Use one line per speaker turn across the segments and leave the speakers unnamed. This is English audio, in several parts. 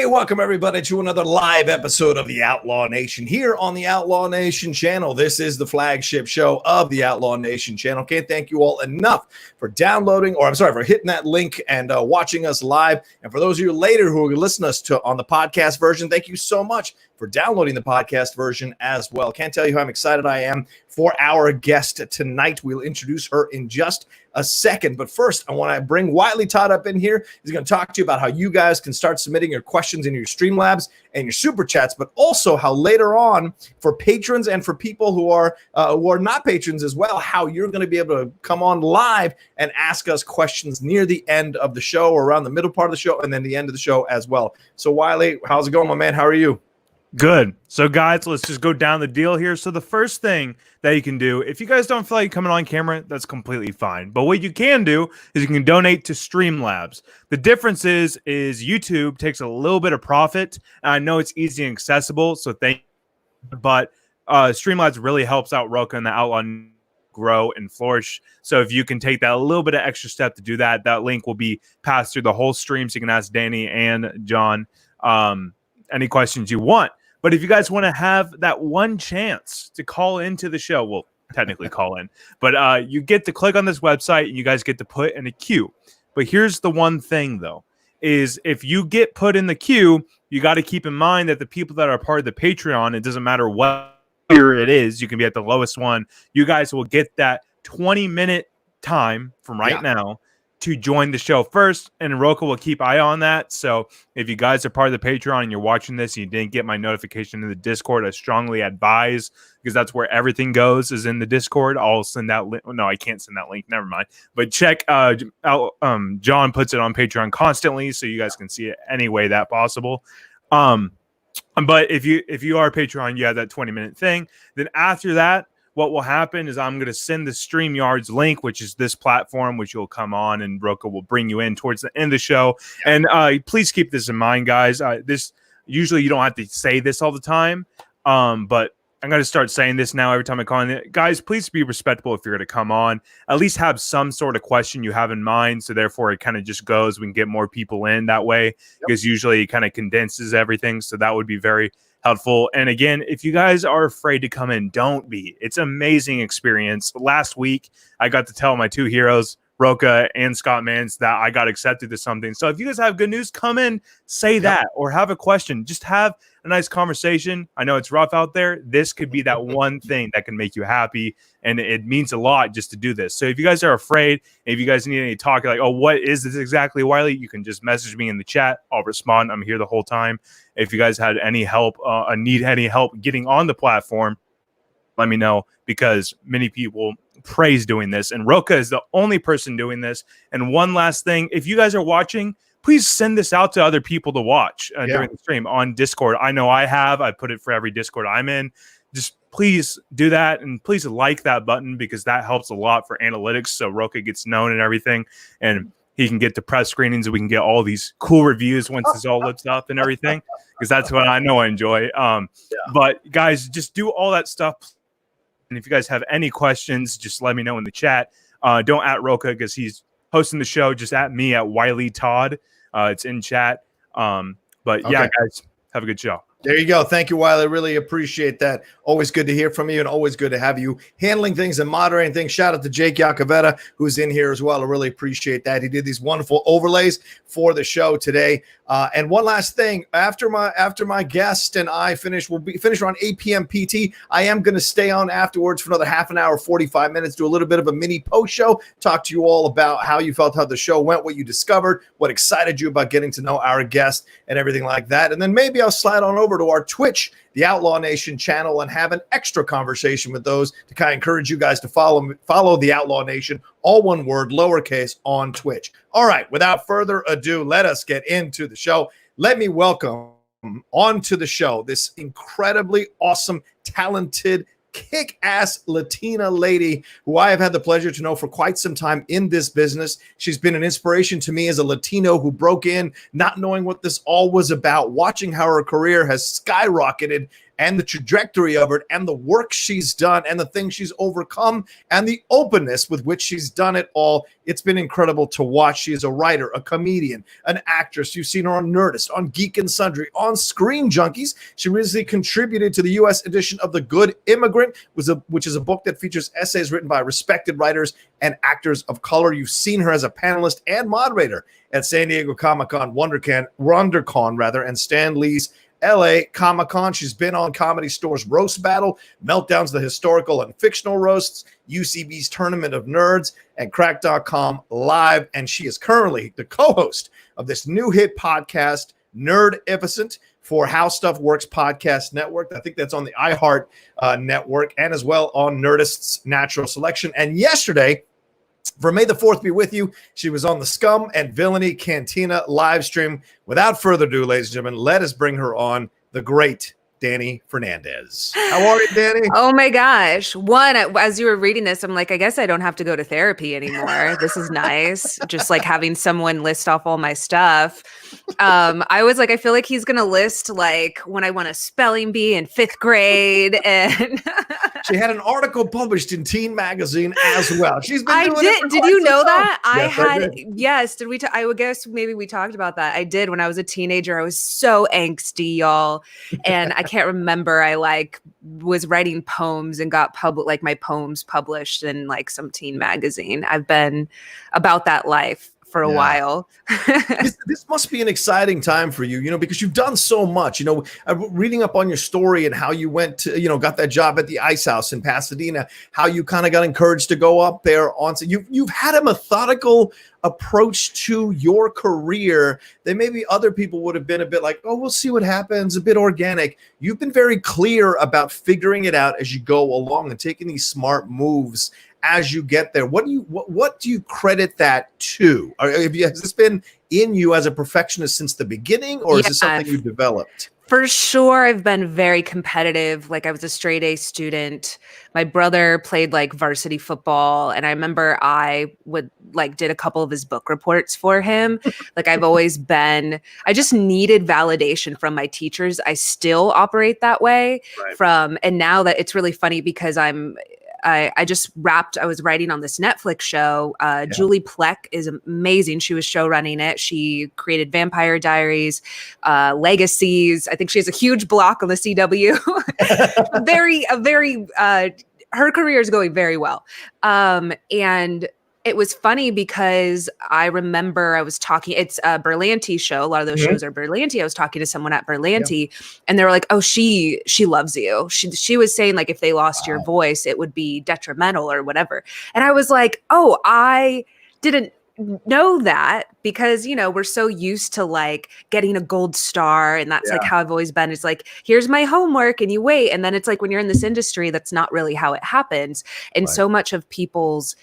welcome everybody to another live episode of the Outlaw Nation here on the Outlaw Nation channel. This is the flagship show of the Outlaw Nation channel. Can't thank you all enough for downloading, for hitting that link and watching us live. And for those of you later who are listening to us on the podcast version, thank you so much for downloading the podcast version as well. Can't tell you how excited I am for our guest tonight. We'll introduce her in just a second. But first, I want to bring Wiley Todd up in here. He's going to talk to you about how you guys can start submitting your questions in your Streamlabs and your Super Chats, but also how later on for patrons and for people who are not patrons as well, how you're going to be able to come on live and ask us questions near the end of the show or around the middle part of the show and then the end of the show as well. So Wiley, how's it going, my man? How are you?
Good. So guys, let's just go down the deal here. So the first thing that you can do, if you guys don't feel like coming on camera, that's completely fine. But what you can do is you can donate to Streamlabs. The difference is YouTube takes a little bit of profit. And I know it's easy and accessible, so thank you. But Streamlabs really helps out Rocha and the Outlaw grow and flourish. So if you can take that a little bit of extra step to do that, that link will be passed through the whole stream. So you can ask Dani and John any questions you want. But if you guys want to have that one chance to call into the show, well, technically call in, but you get to click on this website and you guys get to put in a queue. But here's the one thing, though, is if you get put in the queue, you got to keep in mind that the people that are part of the Patreon, it doesn't matter what tier it is, you can be at the lowest one. You guys will get that 20-minute time from right now to join the show first, and Rocha will keep eye on that. So if you guys are part of the Patreon and you're watching this and you didn't get my notification in the Discord, I strongly advise, because that's where everything goes, is in the Discord. I'll send that link. No, I can't send that link. Never mind. But check out, John puts it on Patreon constantly, so you guys can see it any way that possible. But if you are Patreon, you have that 20-minute thing. Then after that, what will happen is I'm going to send the StreamYards link, which is this platform, which you'll come on, and Rocha will bring you in towards the end of the show. And please keep this in mind, guys. This usually you don't have to say this all the time, but I'm going to start saying this now every time I call in. Guys, please be respectful if you're going to come on. At least have some sort of question you have in mind, so therefore it kind of just goes. We can get more people in that way, because usually it kind of condenses everything, so that would be very helpful. And again, if you guys are afraid to come in, don't be. It's an amazing experience. Last week, I got to tell my two heroes, Rocha and Scott Mans, that I got accepted to something. So if you guys have good news, come in, say that, or have a question. Just have a nice conversation. I know it's rough out there. This could be that one thing that can make you happy, and it means a lot just to do this. So if you guys are afraid, if you guys need any talk, like, oh, what is this exactly, Wiley? You can just message me in the chat. I'll respond. I'm here the whole time. If you guys had any help, need any help getting on the platform, let me know, because many people praise doing this, and Rocha is the only person doing this. And one last thing, if you guys are watching, please send this out to other people to watch during the stream on Discord. I know I put it for every Discord I'm in. Just please do that, and please like that button, because that helps a lot for analytics, so Rocha gets known and everything, and he can get to press screenings, and we can get all these cool reviews once this all lifts up and everything, because that's what I know I enjoy. But guys, just do all that stuff. And if you guys have any questions, just let me know in the chat. Don't at Rocha, because he's hosting the show. Just at me at Wiley Todd. It's in chat. But yeah, guys, have a good show.
There you go. Thank you, Wiley. Really appreciate that. Always good to hear from you, and always good to have you handling things and moderating things. Shout out to Jake Yacovetta, who's in here as well. I really appreciate that. He did these wonderful overlays for the show today. And one last thing, after my guest and I we'll be finished around 8 p.m. PT. I am going to stay on afterwards for another half an hour, 45 minutes, do a little bit of a mini post show, talk to you all about how you felt, how the show went, what you discovered, what excited you about getting to know our guest, and everything like that. And then maybe I'll slide on over to our Twitch, the Outlaw Nation channel, and have an extra conversation with those to kind of encourage you guys to follow the Outlaw Nation, all one word, lowercase, on Twitch. All right, without further ado, let us get into the show. Let me welcome onto the show this incredibly awesome, talented, kick-ass Latina lady who I have had the pleasure to know for quite some time in this business. She's been an inspiration to me as a Latino who broke in, not knowing what this all was about, watching how her career has skyrocketed, and the trajectory of it and the work she's done and the things she's overcome and the openness with which she's done it all. It's been incredible to watch. She is a writer, a comedian, an actress. You've seen her on Nerdist, on Geek and Sundry, on Screen Junkies. She recently contributed to the U.S. edition of The Good Immigrant, which is a book that features essays written by respected writers and actors of color. You've seen her as a panelist and moderator at San Diego Comic-Con, WonderCon, and Stan Lee's LA Comic-Con. She's been on Comedy Store's Roast Battle, Meltdowns, the historical and fictional roasts, UCB's Tournament of Nerds, and Crack.com Live. And she is currently the co-host of this new hit podcast, Nerdificent, for How Stuff Works Podcast Network. I think that's on the iHeart network and as well on Nerdist's Natural Selection. And yesterday, for May the 4th be with you, she was on the Scum and Villainy Cantina live stream. Without further ado, ladies and gentlemen, let us bring her on, the great Dani Fernandez. How are you, Dani?
Oh my gosh. As you were reading this, I'm like, I guess I don't have to go to therapy anymore. This is nice. Just like having someone list off all my stuff. I was like, I feel like he's going to list like when I won a spelling bee in 5th grade. And
she had an article published in Teen Magazine as well. She's been doing it.
Did you know that?
Yes,
Did we? I would guess maybe we talked about that. I did when I was a teenager. I was so angsty, y'all. And I can't remember. I like was writing poems and got my poems published in like some teen magazine. I've been about that life for a while.
This must be an exciting time for you, because you've done so much. Reading up on your story and how you went to, got that job at the Ice House in Pasadena, how you kind of got encouraged to go up there on. So you've had a methodical approach to your career that maybe other people would have been a bit like, oh, we'll see what happens, a bit organic. You've been very clear about figuring it out as you go along and taking these smart moves as you get there. What do you credit that to? Has this been in you as a perfectionist since the beginning, or is this something you developed?
For sure, I've been very competitive. Like I was a straight A student. My brother played like varsity football, and I remember I did a couple of his book reports for him. Like I just needed validation from my teachers. I still operate that way. Right. And now that it's really funny because I just I was writing on this Netflix show. Julie Plec is amazing. She was show running it. She created Vampire Diaries, Legacies. I think she has a huge block on the CW. Her career is going very well. And it was funny because I remember I was talking, it's a Berlanti show. A lot of those shows are Berlanti. I was talking to someone at Berlanti and they were like, oh, she loves you. She was saying like, if they lost your voice, it would be detrimental or whatever. And I was like, oh, I didn't know that because, we're so used to like getting a gold star and that's like how I've always been. It's like, here's my homework and you wait. And then it's like, when you're in this industry, that's not really how it happens. And so much of people's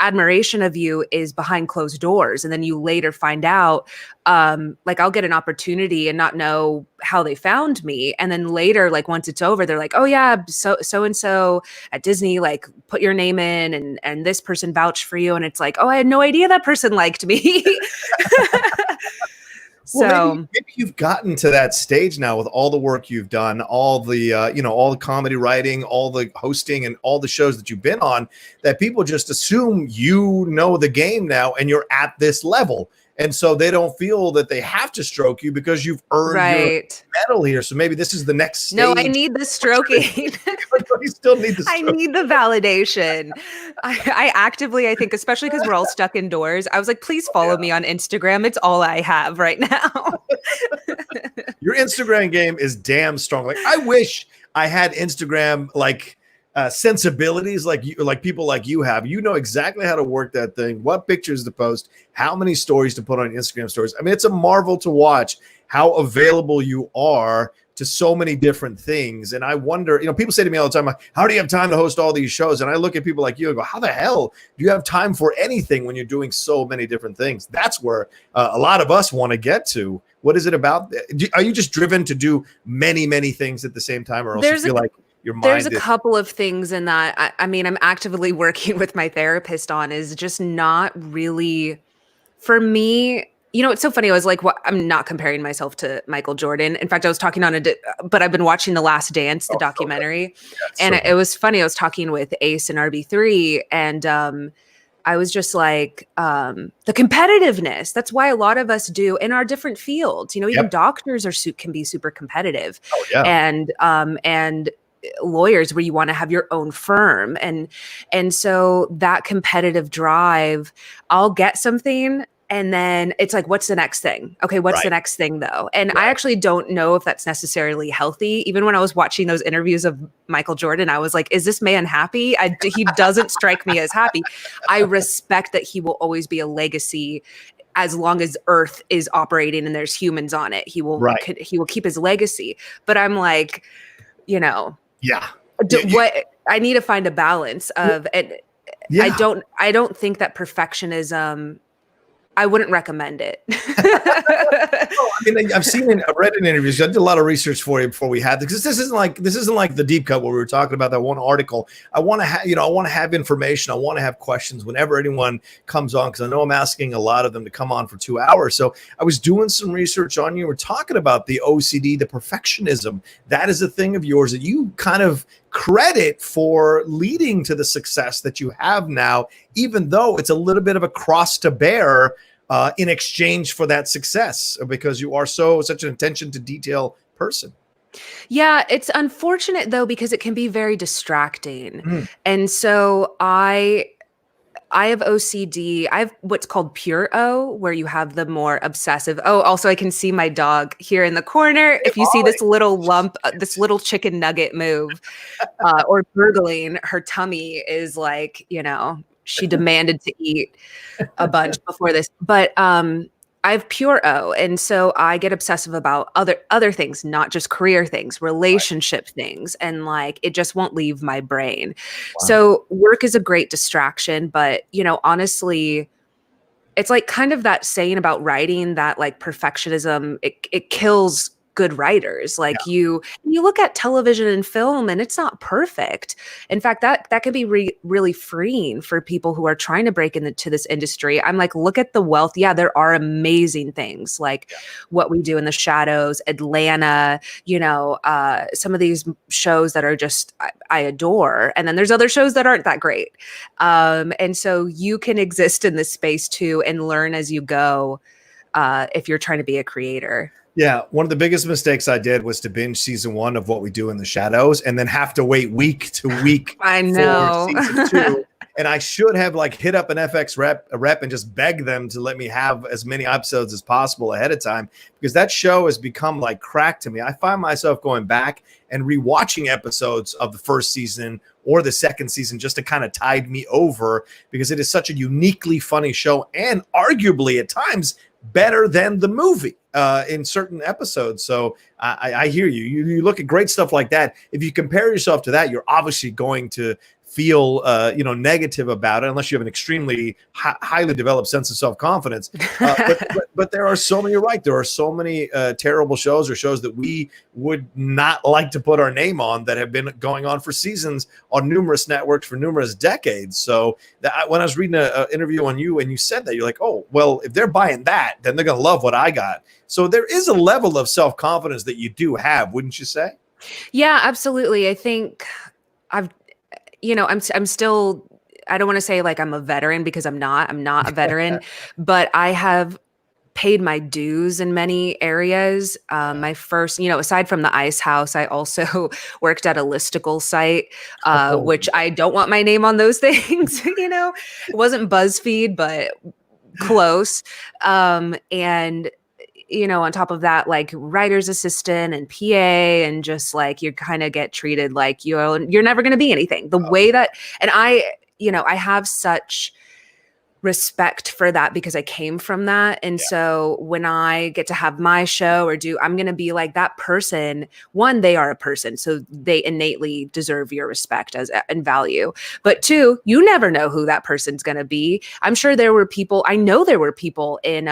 admiration of you is behind closed doors. And then you later find out, like I'll get an opportunity and not know how they found me. And then later, like once it's over, they're like, oh yeah, so-and-so at Disney, like put your name in and this person vouched for you. And it's like, oh, I had no idea that person liked me.
Well, maybe you've gotten to that stage now with all the work you've done, all the all the comedy writing, all the hosting, and all the shows that you've been on, that people just assume you know the game now and you're at this level. And so they don't feel that they have to stroke you because you've earned your medal here. So maybe this is the next stage.
No, I need the stroking.
You still need the stroking.
I need the validation. I actively, I think, especially because we're all stuck indoors, I was like, please follow me on Instagram. It's all I have right now.
Your Instagram game is damn strong. Like I wish I had Instagram sensibilities like you, like people like you have. You know exactly how to work that thing, what pictures to post, how many stories to put on Instagram stories. I mean, it's a marvel to watch how available you are to so many different things. And I wonder, people say to me all the time, how do you have time to host all these shows? And I look at people like you and go, how the hell do you have time for anything when you're doing so many different things? That's where a lot of us want to get to. What is it about? Are you just driven to do many, many things at the same time, or else you feel like there's a
couple of things in that. I mean, I'm actively working with my therapist on is just not really, for me, You know, it's so funny. I was like, what? I'm not comparing myself to Michael Jordan. In fact, I was talking on but I've been watching The Last Dance, the documentary. And it was funny. I was talking with Ace and RB3, and I was just like, the competitiveness. That's why a lot of us do in our different fields. You know, even doctors can be super competitive.
Oh, yeah.
And lawyers, where you want to have your own firm. And so that competitive drive, I'll get something, and then it's like, what's the next thing? Okay, what's the next thing though? And I actually don't know if that's necessarily healthy. Even when I was watching those interviews of Michael Jordan, I was like, is this man happy? He doesn't strike me as happy. I respect that he will always be a legacy as long as Earth is operating and there's humans on it. He will keep his legacy. But I'm like, you know, what I need to find a balance of it. I don't think that perfectionism, I wouldn't recommend it.
I mean, I've read in interviews. I did a lot of research for you before we had this, because this isn't like the deep cut where we were talking about that one article. I want to have information. I want to have questions whenever anyone comes on, because I know I'm asking a lot of them to come on for 2 hours. So I was doing some research on you. We're talking about the OCD, the perfectionism. That is a thing of yours that you kind of credit for leading to the success that you have now, even though it's a little bit of a cross to bear in exchange for that success, because you are such an attention to detail person.
Yeah, it's unfortunate though, because it can be very distracting. And so I have OCD. I have what's called pure O, where you have the more obsessive. Oh, also I can see my dog here in the corner. If you see this little lump, this little chicken nugget move or gurgling, her tummy is like, you know, she demanded to eat a bunch before this. But I have pure O, and so I get obsessive about other things, not just career things, relationship things, and like it just won't leave my brain. Wow. So work is a great distraction, but you know, honestly, it's like kind of that saying about writing that like perfectionism, it kills good writers. Like you look at television and film, and it's not perfect. In fact, that can be really freeing for people who are trying to break into this industry. I'm like, look at the wealth. Yeah, there are amazing things like what we do in the shadows, Atlanta, you know, some of these shows that are just, I adore. And then there's other shows that aren't that great. And so you can exist in this space too and learn as you go if you're trying to be a creator.
Yeah, one of the biggest mistakes I did was to binge season 1 of What We Do in the Shadows and then have to wait week to week
I know.
for season 2. And I should have like hit up an FX rep and just beg them to let me have as many episodes as possible ahead of time, because that show has become like crack to me. I find myself going back and rewatching episodes of the first season or the second season just to kind of tide me over, because it is such a uniquely funny show and arguably at times better than the movie in certain episodes. So I hear you. You look at great stuff like that. If you compare yourself to that, you're obviously going to feel negative about it, unless you have an extremely highly developed sense of self-confidence. But there are so many, you're right, there are so many terrible shows or shows that we would not like to put our name on that have been going on for seasons on numerous networks for numerous decades. So when I was reading an interview on you and you said that, you're like, oh, well, if they're buying that, then they're going to love what I got. So there is a level of self-confidence that you do have, wouldn't you say?
Yeah, absolutely. I think I'm still, I don't want to say like I'm a veteran, because I'm not a veteran, but I have paid my dues in many areas. My first, aside from the Ice House, I also worked at a listicle site, which I don't want my name on those things. It wasn't BuzzFeed, but close. And on top of that, like writer's assistant and PA, and just like you kind of get treated like you're never going to be anything. The way that, and I have such respect for that because I came from that. And so when I get to have my show I'm going to be like that person. One, they are a person, so they innately deserve your respect and value. But two, you never know who that person's going to be. I'm sure there were people in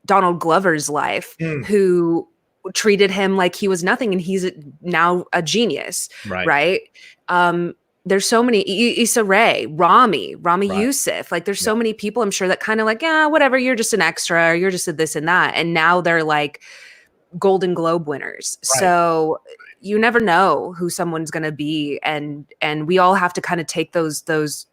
Donald Glover's life who treated him like he was nothing, and he's now a genius, right? there's so many Issa Rae, Rami
Right.
Youssef. Like there's so many people I'm sure that kind of like, yeah, whatever, you're just an extra, or you're just a this and that. And now they're like Golden Globe winners.
Right.
So you never know who someone's going to be. And we all have to kind of take those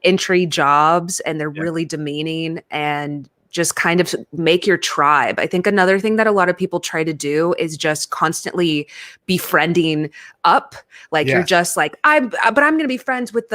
entry jobs, and they're really demeaning, and just kind of make your tribe. I think another thing that a lot of people try to do is just constantly befriending up. Like you're just like, but I'm going to be friends with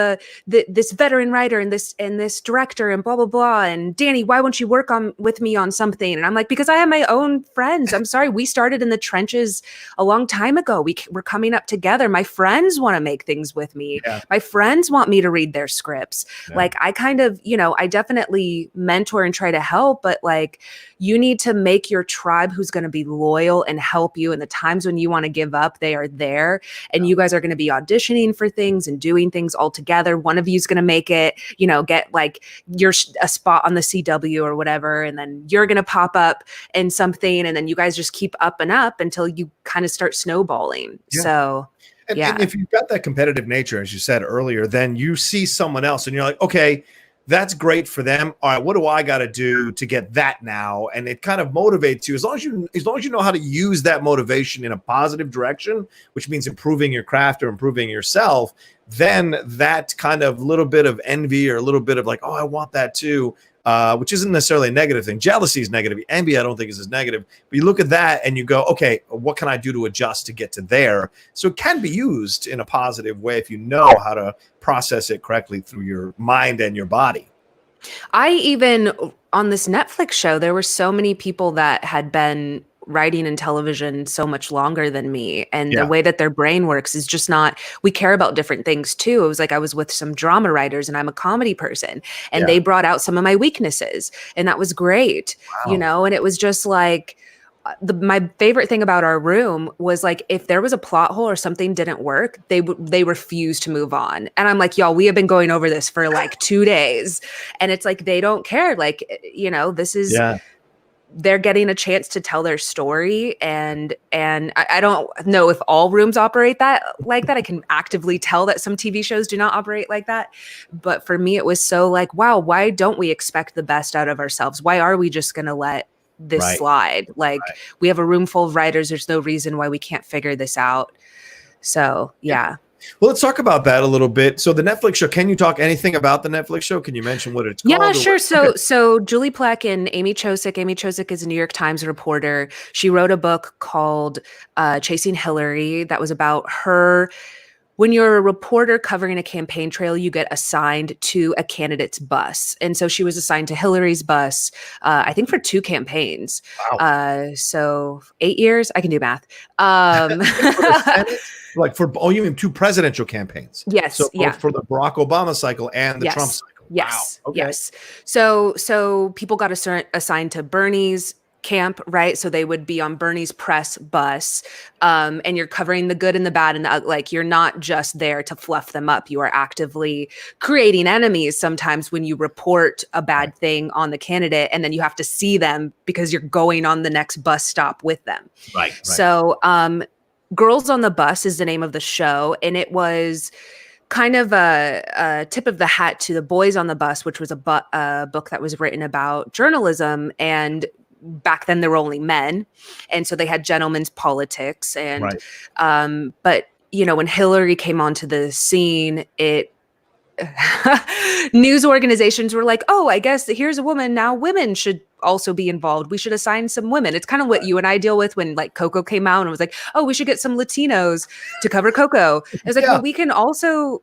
this veteran writer and this director and blah, blah, blah. And Dani, why won't you work with me on something? And I'm like, because I have my own friends. I'm sorry. We started in the trenches a long time ago. We're coming up together. My friends want to make things with me. Yeah. My friends want me to read their scripts. Yeah. Like I kind of, I definitely mentor and try to help, but like you need to make your tribe who's going to be loyal and help you. And the times when you want to give up, they are there. And you guys are going to be auditioning for things and doing things all together. One of you is going to make it, get like a spot on the CW or whatever. And then you're going to pop up in something. And then you guys just keep up and up until you kind of start snowballing. Yeah. So,
and if you've got that competitive nature, as you said earlier, then you see someone else and you're like, okay, that's great for them. All right, what do I got to do to get that now? And it kind of motivates you as long as you know how to use that motivation in a positive direction, which means improving your craft or improving yourself. Then that kind of little bit of envy or a little bit of like, oh, I want that too, which isn't necessarily a negative thing. Jealousy is negative. Envy, I don't think is as negative. But you look at that and you go, okay, what can I do to adjust to get to there? So it can be used in a positive way if you know how to process it correctly through your mind and your body.
I even, on this Netflix show, there were so many people that had been writing in television so much longer than me. And the way that their brain works is just not, we care about different things too. It was like I was with some drama writers and I'm a comedy person, and they brought out some of my weaknesses, and that was great, and it was just like, my favorite thing about our room was like, if there was a plot hole or something didn't work, they refused to move on. And I'm like, y'all, we have been going over this for like 2 days. And it's like, they don't care. Like, this is, they're getting a chance to tell their story. And I don't know if all rooms operate like that. I can actively tell that some TV shows do not operate like that. But for me, it was so like, wow, why don't we expect the best out of ourselves? Why are we just going to let this slide? Like we have a room full of writers. There's no reason why we can't figure this out. So, yeah.
Well, let's talk about that a little bit. So the Netflix show, can you talk anything about the Netflix show? Can you mention what it's called?
Yeah, sure. So Julie Plec and Amy Chosik. Amy Chosik is a New York Times reporter. She wrote a book called Chasing Hillary that was about her. When you're a reporter covering a campaign trail, you get assigned to a candidate's bus. And so she was assigned to Hillary's bus, I think for 2 campaigns. Wow. So 8 years, I can do math.
You mean 2 presidential campaigns?
Yes.
So for the Barack Obama cycle and the Trump cycle.
Yes.
Wow. Okay.
Yes. So people got assigned to Bernie's camp, right? So they would be on Bernie's press bus, and you're covering the good and the bad, and like you're not just there to fluff them up. You are actively creating enemies sometimes when you report a bad thing on the candidate, and then you have to see them because you're going on the next bus stop with them. Right. So, Girls on the Bus is the name of the show, and it was kind of a tip of the hat to The Boys on the Bus, which was a book that was written about journalism. And back then there were only men, and so they had gentlemen's politics. And but when Hillary came onto the scene, news organizations were like, oh, I guess here's a woman, now women should also be involved. We should assign some women. It's kind of what you and I deal with when like Coco came out and was like, oh, we should get some Latinos to cover Coco. It was like, well, we can also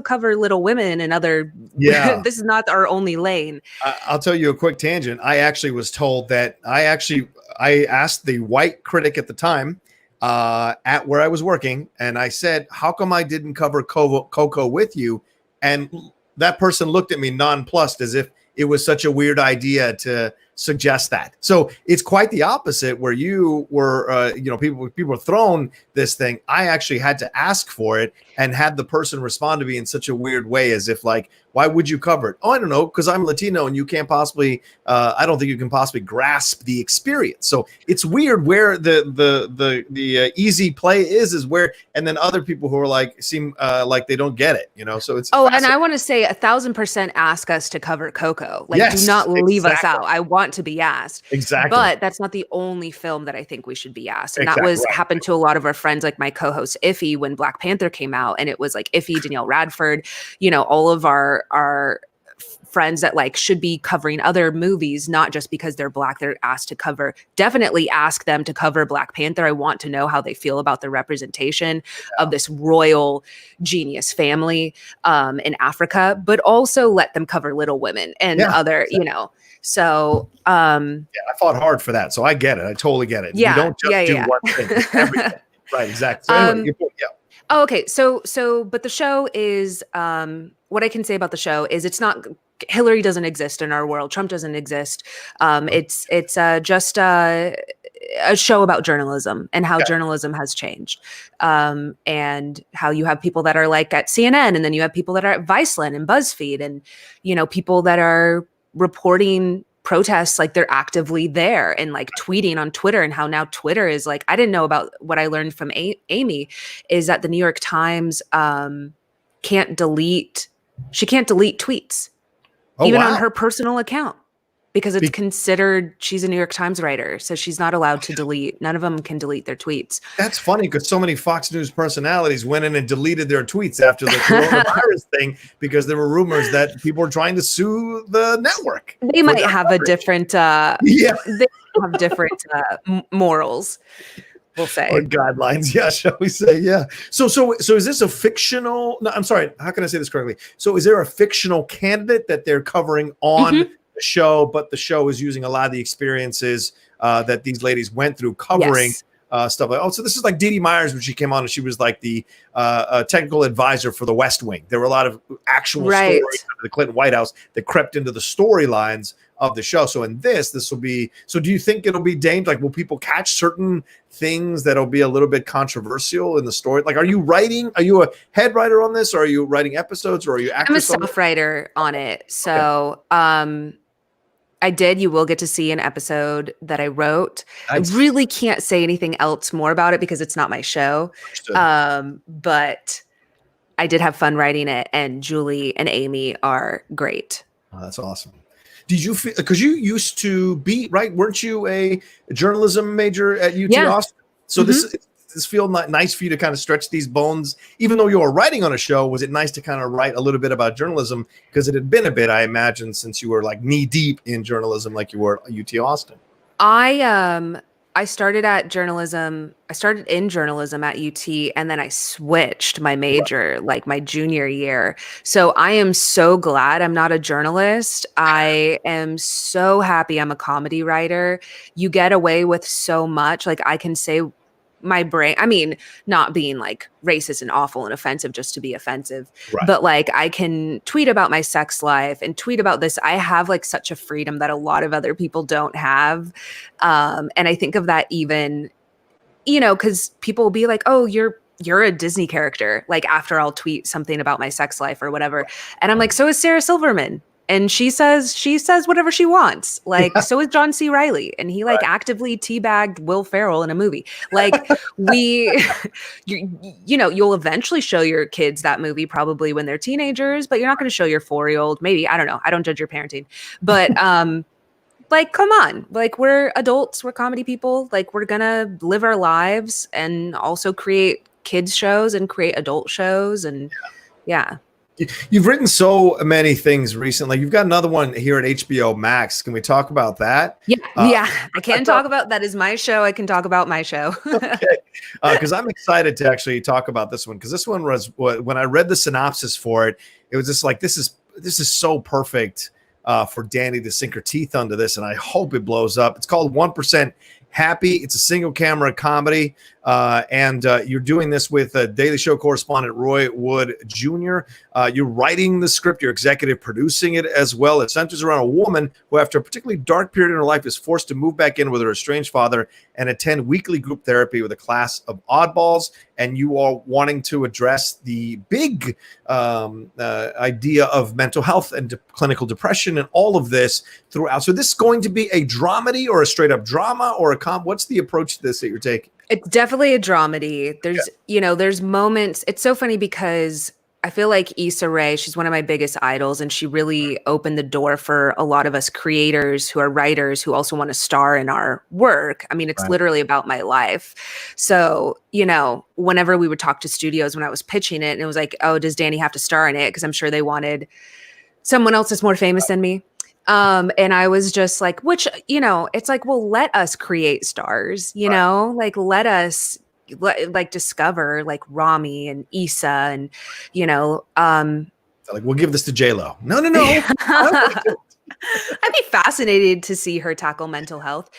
cover Little Women and other. Yeah. This is not our only lane.
I'll tell you a quick tangent. I actually was told that I asked the white critic at the time at where I was working, and I said, how come I didn't cover Coco with you? And that person looked at me nonplussed, as if it was such a weird idea to suggest that. So it's quite the opposite where you were, people were thrown this thing. I actually had to ask for it and had the person respond to me in such a weird way as if like, why would you cover it? Oh, I don't know, because I'm Latino and you can't possibly, I don't think you can possibly grasp the experience. So it's weird where the easy play is where, and then other people who are like, seem like they don't get it, so it's.
Oh, and I want to say 1,000% ask us to cover Coco. Like,
yes,
do not leave us
exactly.
out. I want to be asked.
Exactly.
But that's not the only film that I think we should be asked. And
Exactly,
that was
right.
happened to a lot of our friends, like my co-host Iffy when Black Panther came out. And it was like Iffy, Danielle Radford, all of our friends that like should be covering other movies, not just because they're Black, they're asked to cover. Definitely ask them to cover Black Panther. I want to know how they feel about the representation of this royal genius family in Africa, but also let them cover Little Women and other, So I
fought hard for that, so I get it. I totally get it.
Yeah,
you don't just do one thing, it's everything. Right, exactly. So anyway,
Oh, okay. So, but the show is, what I can say about the show is it's not, Hillary doesn't exist in our world. Trump doesn't exist. It's just a show about journalism and how journalism has changed. And how you have people that are like at CNN, and then you have people that are at Viceland and BuzzFeed, and, people that are reporting protests, like they're actively there and like tweeting on Twitter, and how now Twitter is like, I didn't know about what I learned from Amy is that the New York Times can't delete tweets even on her personal account because it's considered, she's a New York Times writer, so she's not allowed to delete. None of them can delete their tweets. That's
funny because so many Fox News personalities went in and deleted their tweets after the coronavirus thing because there were rumors that people were trying to sue the network.
They might have a different, they have different morals, we'll say,
or guidelines. Yeah, shall we say? Yeah. So is this a fictional? No, I'm sorry. How can I say this correctly? So is there a fictional candidate that they're covering on the show, but the show is using a lot of the experiences that these ladies went through covering stuff like, so this is like Dee Dee Myers when she came on and she was like the technical advisor for the West Wing. There were a lot of actual stories of the Clinton White House that crept into the storylines of the show. So in this will be, so do you think it'll be dangerous? Like, will people catch certain things that'll be a little bit controversial in the story? Like, are you a head writer on this, or are you writing episodes, or are you actors?
I'm a self-writer on it. So, you will get to see an episode that I wrote. Nice. I really can't say anything else more about it because it's not my show. But I did have fun writing it, and Julie and Amy are great.
Oh, that's awesome. Did you feel, because you used to be, right? Weren't you a journalism major at UT Austin? So this feel nice for you to kind of stretch these bones, even though you were writing on a show. Was it nice to kind of write a little bit about journalism? Because it had been a bit, I imagine, since you were like knee deep in journalism, like you were at UT Austin.
I started in journalism at UT, and then I switched my major like my junior year. So I am so glad I'm not a journalist. I am so happy I'm a comedy writer. You get away with so much. Like, I can say my brain, I mean, not being like racist and awful and offensive just to be offensive, but like I can tweet about my sex life and tweet about this. I have like such a freedom that a lot of other people don't have. And I think of that even, because people will be like, oh, you're a Disney character. Like, after I'll tweet something about my sex life or whatever. And I'm like, so is Sarah Silverman. And she says whatever she wants. Like, so is John C. Reilly. And he like actively teabagged Will Ferrell in a movie. Like, you'll eventually show your kids that movie probably when they're teenagers, but you're not going to show your 4-year-old. Maybe, I don't know. I don't judge your parenting. But like, come on. Like, we're adults, we're comedy people. Like, we're going to live our lives and also create kids shows and create adult shows. And
You've written so many things recently. You've got another one here at HBO Max. Can we talk about that?
I can talk about that. Is my show. I can talk about my show.
Okay, because I'm excited to actually talk about this one, because this one was, when I read the synopsis for it, it was just like, this is so perfect for Dani to sink her teeth onto this, and I hope it blows up. It's called 1% Happy. It's a single camera comedy, and you're doing this with Daily Show correspondent Roy Wood Jr. You're writing the script, you're executive producing it as well. It centers around a woman who, after a particularly dark period in her life, is forced to move back in with her estranged father and attend weekly group therapy with a class of oddballs. And you are wanting to address the big idea of mental health and clinical depression and all of this throughout. So this is going to be a dramedy or a straight up drama or a what's the approach to this that you're taking?
It's definitely a dramedy. There's, there's moments. It's so funny because I feel like Issa Rae, she's one of my biggest idols, and she really opened the door for a lot of us creators who are writers who also want to star in our work. I mean, it's literally about my life. So, whenever we would talk to studios when I was pitching it, and it was like, oh, does Dani have to star in it? Because I'm sure they wanted someone else that's more famous than me. And I was just like, it's like, well, let us create stars, like let us discover like Rami and Issa and,
like, we'll give this to J-Lo. No.
I'd be fascinated to see her tackle mental health.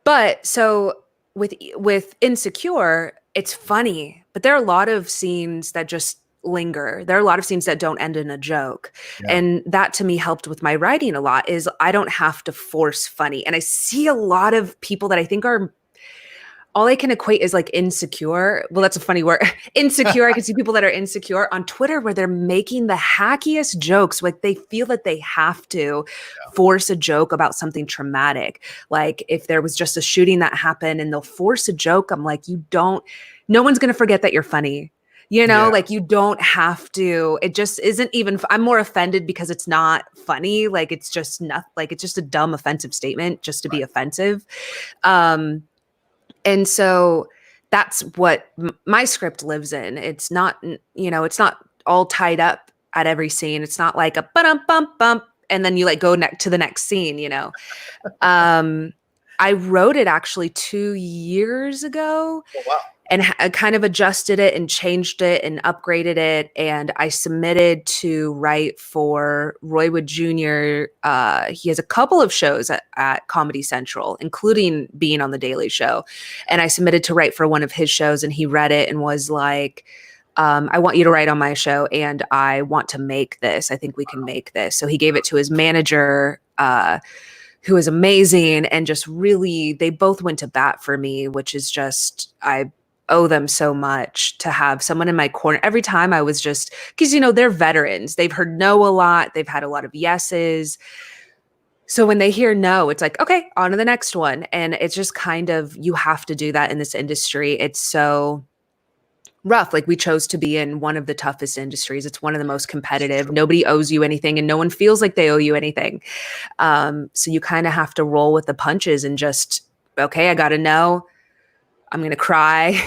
But so with Insecure, it's funny, but there are a lot of scenes that just linger. There are a lot of scenes that don't end in a joke. Yeah. And that to me helped with my writing a lot, is I don't have to force funny. And I see a lot of people that I think are, all I can equate is like insecure. Well, that's a funny word. Insecure. I can see people that are insecure on Twitter where they're making the hackiest jokes. Like they feel that they have to force a joke about something traumatic. Like if there was just a shooting that happened and they'll force a joke, I'm like, no one's going to forget that you're funny. Like you don't have to, it just isn't even, I'm more offended because it's not funny. Like it's just not, like, it's just a dumb offensive statement just to be offensive. And so that's what my script lives in. It's not, it's not all tied up at every scene. It's not like a bump bump and then you like go to the next scene, I wrote it actually 2 years ago. Oh, wow. And I kind of adjusted it and changed it and upgraded it. And I submitted to write for Roy Wood Jr. He has a couple of shows at Comedy Central, including being on The Daily Show. And I submitted to write for one of his shows, and he read it and was like, I want you to write on my show, and I want to make this. I think we can make this. So he gave it to his manager, who is amazing, and just really, they both went to bat for me, which is just, I owe them so much to have someone in my corner every time. I was just, because they're veterans, they've heard no a lot, they've had a lot of yeses, so when they hear no, it's like, okay, on to the next one. And it's just kind of, you have to do that in this industry. It's so rough. Like we chose to be in one of the toughest industries. It's one of the most competitive. Nobody owes you anything and no one feels like they owe you anything. So you kind of have to roll with the punches and just, okay, I got to know. I'm going to cry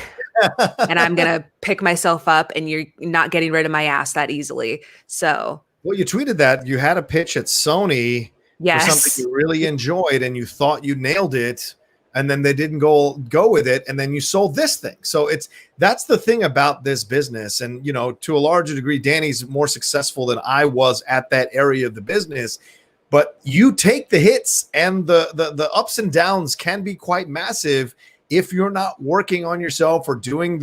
and I'm going to pick myself up, and you're not getting rid of my ass that easily. So,
well, you tweeted that you had a pitch at Sony for something you really enjoyed and you thought you nailed it, and then they didn't go with it, and then you sold this thing. So that's the thing about this business. And, to a larger degree, Dani's more successful than I was at that area of the business. But you take the hits, and the ups and downs can be quite massive if you're not working on yourself or doing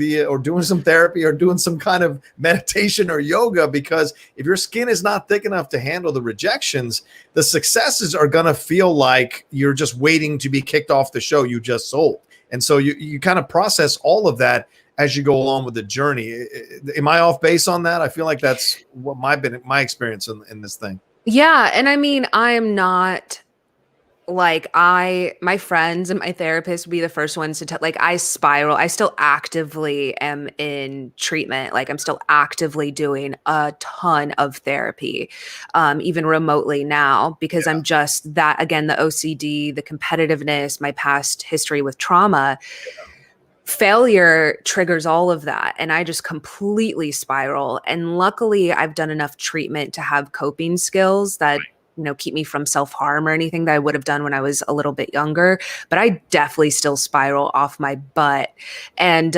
some therapy or doing some kind of meditation or yoga. Because if your skin is not thick enough to handle the rejections, the successes are going to feel like you're just waiting to be kicked off the show you just sold. And so you kind of process all of that as you go along with the journey. Am I off base on that? I feel like that's what my experience in this thing.
Yeah. And I mean, I am not like my friends and my therapist would be the first ones to tell, like I spiral. I still actively am in treatment. Like I'm still actively doing a ton of therapy, even remotely now, because I'm just that, again, the OCD, the competitiveness, my past history with trauma, failure triggers all of that. And I just completely spiral. And luckily I've done enough treatment to have coping skills that keep me from self-harm or anything that I would have done when I was a little bit younger. But I definitely still spiral off my butt. And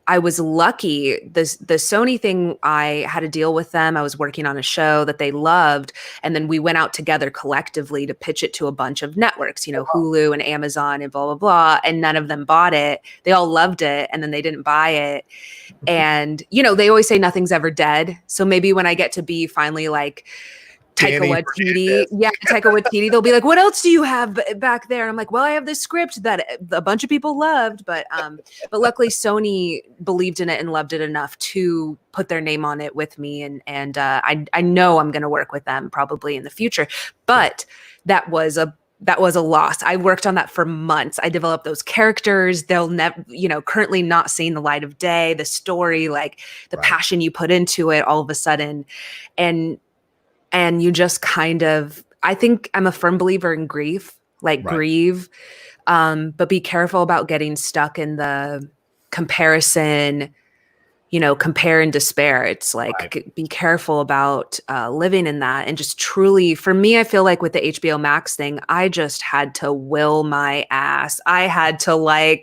I was lucky. The Sony thing, I had a deal with them. I was working on a show that they loved. And then we went out together collectively to pitch it to a bunch of networks, Hulu and Amazon and blah, blah, blah. And none of them bought it. They all loved it. And then they didn't buy it. And, they always say nothing's ever dead. So maybe when I get to be finally like Taika Waititi, they'll be like, what else do you have back there? And I'm like, well, I have this script that a bunch of people loved, but luckily Sony believed in it and loved it enough to put their name on it with me. And I know I'm going to work with them probably in the future, but that was a loss. I worked on that for months. I developed those characters. They'll never, currently not seeing the light of day, the story, like the passion you put into it all of a sudden. And you just kind of, I think I'm a firm believer in grief, grieve, but be careful about getting stuck in the comparison, compare and despair. It's like, be careful about living in that. And just truly, for me, I feel like with the HBO Max thing, I just had to will my ass. I had to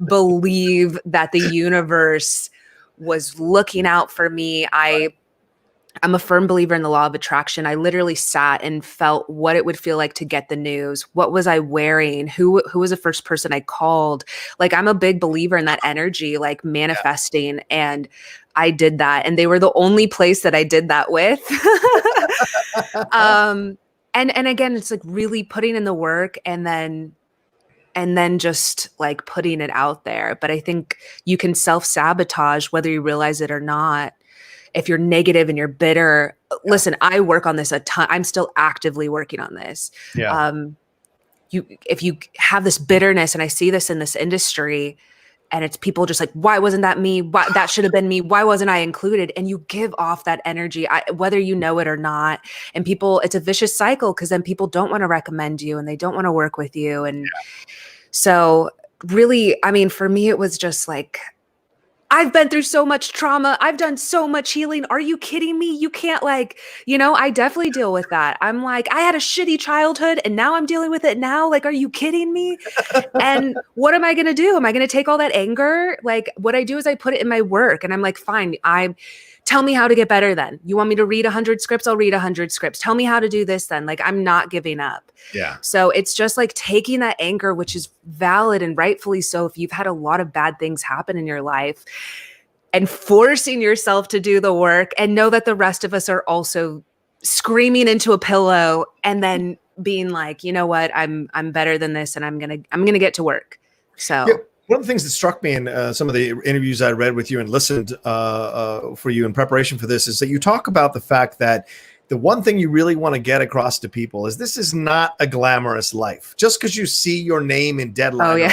believe that the universe was looking out for me. I'm a firm believer in the law of attraction. I literally sat and felt what it would feel like to get the news. What was I wearing? Who was the first person I called? I'm a big believer in that energy, manifesting. And I did that. And they were the only place that I did that with. And again, it's really putting in the work and then just putting it out there. But I think you can self-sabotage whether you realize it or not. If you're negative and you're bitter, listen, I work on this a ton. I'm still actively working on this.
Yeah.
If you have this bitterness, and I see this in this industry, and it's people just why wasn't that me? Why, that should have been me. Why wasn't I included? And you give off that energy, whether you know it or not. And people, it's a vicious cycle because then people don't want to recommend you and they don't want to work with you. And so really, for me, it was just I've been through so much trauma. I've done so much healing. Are you kidding me? You can't I definitely deal with that. I'm I had a shitty childhood and now I'm dealing with it now. Are you kidding me? And what am I going to do? Am I going to take all that anger? What I do is I put it in my work and I'm fine. Tell me how to get better then. You want me to read 100 scripts? I'll read 100 scripts. Tell me how to do this then. I'm not giving up.
Yeah.
So it's just taking that anger, which is valid and rightfully so if you've had a lot of bad things happen in your life, and forcing yourself to do the work and know that the rest of us are also screaming into a pillow and then being you know what, I'm better than this and I'm going to get to work. So
yeah. One of the things that struck me in some of the interviews I read with you and listened for you in preparation for this is that you talk about the fact that the one thing you really want to get across to people is this is not a glamorous life. Just because you see your name in Deadline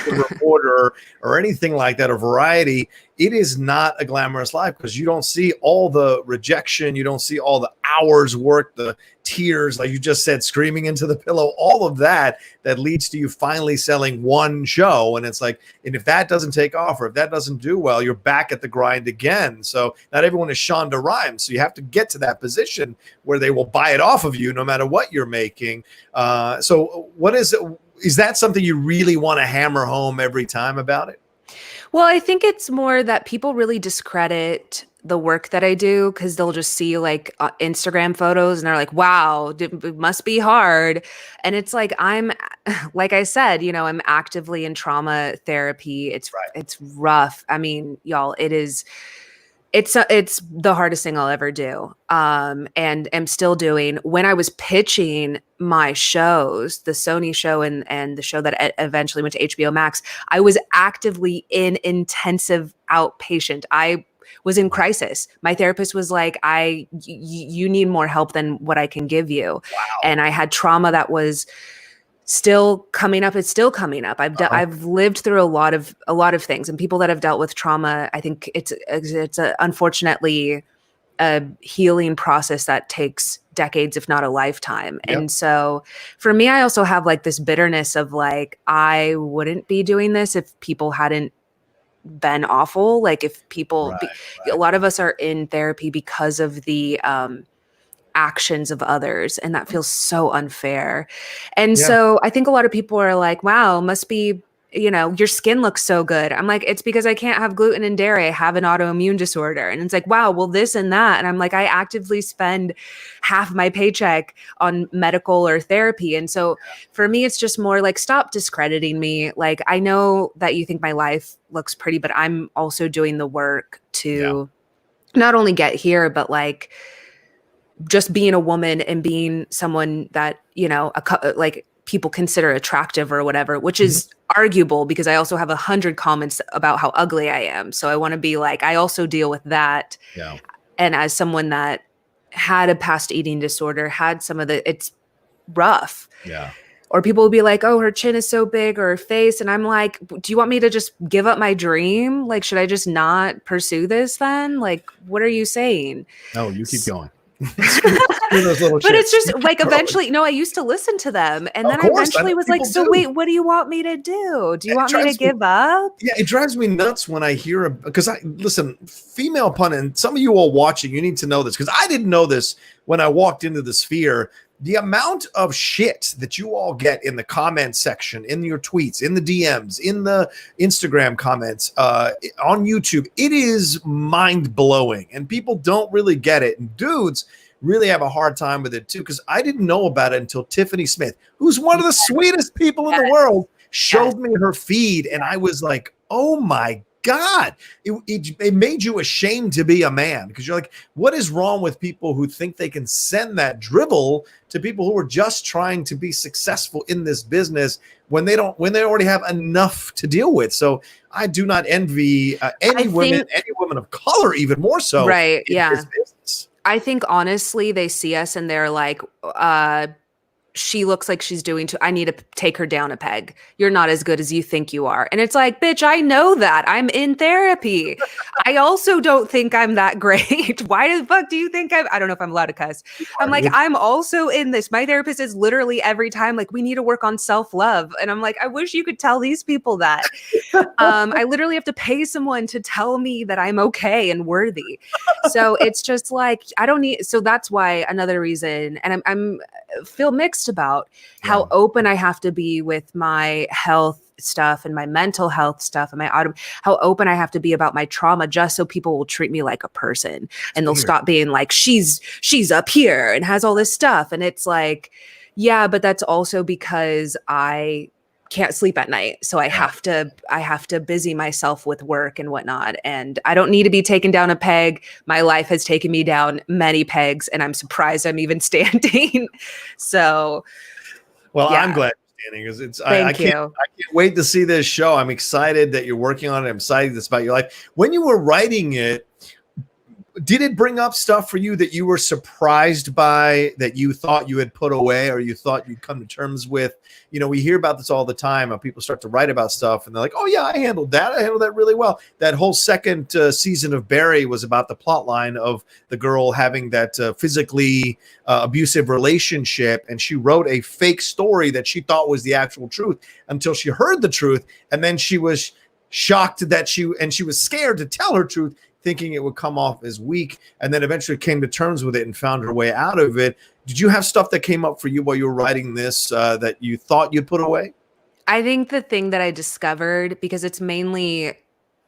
or Reporter or anything like that, or Variety, it is not a glamorous life because you don't see all the rejection. You don't see all the hours worked, the tears, like you just said, screaming into the pillow, all of that leads to you finally selling one show. And it's and if that doesn't take off or if that doesn't do well, you're back at the grind again. So not everyone is Shonda Rhimes. So you have to get to that position where they will buy it off of you no matter what you're making. So what is it? Is that something you really want to hammer home every time about it?
Well, I think it's more that people really discredit the work that I do because they'll just see Instagram photos and they're like, wow, it must be hard. And it's I'm, like I said, I'm actively in trauma therapy. It's rough. Y'all, it's the hardest thing I'll ever do. And am still doing. When I was pitching my shows, the Sony show and the show that eventually went to HBO Max, I was actively in intensive outpatient. I was in crisis. My therapist was like, you need more help than what I can give you. Wow. And I had trauma that was still coming up. It's still coming up. I've lived through a lot of things, and people that have dealt with trauma, I think it's unfortunately a healing process that takes decades, if not a lifetime. Yep. And so for me, I also have this bitterness of I wouldn't be doing this if people hadn't been awful. If people, a lot of us are in therapy because of the actions of others, and that feels so unfair. And so I think a lot of people are wow, must be your skin looks so good. I'm like, it's because I can't have gluten and dairy. I have an autoimmune disorder. And it's like, wow, well, this and that. And I'm like, I actively spend half my paycheck on medical or therapy. And so for me, it's just more like, stop discrediting me. Like, I know that you think my life looks pretty, but I'm also doing the work to not only get here, but like just being a woman and being someone that, like people consider attractive or whatever, which is arguable because I also have 100 comments about how ugly I am. So I want to be like, I also deal with that.
Yeah.
And as someone that had a past eating disorder, had some of it's rough.
Yeah.
Or people will be like, oh, her chin is so big or her face. And I'm like, do you want me to just give up my dream? Like, should I just not pursue this then? Like, what are you saying?
No, you keep going.
But it's just like eventually, I used to listen to them. And then I eventually was like, so wait, what do you want me to do? Do you want me to give up?
Yeah, it drives me nuts when I hear, because listen, female pun, and some of you all watching, you need to know this because I didn't know this when I walked into the sphere. The amount of shit that you all get in the comment section, in your tweets, in the DMs, in the Instagram comments, on YouTube, it is mind-blowing. And people don't really get it. And dudes really have a hard time with it too, because I didn't know about it until Tiffany Smith, who's one of the sweetest people in the world, showed me her feed. And I was like, oh my God, it made you ashamed to be a man, because you're like, what is wrong with people who think they can send that drivel to people who are just trying to be successful in this business when they already have enough to deal with? So I do not envy any women of color, even more so.
Right.
In this business.
I think honestly, they see us and they're like, she looks like she's doing I need to take her down a peg. You're not as good as you think you are. And it's like, bitch, I know that. I'm in therapy. I also don't think I'm that great. Why the fuck do you think I don't know if I'm allowed to cuss. I'm like, I'm also in this. My therapist is literally every time like, we need to work on self-love. And I'm like, I wish you could tell these people that. I literally have to pay someone to tell me that I'm okay and worthy. So it's just like, I don't need, so that's why another reason, and I'm feel mixed about how open I have to be with my health stuff and my mental health stuff and how open I have to be about my trauma, just so people will treat me like a person and they'll stop being like, she's up here and has all this stuff. And it's like, yeah, but that's also because I can't sleep at night. So I have to busy myself with work and whatnot. And I don't need to be taken down a peg. My life has taken me down many pegs and I'm surprised I'm even standing. So,
I'm glad you're standing, because I can't wait to see this show. I'm excited that you're working on it. I'm excited it's about your life. When you were writing it, did it bring up stuff for you that you were surprised by, that you thought you had put away or you thought you'd come to terms with? We hear about this all the time. People start to write about stuff and they're like, oh yeah, I handled that really well. That whole second season of Barry was about the plot line of the girl having that physically abusive relationship. And she wrote a fake story that she thought was the actual truth until she heard the truth. And then she was shocked that she was scared to tell her truth, thinking it would come off as weak, and then eventually came to terms with it and found her way out of it. Did you have stuff that came up for you while you were writing this that you thought you'd put away?
I think the thing that I discovered, because it's mainly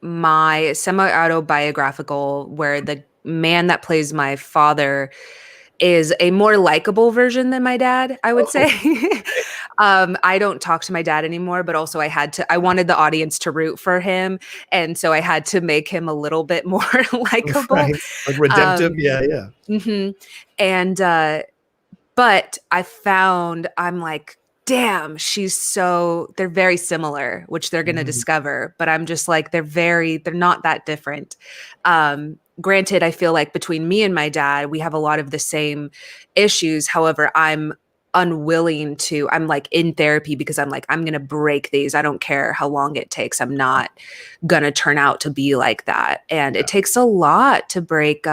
my semi-autobiographical, where the man that plays my father is a more likable version than my dad, I would say. I don't talk to my dad anymore, but also I wanted the audience to root for him. And so I had to make him a little bit more likable.
Right. Like redemptive. Yeah.
Mm-hmm. And, but I'm like, damn, they're very similar, which they're going to discover. But I'm just like, they're not that different. Granted, I feel like between me and my dad, we have a lot of the same issues. However, I'm unwilling to, I'm like in therapy because I'm like, I'm going to break these. I don't care how long it takes. I'm not going to turn out to be like that. And it takes a lot to break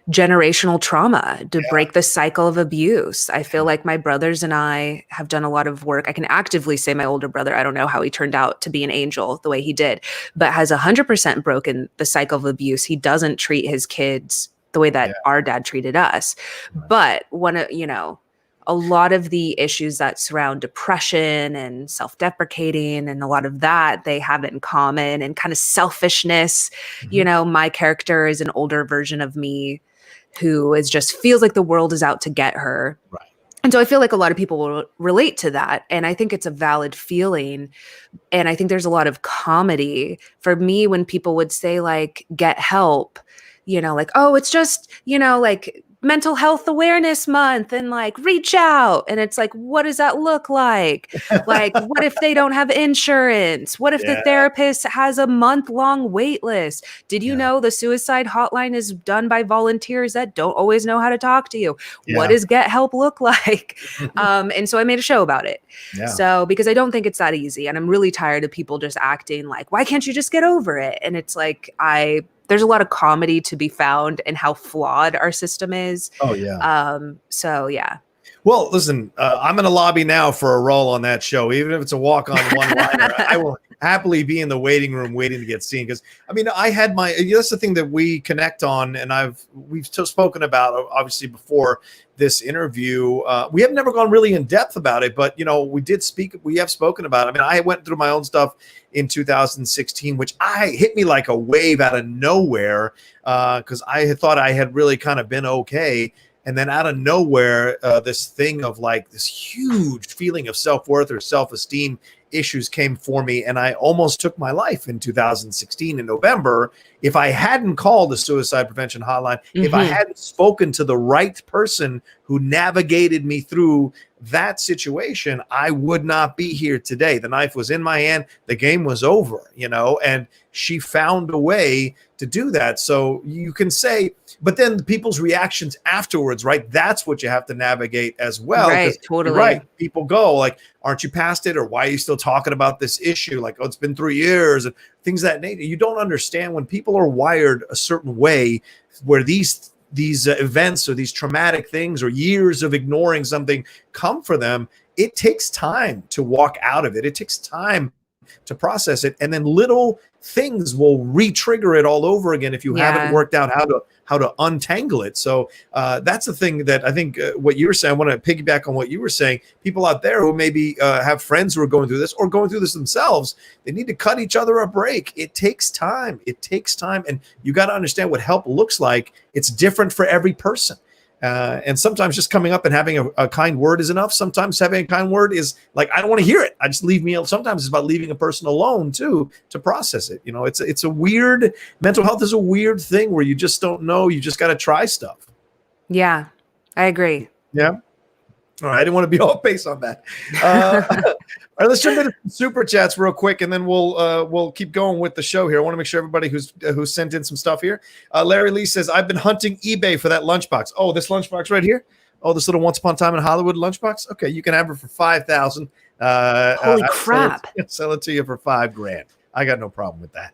generational trauma, to break the cycle of abuse. I feel like my brothers and I have done a lot of work. I can actively say my older brother, I don't know how he turned out to be an angel the way he did, but has 100% broken the cycle of abuse. He doesn't treat his kids the way that our dad treated us. But a lot of the issues that surround depression and self-deprecating and a lot of that they have it in common, and kind of selfishness. You know, my character is an older version of me who is just feels like the world is out to get her.
Right.
And so I feel like a lot of people will relate to that. And I think it's a valid feeling. And I think there's a lot of comedy for me when people would say like, get help, you know, like, oh, it's just, you know, like mental health awareness month and like reach out. And it's like, what does that look like? Like, what if they don't have insurance? What if the therapist has a month-long wait list? Did you know the suicide hotline is done by volunteers that don't always know how to talk to you? What does get help look like? And so I made a show about it. So because I don't think it's that easy, and I'm really tired of people just acting like, why can't you just get over it? And it's like, there's a lot of comedy to be found in how flawed our system is.
Oh, yeah.
So, yeah.
Well, listen, I'm in a lobby now for a role on that show. Even if it's a walk-on one-liner, I will happily be in the waiting room waiting to get seen. Because, I mean, I had that's the thing that we connect on, and we've spoken about, obviously, before this interview. We have never gone really in depth about it, but, you know, we have spoken about it. I mean, I went through my own stuff in 2016, which hit me like a wave out of nowhere, because I had thought I had really kind of been okay. And then out of nowhere, this thing of like this huge feeling of self-worth or self-esteem issues came for me. And I almost took my life in 2016 in November. If I hadn't called the suicide prevention hotline, if I hadn't spoken to the right person who navigated me through that situation, I would not be here today. The knife was in my hand. The game was over, you know, and she found a way to do that. So you can say, but then people's reactions afterwards, right? That's what you have to navigate as well.
Right, totally.
Right. People go like, aren't you past it? Or why are you still talking about this issue? Like, oh, it's been 3 years and things of that nature. You don't understand when people are wired a certain way where these events or these traumatic things or years of ignoring something come for them. It takes time to walk out of it. It takes time to process it, and then little things will re-trigger it all over again if you haven't worked out how to untangle it. So that's the thing that I think what you were saying. I want to piggyback on what you were saying. People out there who maybe have friends who are going through this or going through this themselves, they need to cut each other a break. It takes time. It takes time, and you got to understand what help looks like. It's different for every person. And sometimes just coming up and having a kind word is enough. Sometimes having a kind word is like, I don't want to hear it. I just leave me alone. Sometimes it's about leaving a person alone too, to process it. You know, it's a weird, mental health is a weird thing where you just don't know. You just got to try stuff.
Yeah, I agree.
Yeah. All right. I didn't want to be off base on that. All right, let's jump into super chats real quick, and then we'll keep going with the show here. I want to make sure everybody who's sent in some stuff here. Larry Lee says, I've been hunting eBay for that lunchbox. Oh, this lunchbox right here? Oh, this little Once Upon a Time in Hollywood lunchbox? Okay, you can have it for $5,000.
Holy crap.
Sell it to you for $5,000. I got no problem with that.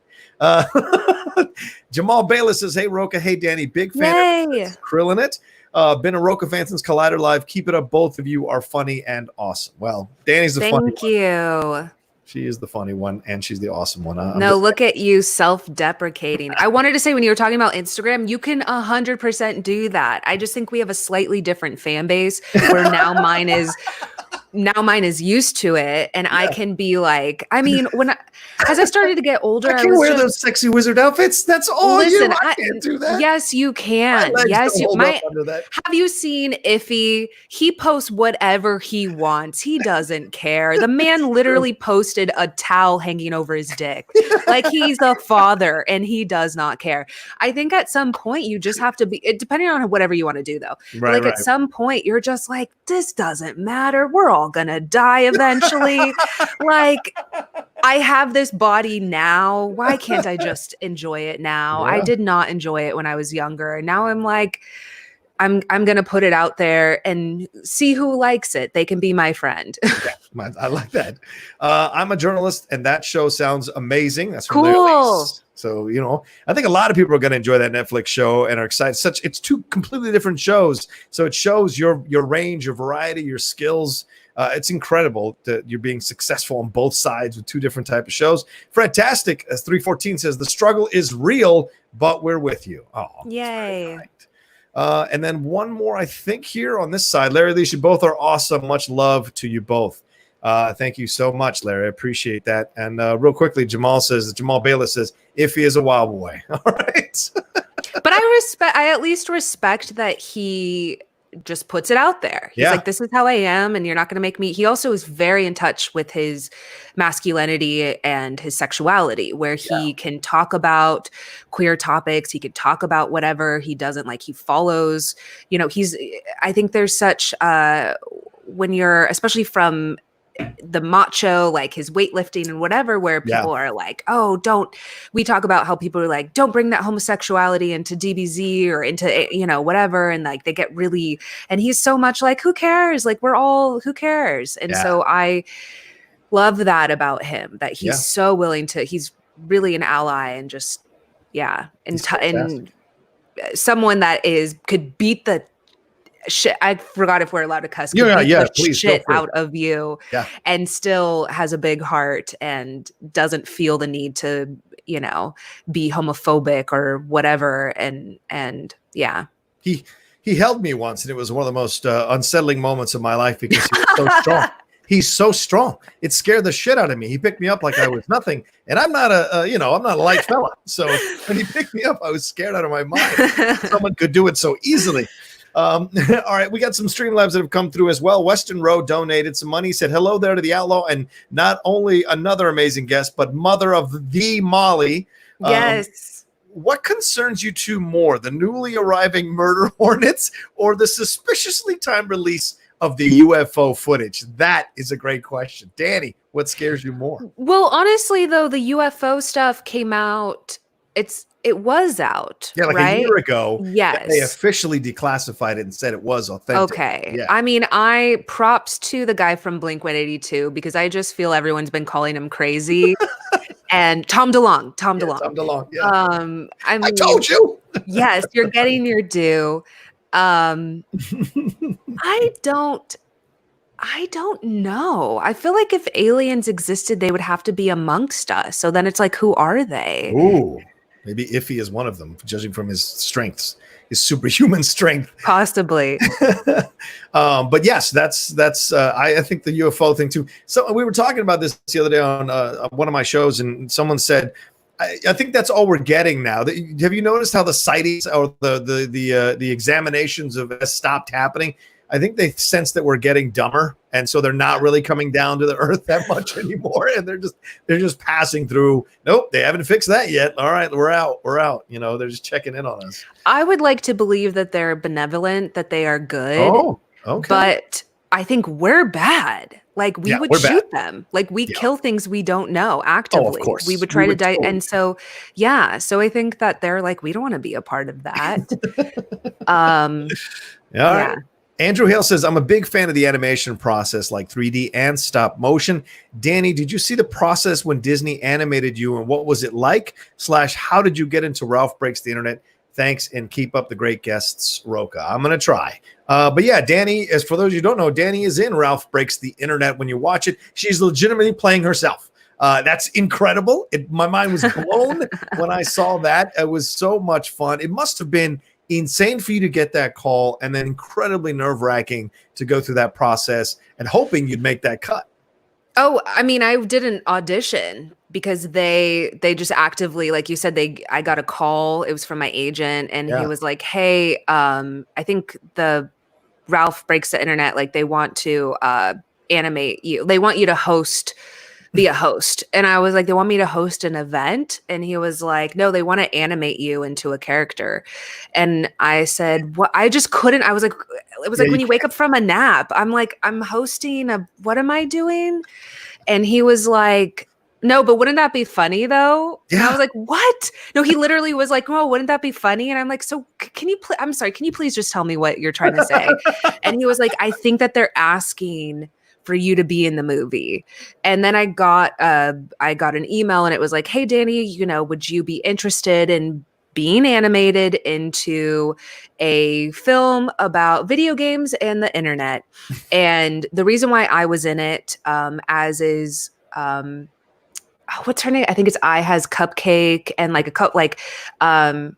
Jamal Bayless says, hey, Rocha. Hey, Danny. Big fan of Krillin' It. Been a Rocha fan since Collider Live. Keep it up. Both of you are funny and awesome. Well, Danny's the funny one.
Thank you.
She is the funny one, and she's the awesome one.
No, look at you self-deprecating. I wanted to say, when you were talking about Instagram, you can 100% do that. I just think we have a slightly different fan base where now mine is used to it, and I can be like, I mean, as I started to get older,
I can't wear those sexy wizard outfits. That's all.
Listen,
I can't do that.
Yes, you can. Yes, you. Have you seen Iffy? He posts whatever he wants. He doesn't care. The man literally posted a towel hanging over his dick, like he's a father, and he does not care. I think at some point you just have to be, depending on whatever you want to do, though.
Right,
at some point you're just like, this doesn't matter. We're all gonna die eventually. Like, I have this body now. Why can't I just enjoy it now? I did not enjoy it when I was younger. And now I'm like, I'm going to put it out there and see who likes it. They can be my friend.
I like that. I'm a journalist, and that show sounds amazing. That's
cool.
So, you know, I think a lot of people are going to enjoy that Netflix show and are excited. It's two completely different shows. So it shows your range, your variety, your skills. It's incredible that you're being successful on both sides with two different types of shows. Fredtastic, as 314 says, the struggle is real, but we're with you. Oh,
yay.
And then one more, I think, here on this side. Larry, Lisa, you both are awesome. Much love to you both. Thank you so much, Larry. I appreciate that. And real quickly, Jamal Bayless says, if he is a wild boy. All right.
But I at least respect that he just puts it out there. He's like, this is how I am, and you're not going to make me. He also is very in touch with his masculinity and his sexuality, where he can talk about queer topics. He can talk about whatever he doesn't like. He follows, I think there's such, when you're, especially from the macho, like his weightlifting and whatever, where people are like, we talk about how people are like, don't bring that homosexuality into DBZ or into, whatever. And like, they get really, and he's so much like, who cares? Like, who cares? And so I love that about him, that he's so willing to, he's really an ally and just, and someone that could beat the shit. I forgot if we're allowed to cuss.
Please,
shit out of you, and still has a big heart and doesn't feel the need to, be homophobic or whatever. And
he held me once, and it was one of the most unsettling moments of my life because he was so strong. He's so strong. It scared the shit out of me. He picked me up like I was nothing, and I'm not I'm not a light fella. So when he picked me up, I was scared out of my mind. Someone could do it so easily. All right, we got some Streamlabs that have come through as well. Western Road donated some money. He said hello there to the Outlaw, and not only another amazing guest, but mother of the Molly.
Yes.
What concerns you two more, the newly arriving murder hornets or the suspiciously timed release of the UFO footage? That is a great question. Dani, what scares you more?
Well, honestly, though, the UFO stuff came out. It was out.
Yeah, like
right?
a year ago.
Yes.
They officially declassified it and said it was authentic.
Okay.
Yeah.
I mean, I props to the guy from Blink-182 because I just feel everyone's been calling him crazy. And Tom DeLonge. Tom DeLonge.
Yeah.
I
told you.
Yes, you're getting your due. I don't know. I feel like if aliens existed, they would have to be amongst us. So then it's like, who are they?
Ooh. Maybe Iffy is one of them, judging from his strengths, his superhuman strength.
Possibly.
But yes, that's I think the UFO thing too. So we were talking about this the other day on one of my shows, and someone said, I think that's all we're getting now. Have you noticed how the sightings or the examinations have stopped happening? I think they sense that we're getting dumber, and so they're not really coming down to the earth that much anymore, and they're just passing through. Nope, they haven't fixed that yet. All right, we're out. They're just checking in on us.
I would like to believe that they're benevolent, that they are good.
Oh, okay.
But I think we're bad. Like we would shoot them. Like we kill things we don't know actively.
Oh, of course.
We would try to die. And so, so I think that they're like, we don't want to be a part of that.
Right. Andrew Hale says, I'm a big fan of the animation process, like 3D and stop motion. Dani, did you see the process when Disney animated you, and what was it like? / how did you get into Ralph Breaks the Internet? Thanks, and keep up the great guests, Rocha. I'm going to try. But yeah, Dani, as for those who don't know, Dani is in Ralph Breaks the Internet. When you watch it, she's legitimately playing herself. That's incredible. My mind was blown when I saw that. It was so much fun. It must have been insane for you to get that call, and then incredibly nerve-wracking to go through that process and hoping you'd make that cut.
Oh, I mean, I did an audition because they just actively, like you said, I got a call. It was from my agent, and he was like, hey, I think the Ralph Breaks the Internet, like they want to animate you. They want you to be a host. And I was like, they want me to host an event? And he was like, no, they want to animate you into a character. And I said, what? I just couldn't. I was like, it was like when you wake up from a nap, I'm like, I'm hosting what am I doing? And he was like, no, but wouldn't that be funny though? Yeah. And I was like, what? No, he literally was like, oh, wouldn't that be funny? And I'm like, so can you please just tell me what you're trying to say? And he was like, I think that they're asking for you to be in the movie. And then I got an email, and it was like, hey, Dani, would you be interested in being animated into a film about video games and the internet? And the reason why I was in it, as is what's her name? I think it's I Has Cupcake and like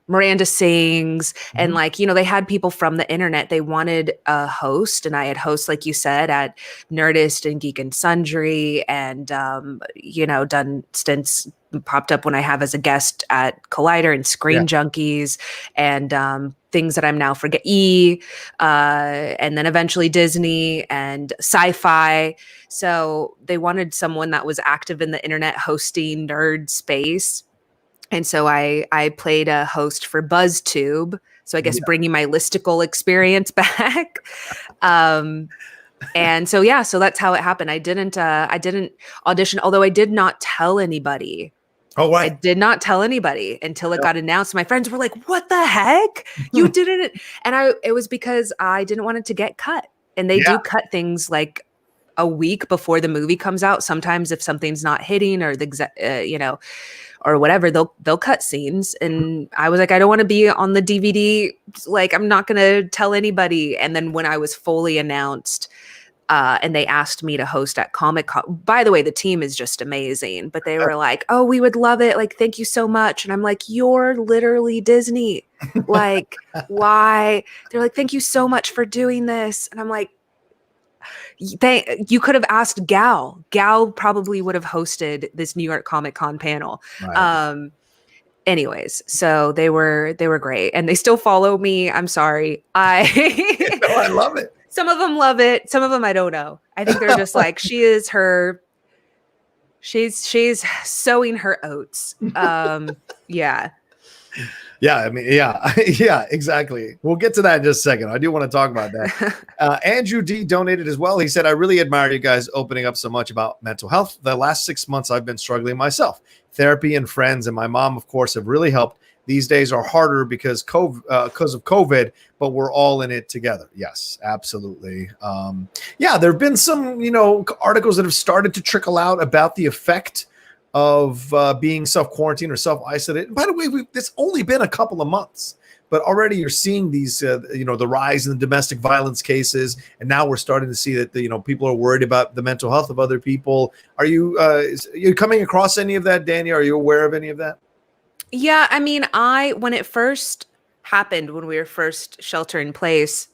Miranda Sings and like, you know, they had people from the internet. They wanted a host, and I had hosts, like you said, at Nerdist and Geek and Sundry, and you know, done stints, popped up when I have as a guest at Collider and Screen Junkies and things that I'm now forget and then eventually Disney and Sci-Fi. So they wanted someone that was active in the internet hosting nerd space. And so I played a host for BuzzTube. So I guess bringing my listicle experience back. And so, yeah, so that's how it happened. I didn't audition, although I did not tell anybody.
Oh, right.
I did not tell anybody until it got announced. My friends were like, "What the heck? You didn't?" And it was because I didn't want it to get cut. And they do cut things like a week before the movie comes out. Sometimes if something's not hitting or you know, or whatever, they'll cut scenes. And I was like, I don't want to be on the DVD. Like, I'm not going to tell anybody. And then when I was fully announced, and they asked me to host at Comic-Con. By the way, the team is just amazing, but they were like, "Oh, we would love it. Like, thank you so much." And I'm like, "You're literally Disney. Like, why?" They're like, "Thank you so much for doing this." And I'm like, you could have asked Gal. Gal probably would have hosted this New York Comic-Con panel. Right. Anyways, so they were great, and they still follow me. I'm sorry.
I love it.
Some of them love it. Some of them I don't know. I think they're just like, she's sowing her oats. Yeah.
Yeah, I mean, yeah, exactly. We'll get to that in just a second. I do want to talk about that. Andrew D donated as well. He said, "I really admire you guys opening up so much about mental health. The last 6 months I've been struggling myself. Therapy and friends and my mom, of course, have really helped. These days are harder because of COVID, but we're all in it together." Yes, absolutely. Yeah, there have been some, you know, articles that have started to trickle out about the effect of being self-quarantined or self-isolated. By the way, it's only been a couple of months, but already you're seeing these, you know, the rise in the domestic violence cases, and now we're starting to see that, you know, people are worried about the mental health of other people. Are you coming across any of that, Dani? Are you aware of any of that?
Yeah, I mean, when it first happened, when we were first shelter in place,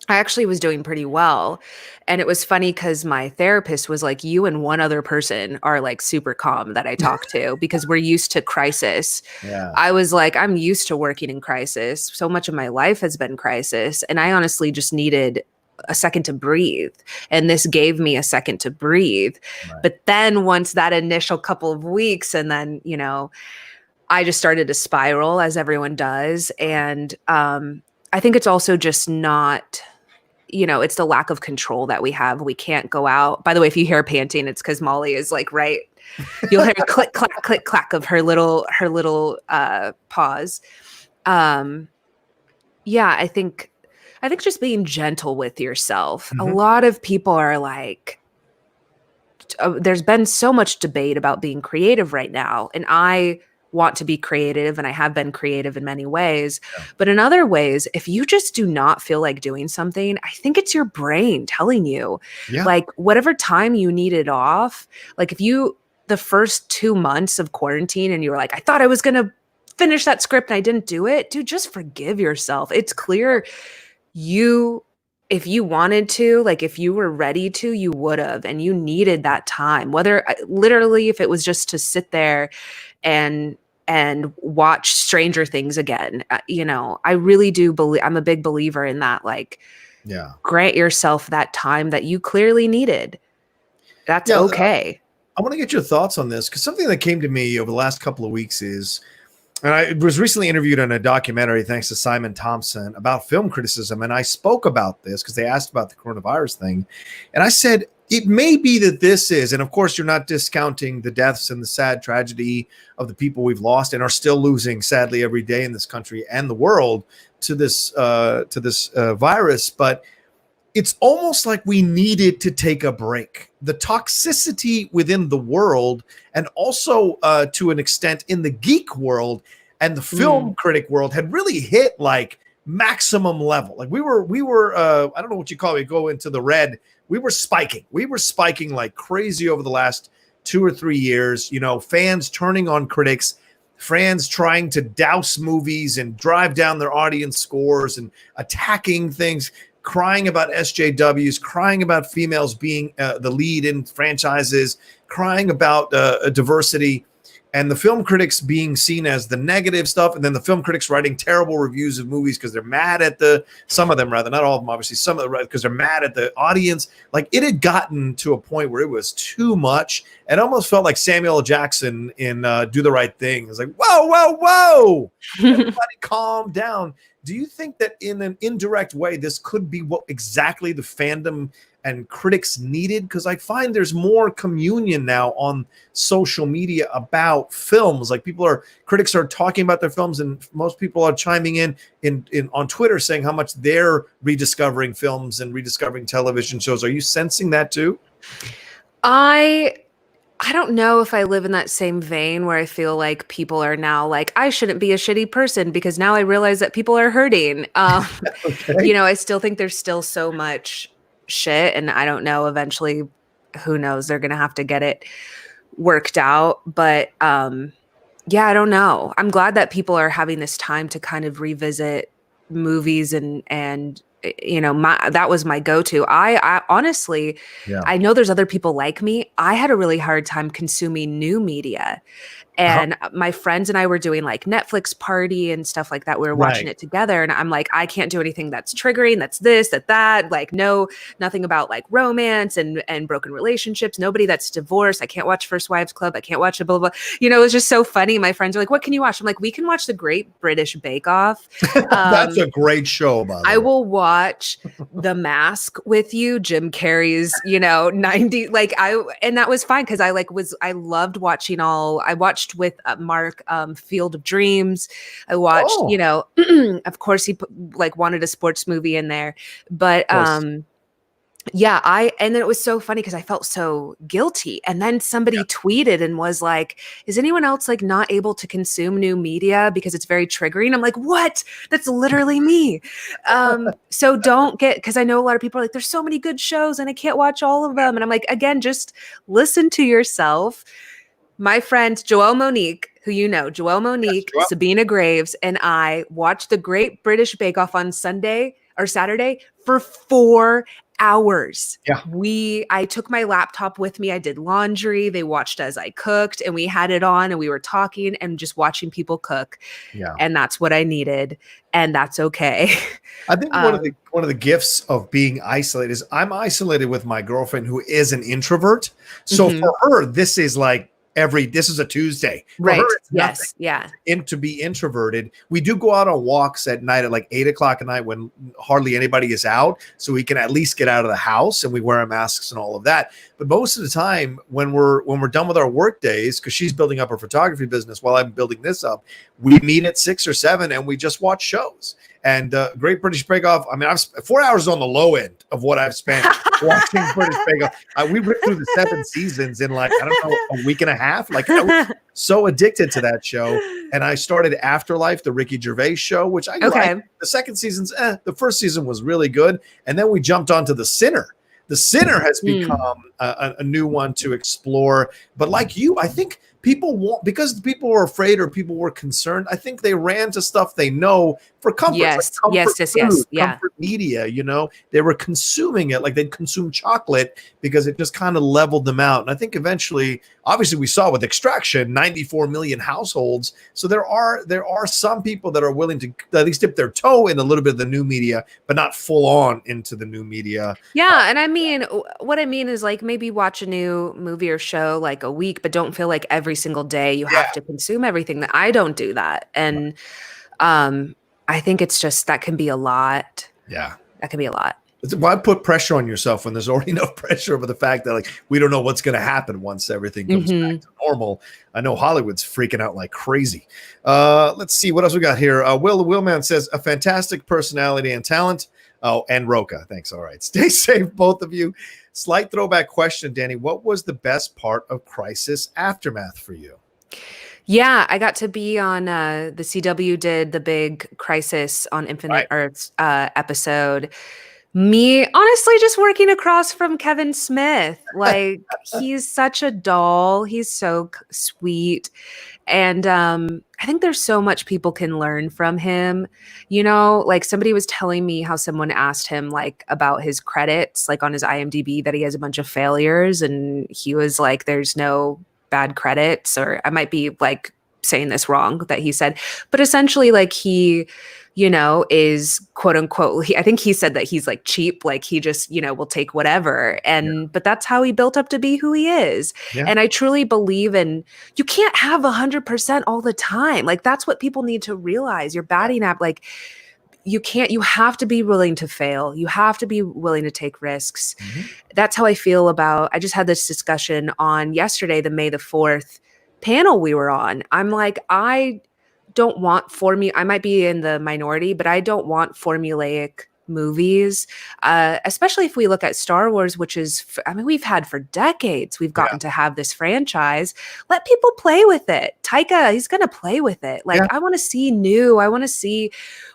I actually was doing pretty well. And it was funny because my therapist was like, "You and one other person are like super calm that I talk to because we're used to crisis." Yeah. I was like, I'm used to working in crisis. So much of my life has been crisis. And I honestly just needed a second to breathe. And this gave me a second to breathe. Right. But then once that initial couple of weeks, and then, you know, I just started to spiral, as everyone does. And I think it's also just not, you know, it's the lack of control that we have. We can't go out. By the way, if you hear panting, it's because Molly is like right. You'll hear a click, clack, click, clack of her little paws. Yeah, I think just being gentle with yourself. Mm-hmm. A lot of people are like, there's been so much debate about being creative right now. And I want to be creative, and I have been creative in many ways. Yeah. But in other ways, if you just do not feel like doing something, I think it's your brain telling you, like, whatever time you needed off, like if the first 2 months of quarantine and you were like, "I thought I was going to finish that script and I didn't do it," dude, just forgive yourself. It's clear if you wanted to, like if you were ready to, you would have, and you needed that time, whether literally if it was just to sit there and watch Stranger Things again. You know, I really do believe, I'm a big believer in that. Like, grant yourself that time that you clearly needed. That's okay.
I want to get your thoughts on this, because something that came to me over the last couple of weeks is, and I was recently interviewed on a documentary, thanks to Simon Thompson, about film criticism. And I spoke about this because they asked about the coronavirus thing. And I said, it may be that this is, and of course, you're not discounting the deaths and the sad tragedy of the people we've lost and are still losing, sadly, every day in this country and the world to this virus. But it's almost like we needed to take a break. The toxicity within the world, and also to an extent in the geek world and the film critic world, had really hit like maximum level. Like we were I don't know what you call it, go into the red. We were spiking like crazy over the last 2 or 3 years, fans turning on critics, fans trying to douse movies and drive down their audience scores and attacking things, crying about SJWs, crying about females being the lead in franchises, crying about diversity, and the film critics being seen as the negative stuff, and then the film critics writing terrible reviews of movies because they're mad at some of them, rather, not all of them, obviously, some of them, because they're mad at the audience. Like, it had gotten to a point where it was too much. It almost felt like Samuel L. Jackson in Do the Right Thing. It was like, whoa, everybody calm down. Do you think that in an indirect way, this could be what exactly the fandom and critics needed? Because I find there's more communion now on social media about films. Like, critics are talking about their films, and most people are chiming in on Twitter saying how much they're rediscovering films and rediscovering television shows. Are you sensing that too?
I don't know if I live in that same vein where I feel like people are now like, I shouldn't be a shitty person because now I realize that people are hurting.
Okay.
I still think there's still so much shit, and I don't know, eventually, who knows, they're going to have to get it worked out. But yeah, I don't know. I'm glad that people are having this time to kind of revisit movies and that was my go-to. I honestly,
Yeah.
I know there's other people like me. I had a really hard time consuming new media. And my friends and I were doing like Netflix party and stuff like that. We were watching it together, and I'm like, I can't do anything that's triggering. That's this, that. Like, nothing about like romance and broken relationships. Nobody that's divorced. I can't watch First Wives Club. I can't watch a blah, blah, blah. It was just so funny. My friends are like, what can you watch? I'm like, we can watch The Great British Bake Off.
That's a great show, by the way.
I will watch The Mask with you, Jim Carrey's, 90, and that was fine. Cause I loved watching I watched with Mark, Field of Dreams. I watched, of course he wanted a sports movie in there, but, yeah, and then it was so funny because I felt so guilty. And then somebody tweeted and was like, is anyone else like not able to consume new media because it's very triggering? I'm like, what? That's literally me. So because I know a lot of people are like, there's so many good shows and I can't watch all of them. And I'm like, again, just listen to yourself. My friend Joelle Monique, who Joelle Monique,
Yes,
Sabina Graves, and I watched The Great British Bake Off on Sunday or Saturday for 4 hours.
Yeah.
I took my laptop with me. I did laundry. They watched as I cooked, and we had it on and we were talking and just watching people cook.
Yeah.
And that's what I needed. And that's okay.
I think one of the gifts of being isolated is I'm isolated with my girlfriend who is an introvert. So for her, this is like this is a Tuesday. For
right.
her, it's
yes. Yeah.
to be introverted. We do go out on walks at night at like 8:00 at night when hardly anybody is out. So we can at least get out of the house, and we wear our masks and all of that. But most of the time when we're done with our work days, because she's building up her photography business while I'm building this up, we meet at 6 or 7 and we just watch shows. And Great British Bake Off, I mean, 4 hours on the low end of what I've spent watching British Bake Off. We ripped through the 7 seasons in like, I don't know, a week and a half. Like, I was so addicted to that show. And I started Afterlife, the Ricky Gervais show, which I liked. The second season's, the first season was really good. And then we jumped onto The Sinner. The Sinner has become a new one to explore. But like you, I think because people were afraid or people were concerned, I think they ran to stuff they know for comfort.
Yes,
like comfort food,
yeah.
Comfort media, they were consuming it like they'd consume chocolate because it just kind of leveled them out. And I think eventually, obviously we saw with Extraction, 94 million households. So there are some people that are willing to at least dip their toe in a little bit of the new media, but not full on into the new media.
Yeah. And I mean, what I mean is like maybe watch a new movie or show like a week, but don't feel like every single day you have to consume everything. That I don't do that. And I think it's just that can be a lot.
Yeah.
That can be a lot.
Why put pressure on yourself when there's already no pressure over the fact that like we don't know what's going to happen once everything comes back to normal? I know Hollywood's freaking out like crazy. Let's see what else we got here. Willman says a fantastic personality and talent. Oh, and Rocha. Thanks. All right. Stay safe, both of you. Slight throwback question, Dani. What was the best part of Crisis Aftermath for you?
Yeah, I got to be on the CW did the big Crisis on Infinite Earths episode. Me, honestly, just working across from Kevin Smith. Like, he's such a doll. He's so sweet. And I think there's so much people can learn from him. You know, like somebody was telling me how someone asked him like about his credits, like on his IMDb, that he has a bunch of failures. And he was like, there's no bad credits, or I might be like saying this wrong that he said, but essentially like he, you know, is quote unquote, I think he said that he's like cheap, like he just, you know, will take whatever. And, but that's how he built up to be who he is.
Yeah.
And I truly believe in, you can't have 100% all the time. Like that's what people need to realize. Your batting app, like you have to be willing to fail. You have to be willing to take risks. That's how I feel about, I just had this discussion on yesterday, the May the 4th panel we were on. I'm like, I don't want I might be in the minority, but I don't want formulaic movies, especially if we look at Star Wars, which is, I mean, we've had for decades, we've gotten to have this franchise. Let people play with it. Taika, he's going to play with it. Like, I want to see new. I want to see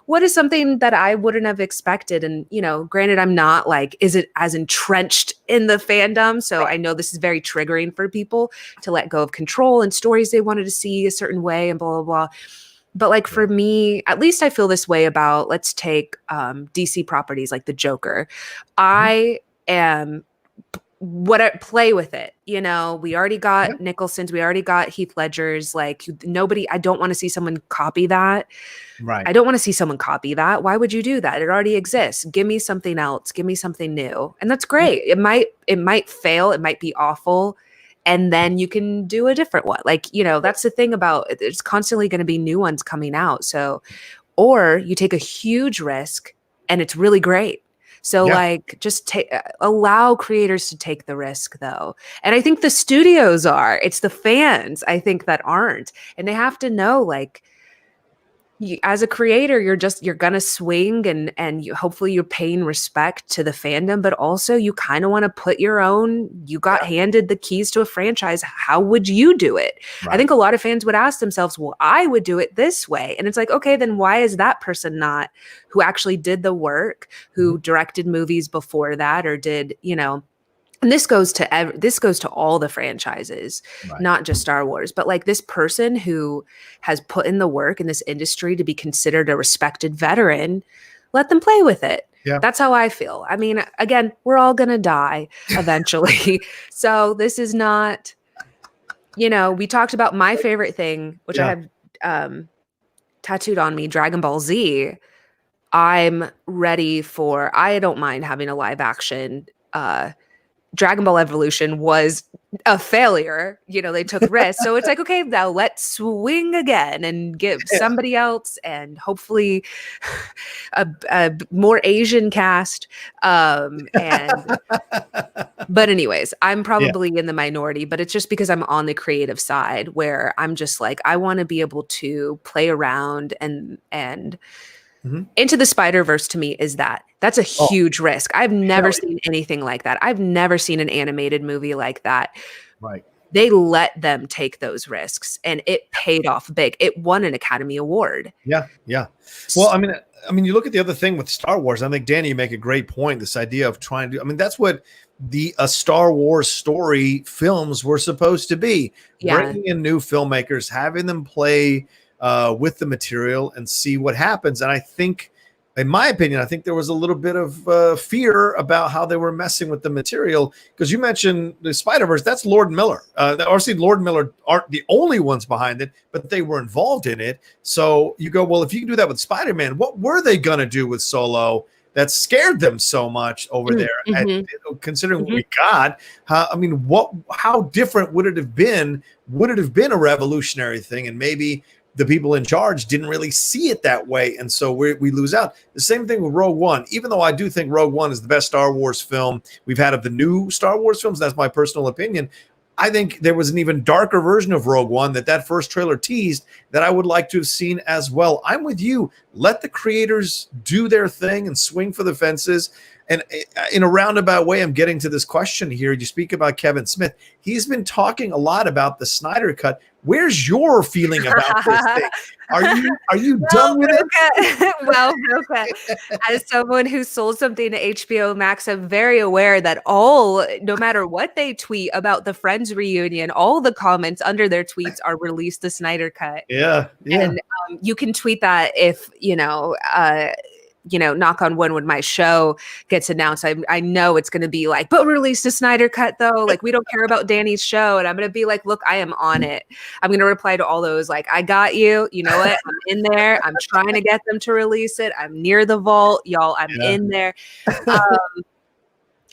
what is something that I wouldn't have expected. And, you know, granted, I'm not like, is it as entrenched in the fandom? So I know this is very triggering for people to let go of control and stories they wanted to see a certain way and blah, blah, blah. But like for me, at least I feel this way about, let's take DC properties like the Joker. I am play with it. You know, we already got Nicholson's, we already got Heath Ledger's, like nobody, I don't want to see someone copy that.
Right.
I don't want to see someone copy that. Why would you do that? It already exists. Give me something else. Give me something new. And that's great. It might fail. It might be awful. And then you can do a different one. Like, you know, that's the thing about it. There's constantly going to be new ones coming out. So, or you take a huge risk and it's really great. So like just allow creators to take the risk though. And I think the studios are, it's the fans, I think, that aren't. And they have to know, like, as a creator, you're gonna swing and hopefully you're paying respect to the fandom, but also you kind of want to put your own, you got handed the keys to a franchise. How would you do it? Right. I think a lot of fans would ask themselves, well, I would do it this way. And it's like, okay, then why is that person not, who actually did the work, who directed movies before that, or did, you know, and this goes to all the franchises, not just Star Wars, but like this person who has put in the work in this industry to be considered a respected veteran, let them play with it. Yeah. That's how I feel. I mean, again, we're all going to die eventually. So this is not, you know, we talked about my favorite thing, which I have tattooed on me, Dragon Ball Z. I'm ready for, I don't mind having a live action, Dragon Ball Evolution was a failure. You know, they took risks. So it's like, okay, now let's swing again and give somebody else and hopefully a more Asian cast. But anyways, I'm probably in the minority, but it's just because I'm on the creative side where I'm just like, I want to be able to play around and Into the Spider-Verse to me is that's a huge risk. I've never seen anything like that. I've never seen an animated movie like that.
Right.
They let them take those risks and it paid off big. It won an Academy Award.
Yeah. Yeah. Well, I mean, you look at the other thing with Star Wars. I think, Dani, you make a great point. This idea of trying to, I mean, that's what the Star Wars story films were supposed to be. Yeah. Bringing in new filmmakers, having them play with the material and see what happens. And I think, in my opinion, I think there was a little bit of fear about how they were messing with the material. Because you mentioned the Spider-Verse, that's Lord Miller. Obviously, Lord Miller aren't the only ones behind it, but they were involved in it. So you go, well, if you can do that with Spider-Man, what were they going to do with Solo that scared them so much over there? And, considering what we got, how different would it have been? Would it have been a revolutionary thing? And maybe the people in charge didn't really see it that way, and so we lose out. The same thing with Rogue One. Even though I do think Rogue One is the best Star Wars film we've had of the new Star Wars films, that's my personal opinion. I think there was an even darker version of Rogue One that first trailer teased that I would like to have seen as well. I'm with you. Let the creators do their thing and swing for the fences. And in a roundabout way, I'm getting to this question here. You speak about Kevin Smith. He's been talking a lot about the Snyder Cut. Where's your feeling about this thing? Are you done with it?
Well, Rocha, as someone who sold something to HBO Max, I'm very aware that no matter what they tweet about the Friends reunion, all the comments under their tweets are release the Snyder Cut.
Yeah.
And you can tweet that if, knock on wood, when my show gets announced, I know it's going to be like, but release the Snyder Cut though. Like, we don't care about Dani's show. And I'm going to be like, look, I am on it. I'm going to reply to all those, like, I got you. You know what? I'm in there. I'm trying to get them to release it. I'm near the vault, y'all. I'm in there.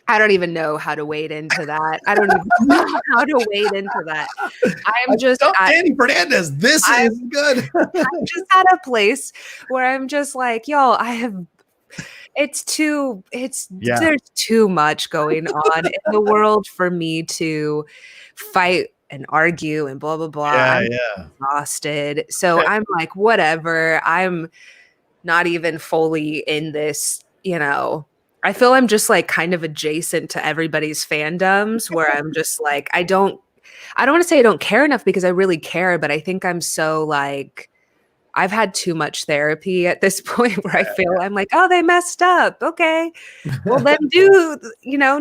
I don't even know how to wade into that. I'm just
Dani Fernandez. This is good.
I'm just at a place where I'm just like, y'all, there's too much going on in the world for me to fight and argue and blah, blah, blah. I'm exhausted. So I'm like, whatever. I'm not even fully in this, I feel I'm just like kind of adjacent to everybody's fandoms, where I'm just like, I don't want to say I don't care enough, because I really care, but I think I'm so like, I've had too much therapy at this point where I feel I'm like, oh, they messed up. Okay. Well, then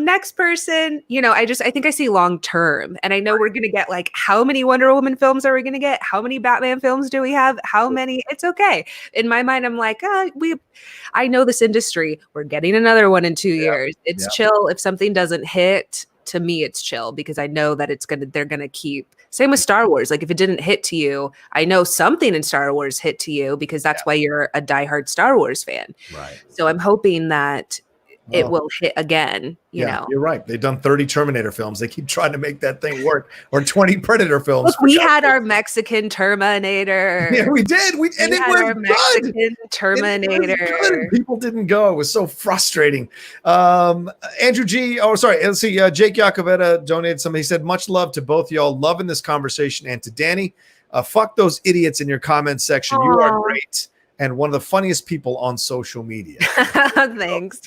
next person, I think I see long term, and I know we're going to get like, how many Wonder Woman films are we going to get? How many Batman films do we have? How many? It's okay. In my mind, I'm like, I know this industry. We're getting another one in 2 years. It's chill. If something doesn't hit, to me, it's chill, because I know that they're going to keep. Same with Star Wars. Like, if it didn't hit to you, I know something in Star Wars hit to you, because that's why you're a diehard Star Wars fan.
Right.
So I'm hoping that it will hit again. You know,
you're right. They've done 30 Terminator films. They keep trying to make that thing work, or 20 Predator films.
Look, we had our Mexican Terminator.
Yeah, we did. We had our
Mexican Terminator.
People didn't go. It was so frustrating. Andrew G. Oh, sorry. Let's see. Jake Yacovetta donated something. He said, much love to both y'all. Loving this conversation. And to Dani, fuck those idiots in your comments section.
Aww.
You are great and one of the funniest people on social media.
Thanks.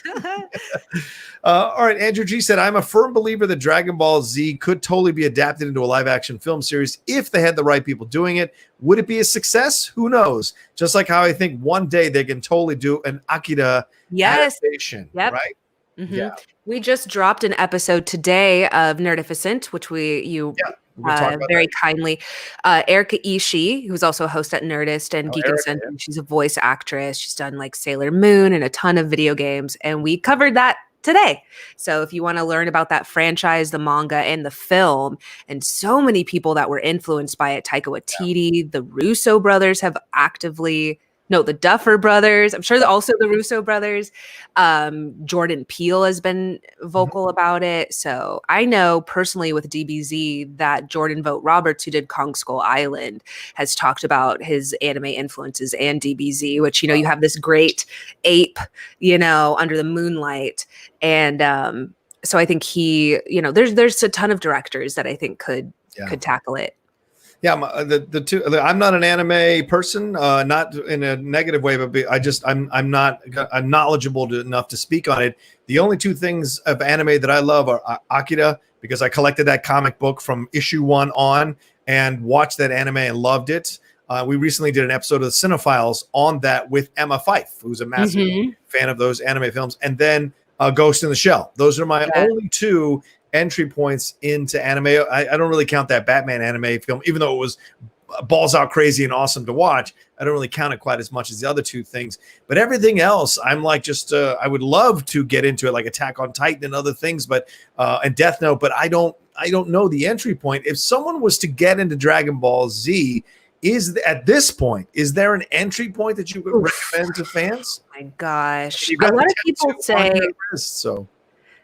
All right. Andrew G said, I'm a firm believer that Dragon Ball Z could totally be adapted into a live action film series if they had the right people doing it. Would it be a success? Who knows? Just like how I think one day they can totally do an Akira adaptation. Right?
Mm-hmm. Yeah. We just dropped an episode today of Nerdificent, which very kindly. Erica Ishii, who's also a host at Nerdist and Geek and Century. She's a voice actress. She's done like Sailor Moon and a ton of video games. And we covered that today. So if you want to learn about that franchise, the manga and the film, and so many people that were influenced by it, Taika Waititi, the Russo brothers have the Duffer brothers. I'm sure that also the Russo brothers. Jordan Peele has been vocal about it. So I know personally with DBZ that Jordan Vogt Roberts, who did Kong Skull Island, has talked about his anime influences and DBZ, which, you have this great ape, under the moonlight. And so I think there's a ton of directors that I think could tackle it.
Yeah, I'm not an anime person, not in a negative way, but I'm knowledgeable enough to speak on it. The only two things of anime that I love are Akira, because I collected that comic book from issue 1 on and watched that anime and loved it. We recently did an episode of the Cinephiles on that with Emma Fife, who's a massive fan of those anime films, and then Ghost in the Shell. Those are my only two entry points into anime. I don't really count that Batman anime film, even though it was balls out crazy and awesome to watch. I don't really count it quite as much as the other two things. But everything else, I'm like I would love to get into it, like Attack on Titan and other things, but and Death Note. But I don't know the entry point. If someone was to get into Dragon Ball Z, at this point, is there an entry point that you would recommend to fans?
Oh my gosh, a lot of people say.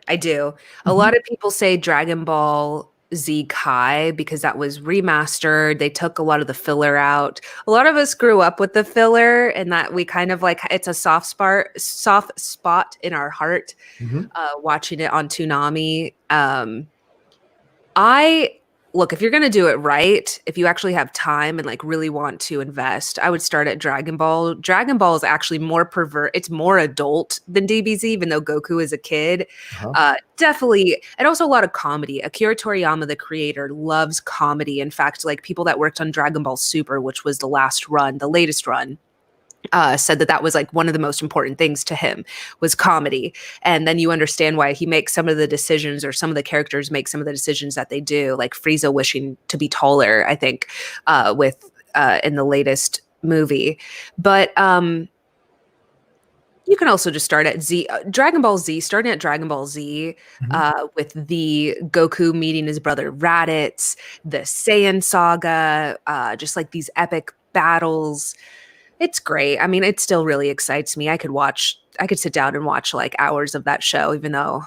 I do. A lot of people say Dragon Ball Z Kai because that was remastered. They took a lot of the filler out. A lot of us grew up with the filler, and that we kind of like it's a soft spot in our heart watching it on Toonami. look, if you're going to do it right, if you actually have time and like really want to invest, I would start at Dragon Ball. Dragon Ball is actually more it's more adult than DBZ, even though Goku is a kid. Definitely. And also a lot of comedy. Akira Toriyama, the creator, loves comedy. In fact, like people that worked on Dragon Ball Super, which was the latest run, said that was like one of the most important things to him was comedy. And then you understand why he makes some of the decisions, or some of the characters make some of the decisions that they do, like Frieza wishing to be taller, I think, in the latest movie. But you can also just start at Dragon Ball Z, starting at Dragon Ball Z, with the Goku meeting his brother Raditz, the Saiyan saga, just like these epic battles. It's great. I mean, it still really excites me. I could sit down and watch like hours of that show, even though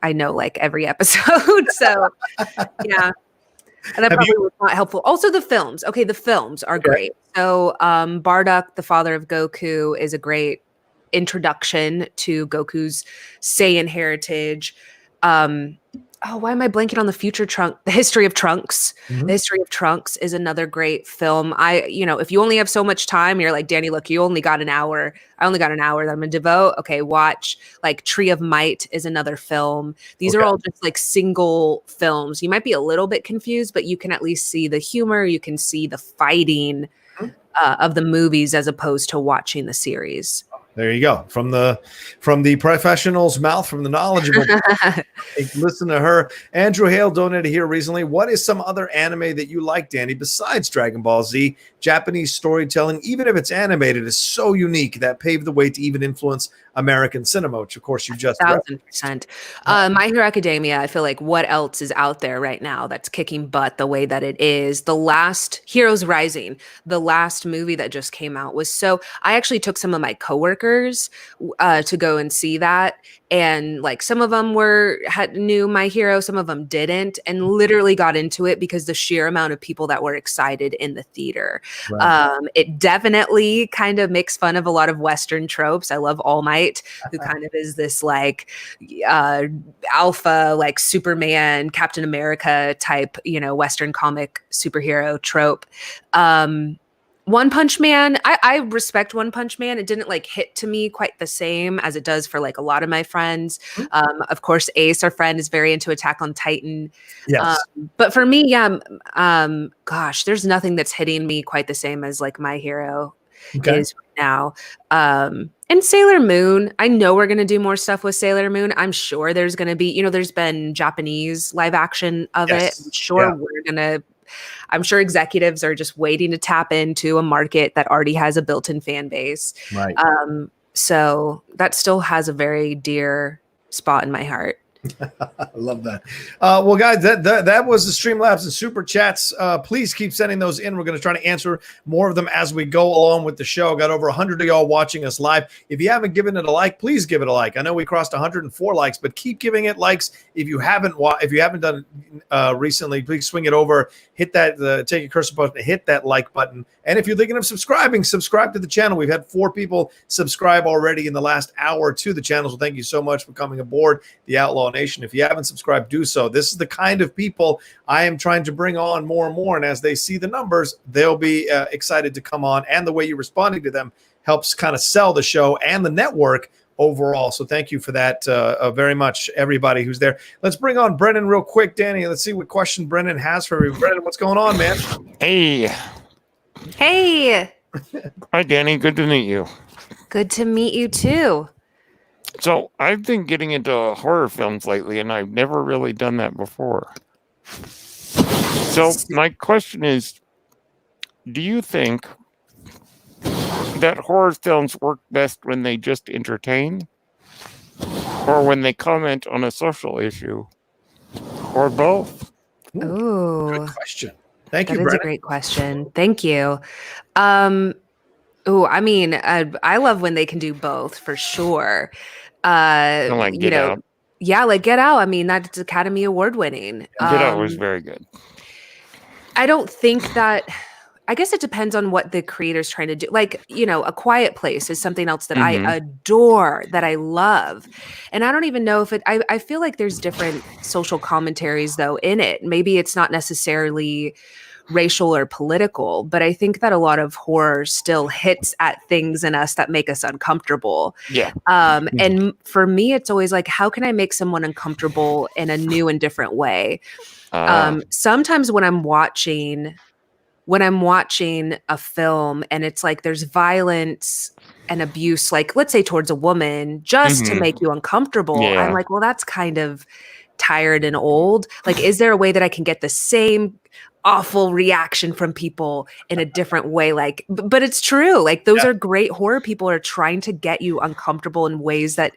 I know like every episode. So yeah. And that probably was not helpful. Also the films. Okay, the films are great. So Bardock, the father of Goku, is a great introduction to Goku's Saiyan heritage. Why am I blanking on The History of Trunks. The History of Trunks is another great film. If you only have so much time, you're like, Danny, look, you only got an hour. I only got an hour that I'm gonna devote. Okay, watch like Tree of Might is another film. These are all just like single films. You might be a little bit confused, but you can at least see the humor. You can see the fighting of the movies as opposed to watching the series.
There you go. From the professional's mouth, from the knowledgeable. Listen to her. Andrew Hale donated here recently. What is some other anime that you like, Danny, besides Dragon Ball Z? Japanese storytelling, even if it's animated, is so unique that paved the way to even influence American cinema, which of course you just
1,000%. My Hero Academia, I feel like what else is out there right now that's kicking butt the way that it is? The last Heroes Rising, the last movie that just came out I actually took some of my coworkers to go and see that. And like some of them knew My Hero, some of them didn't, and literally got into it because the sheer amount of people that were excited in the theater. Right. It definitely kind of makes fun of a lot of Western tropes. I love All Might, who kind of is this like alpha, like Superman, Captain America type, Western comic superhero trope. One Punch Man, I respect One Punch Man. It didn't like hit to me quite the same as it does for like a lot of my friends. Of course, Ace, our friend, is very into Attack on Titan. Yes. But for me, gosh, there's nothing that's hitting me quite the same as like My Hero is right now. And Sailor Moon, I know we're going to do more stuff with Sailor Moon. I'm sure there's going to be, there's been Japanese live action of it. I'm sure executives are just waiting to tap into a market that already has a built-in fan base. Right. So that still has a very dear spot in my heart.
I love that. Well, guys, that was the Streamlabs and Super Chats. Please keep sending those in. We're going to try to answer more of them as we go along with the show. Got over 100 of y'all watching us live. If you haven't given it a like, please give it a like. I know we crossed 104 likes, but keep giving it likes. If you haven't done it recently, please swing it over. Hit that, take your cursor button, hit that like button. And if you're thinking of subscribing, subscribe to the channel. We've had 4 people subscribe already in the last hour to the channel. So thank you so much for coming aboard the Outlaw Nation. If you haven't subscribed, do so. This is the kind of people I am trying to bring on more and more. And as they see the numbers, they'll be excited to come on. And the way you're responding to them helps kind of sell the show and the network overall. So thank you for that very much, everybody who's there. Let's bring on Brennan real quick, Danny. Let's see what question Brennan has for you. Brennan, what's going on, man?
Hey. Hi, Danny. Good to meet you.
Good to meet you, too.
So I've been getting into horror films lately, and I've never really done that before. So my question is, do you think that horror films work best when they just entertain, or when they comment on a social issue, or both?
Ooh,
good question. Thank you,
That is
Brennan.
a great question. Thank you. I mean, I love when they can do both for sure.
Like Get Out.
Yeah, like Get Out. I mean, that's Academy Award winning.
Get Out was very good.
I don't think that I guess it depends on what the creator's trying to do. Like, A Quiet Place is something else that I adore, that I love. And I don't even know if I feel like there's different social commentaries though in it. Maybe it's not necessarily racial or political, but I think that a lot of horror still hits at things in us that make us uncomfortable.
Yeah.
And for me, it's always like, how can I make someone uncomfortable in a new and different way? Sometimes when I'm watching a film and it's like there's violence and abuse, like let's say towards a woman, just to make you uncomfortable, I'm like, well, that's kind of tired and old. Like, is there a way that I can get the same awful reaction from people in a different way? Like, but it's true. Like, those are great horror. People are trying to get you uncomfortable in ways that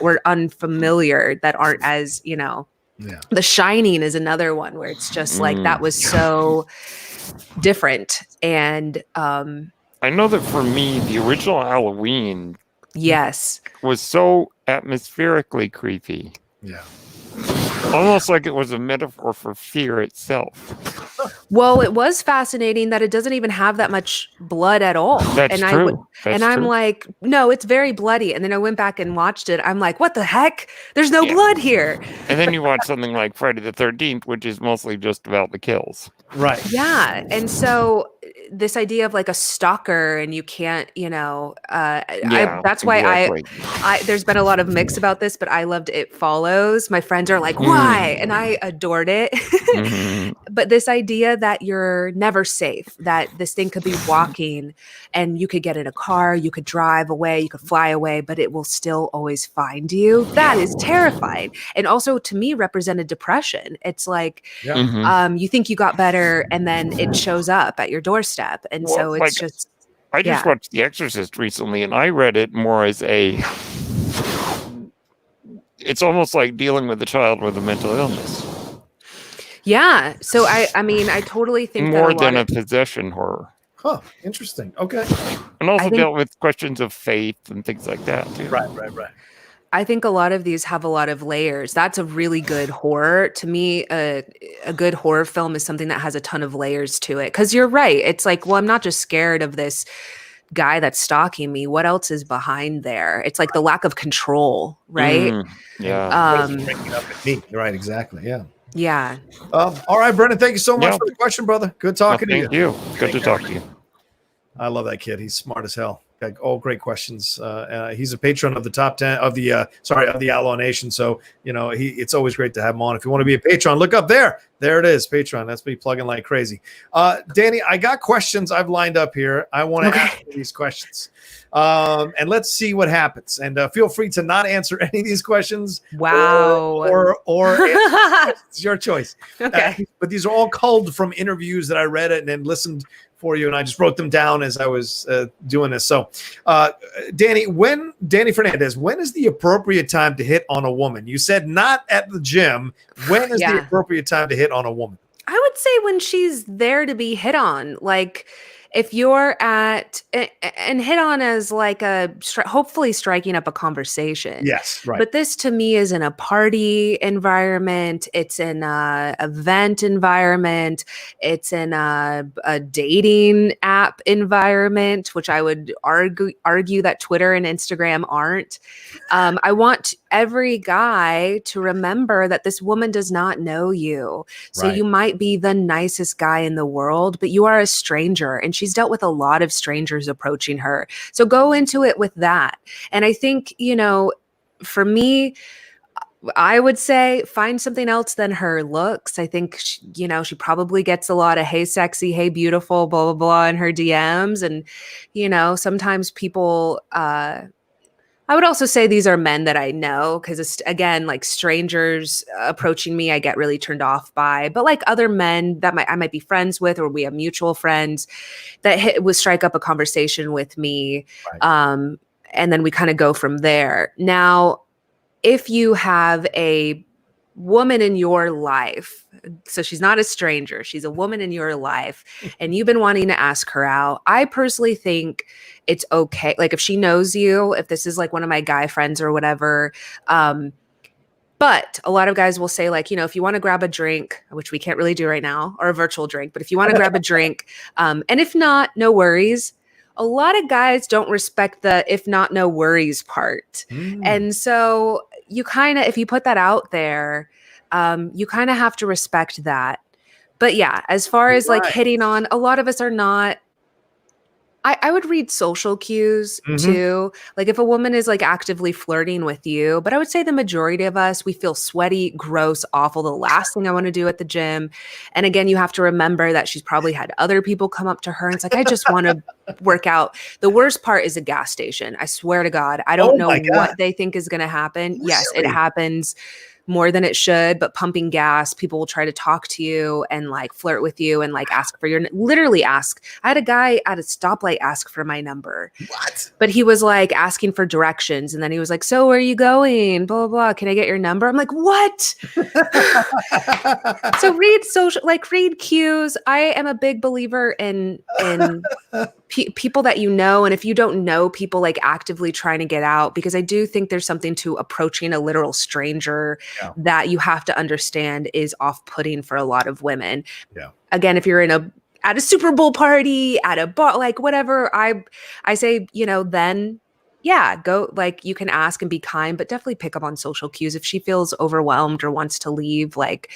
were unfamiliar, that aren't as, The Shining is another one where it's just like, that was so different. And
I know that for me, the original Halloween was so atmospherically creepy.
Yeah.
Almost like it was a metaphor for fear itself.
Well, it was fascinating that it doesn't even have that much blood at all.
That's true.
I'm like, no, it's very bloody. And then I went back and watched it. I'm like, what the heck? There's no blood here.
And then you watch something like Friday the 13th, which is mostly just about the kills.
Right.
Yeah. And so this idea of like a stalker and you can't, that's why I there's been a lot of mix about this, but I loved It Follows. My friends are like, why? And I adored it. But this idea that you're never safe, that this thing could be walking and you could get in a car, you could drive away, you could fly away, but it will still always find you. That is terrifying. And also to me represented depression. It's like, you think you got better and then it shows up at your doorstep. And so it's just...
I just watched The Exorcist recently and I read it more as it's almost like dealing with a child with a mental illness.
Yeah. So I mean, I totally think
more than a possession horror.
Huh. Interesting. Okay.
And also dealt with questions of faith and things like that too.
Right.
I think a lot of these have a lot of layers. That's a really good horror. To me, a good horror film is something that has a ton of layers to it. Because you're right. It's like, well, I'm not just scared of this guy that's stalking me. What else is behind there? It's like the lack of control, right?
Bringing up at me. Right. Exactly. Yeah.
Yeah.
All right, Brendan. Thank you so much for the question, brother. Good talking to you.
Thank you. Good to talk to you.
I love that kid. He's smart as hell. Got all great questions. He's a patron of the top 10 of the Outlaw Nation. So, it's always great to have him on. If you want to be a patron, look up there. There it is, Patreon. That's me plugging like crazy. Dani, I got questions I've lined up here. I want to ask you these questions. And let's see what happens. And feel free to not answer any of these questions.
Wow.
Or it's your choice.
Okay.
But these are all culled from interviews that I read and then listened for you, and I just wrote them down as I was doing this. So, Dani Fernandez, when is the appropriate time to hit on a woman? You said not at the gym. When is the appropriate time to hit on a woman?
I would say when she's there to be hit on. Like, if you're at and hit on as like hopefully striking up a conversation.
Yes, right.
But this to me is in a party environment. It's in a event environment. It's in a dating app environment, which I would argue that Twitter and Instagram aren't. I want every guy to remember that this woman does not know you. So you might be the nicest guy in the world, but you are a stranger, and she's dealt with a lot of strangers approaching her. So go into it with that. And I think, for me, I would say find something else than her looks. I think, she probably gets a lot of, hey, sexy, hey, beautiful, blah, blah, blah in her DMs. And, sometimes people, I would also say these are men that I know because, again, like strangers approaching me, I get really turned off by. But like other men that I might be friends with, or we have mutual friends that would strike up a conversation with me. Right. And then we kind of go from there. Now, if you have a woman in your life, so she's not a stranger, she's a woman in your life, and you've been wanting to ask her out, I personally think it's okay. Like if she knows you, if this is like one of my guy friends or whatever, But a lot of guys will say, like, if you want to grab a drink, which we can't really do right now, or a virtual drink, but if you want to grab a drink, and if not, no worries. A lot of guys don't respect the if not, no worries part. And so you kind of, if you put that out there, you kind of have to respect that. But yeah, as far as like hitting on, a lot of us are not. I would read social cues too. Like if a woman is like actively flirting with you, but I would say the majority of us, we feel sweaty, gross, awful. The last thing I want to do at the gym. And again, you have to remember that she's probably had other people come up to her. And it's like, I just want to work out. The worst part is a gas station. I swear to God, I don't know what they think is going to happen. Really? Yes, it happens more than it should, but pumping gas, people will try to talk to you and like flirt with you and like ask for literally ask. I had a guy at a stoplight ask for my number.
What?
But he was like asking for directions. And then he was like, so where are you going? Blah, blah, blah. Can I get your number? I'm like, what? So read cues. I am a big believer in people that you know. And if you don't know people, like actively trying to get out, because I do think there's something to approaching a literal stranger that you have to understand is off-putting for a lot of women. Yeah. Again, if you're at a Super Bowl party, at a bar, like whatever, I say, then go, like you can ask and be kind, but definitely pick up on social cues. If she feels overwhelmed or wants to leave, like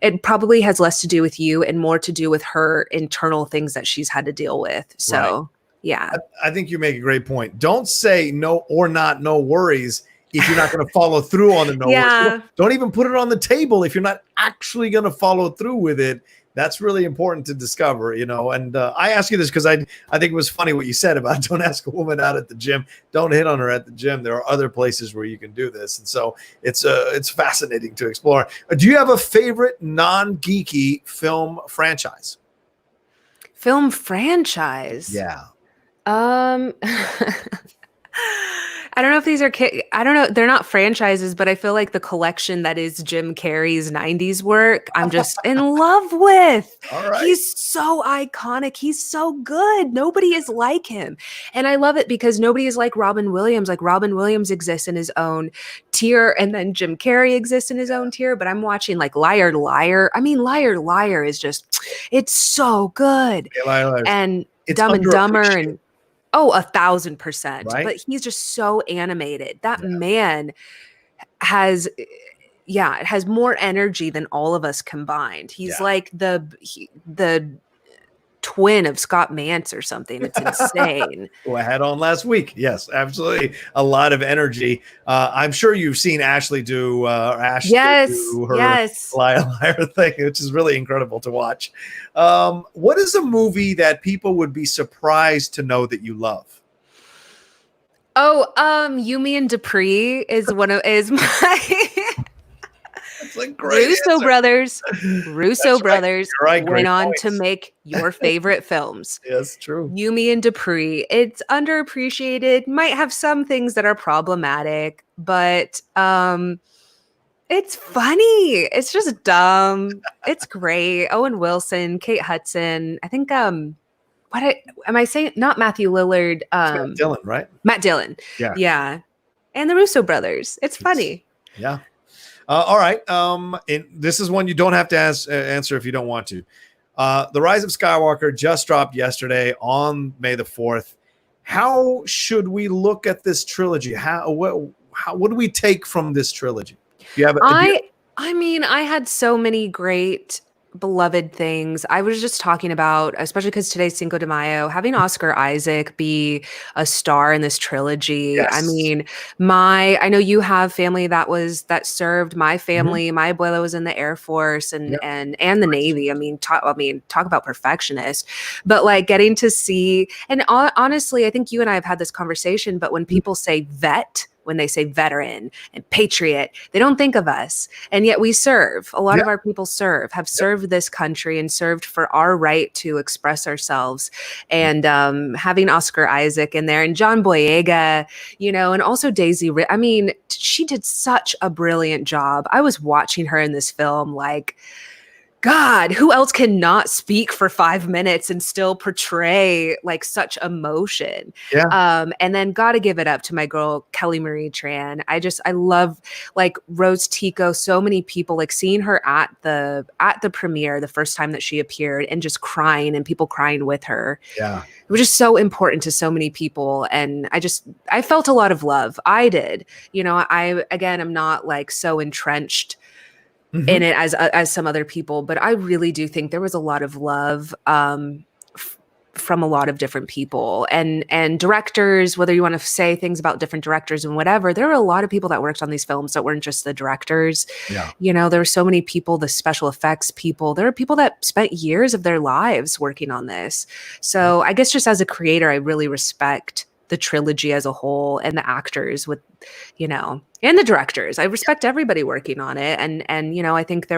it probably has less to do with you and more to do with her internal things that she's had to deal with. So yeah.
I think you make a great point. Don't say no or not, no worries, if you're not going to follow through on the no worries. Don't even put it on the table if you're not actually going to follow through with it. That's really important to discover, and I ask you this because I think it was funny what you said about don't ask a woman out at the gym. Don't hit on her at the gym. There are other places where you can do this. And so it's fascinating to explore. Do you have a favorite non-geeky film franchise?
Film franchise?
Yeah.
I don't know if these are I don't know. They're not franchises, but I feel like the collection that is Jim Carrey's 90s work, I'm just in love with.
All right.
He's so iconic. He's so good. Nobody is like him. And I love it because nobody is like Robin Williams. Like Robin Williams exists in his own tier, and then Jim Carrey exists in his own tier. But I'm watching like Liar Liar. I mean, Liar Liar is just, it's so good.
Yeah, Liar.
And
it's
Dumb and Dumber and 1,000%.
Right?
But he's just so animated. That man has more energy than all of us combined. He's like the twin of Scott Mance or something. It's insane.
Who I had on last week. Yes, absolutely. A lot of energy. I'm sure you've seen Ashley do do her Liar Liar thing, which is really incredible to watch. What is a movie that people would be surprised to know that you love?
Yumi and Dupree is my
Like
Russo brothers
right.
Went on to make your favorite films.
Yes, true.
Yumi and Dupree. It's underappreciated. Might have some things that are problematic, but it's funny. It's just dumb. It's great. Owen Wilson, Kate Hudson. I think am I saying? Not Matthew Lillard.
Matt Dillon, right?
Matt Dillon. Yeah. And the Russo brothers. It's funny.
Yeah. All right. This is one you don't have to answer if you don't want to. The Rise of Skywalker just dropped yesterday on May the 4th. How should we look at this trilogy? What do we take from this trilogy? I
mean, I had so many great beloved things. I was just talking about, especially because today's Cinco de Mayo, having Oscar Isaac be a star in this trilogy.
Yes.
I mean, I know you have family that served. My family, my abuela was in the Air Force and the Navy. I mean, talk about perfectionist. But like getting to see, and honestly, I think you and I have had this conversation, but when people say vet, when they say veteran and patriot, they don't think of us. And yet we serve. A lot of our people have served this country and served for our right to express ourselves. And having Oscar Isaac in there and John Boyega, and also Daisy. I mean, she did such a brilliant job. I was watching her in this film like, God, who else cannot speak for 5 minutes and still portray like such emotion?
Yeah.
And then gotta give it up to my girl, Kelly Marie Tran. I love like Rose Tico, so many people, like seeing her at the premiere the first time that she appeared and just crying and people crying with her.
Yeah.
It was just so important to so many people. And I felt a lot of love. I did. You know, I'm not like so entrenched in it as some other people, but I really do think there was a lot of love from a lot of different people and directors, whether you want to say things about different directors and whatever. There were a lot of people that worked on these films that weren't just the directors.
Yeah.
You know, there were so many people, the special effects people. There are people that spent years of their lives working on this. So I guess just as a creator, I really respect the trilogy as a whole and the actors with, you know, and the directors. I respect everybody working on it. And you know, I think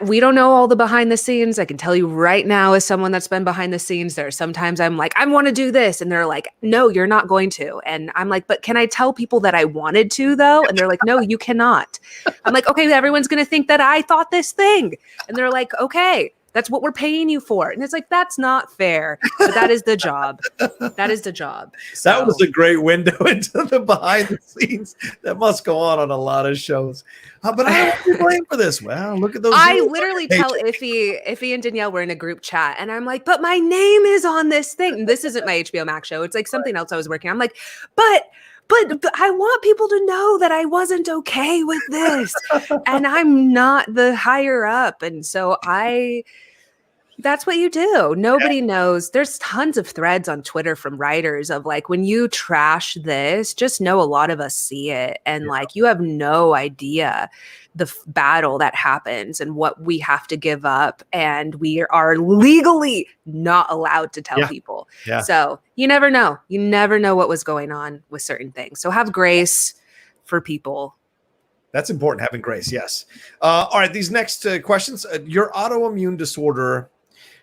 we don't know all the behind the scenes. I can tell you right now, as someone that's been behind the scenes, there are sometimes I'm like, I want to do this. And they're like, no, you're not going to. And I'm like, but can I tell people that I wanted to though? And they're like, no, you cannot. I'm like, okay, everyone's going to think that I thought this thing. And they're like, okay, that's what we're paying you for. And it's like, that's not fair. But that is the job. That is the job. So.
That was a great window into the behind the scenes that must go on a lot of shows. But I don't want to blame for this. Well, look at those.
I literally tell Iffy and Danielle, we're in a group chat, and I'm like, but my name is on this thing. This isn't my HBO Max show. It's like something else I was working on. I'm like, but I want people to know that I wasn't okay with this. And I'm not the higher up. And so that's what you do. Nobody knows. There's tons of threads on Twitter from writers of like, when you trash this, just know a lot of us see it. And like, you have no idea the battle that happens and what we have to give up. And we are legally not allowed to tell people. Yeah. So you never know. You never know what was going on with certain things. So have grace for people.
That's important, having grace. Yes. All right. These next questions. Your autoimmune disorder.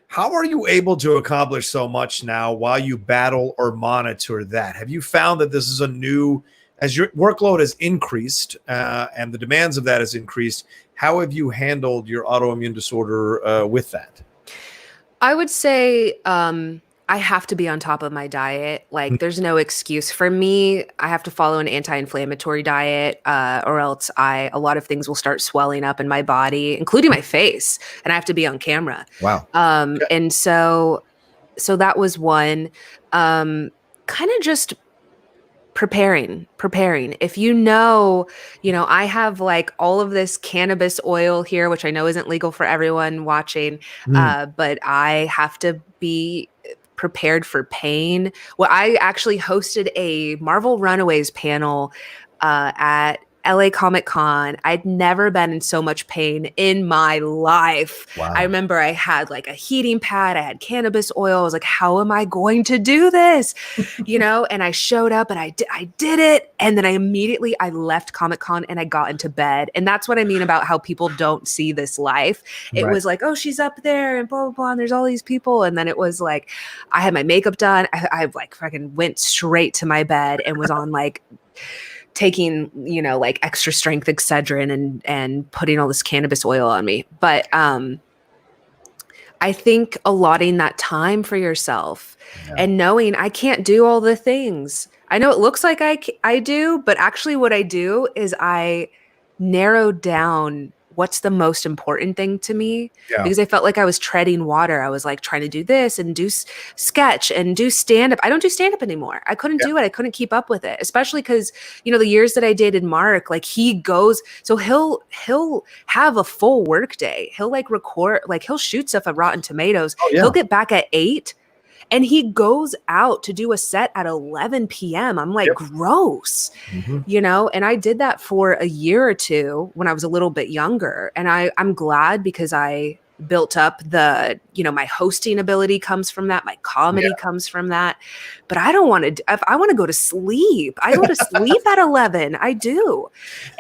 How are you able to accomplish so much now while you battle or monitor that? Have you found that this is as your workload has increased and the demands of that has increased, how have you handled your autoimmune disorder with that?
I would say I have to be on top of my diet. Like there's no excuse for me. I have to follow an anti-inflammatory diet or else a lot of things will start swelling up in my body, including my face, and I have to be on camera.
Wow.
And so that was one, kind of just preparing. If you know, I have like all of this cannabis oil here, which I know isn't legal for everyone watching, but I have to be prepared for pain. Well, I actually hosted a Marvel Runaways panel at LA Comic Con. I'd never been in so much pain in my life. Wow. I remember I had like a heating pad, I had cannabis oil. I was like, how am I going to do this? And I showed up and I did it. And then I left Comic Con and I got into bed. And that's what I mean about how people don't see this life. It was like, oh, she's up there and blah, blah, blah. And there's all these people. And then it was like, I had my makeup done. I like fucking went straight to my bed and was on like taking, like extra strength Excedrin and putting all this cannabis oil on me. But I think allotting that time for yourself and knowing I can't do all the things. I know it looks like I do, but actually what I do is I narrow down what's the most important thing to me because I felt like I was treading water. I was like trying to do this and do sketch and do stand-up. I don't do stand-up anymore. I couldn't do it. I couldn't keep up with it, especially because, the years that I dated Mark, like he goes, so he'll have a full work day. He'll like record, like he'll shoot stuff at Rotten Tomatoes. Oh, yeah. He'll get back at 8 and he goes out to do a set at 11 p.m. I'm like, gross, and I did that for a year or two when I was a little bit younger. And I'm glad because I built up my hosting ability comes from that. My comedy comes from that. But I don't want to, if I want to go to sleep, I go to sleep at 11. I do.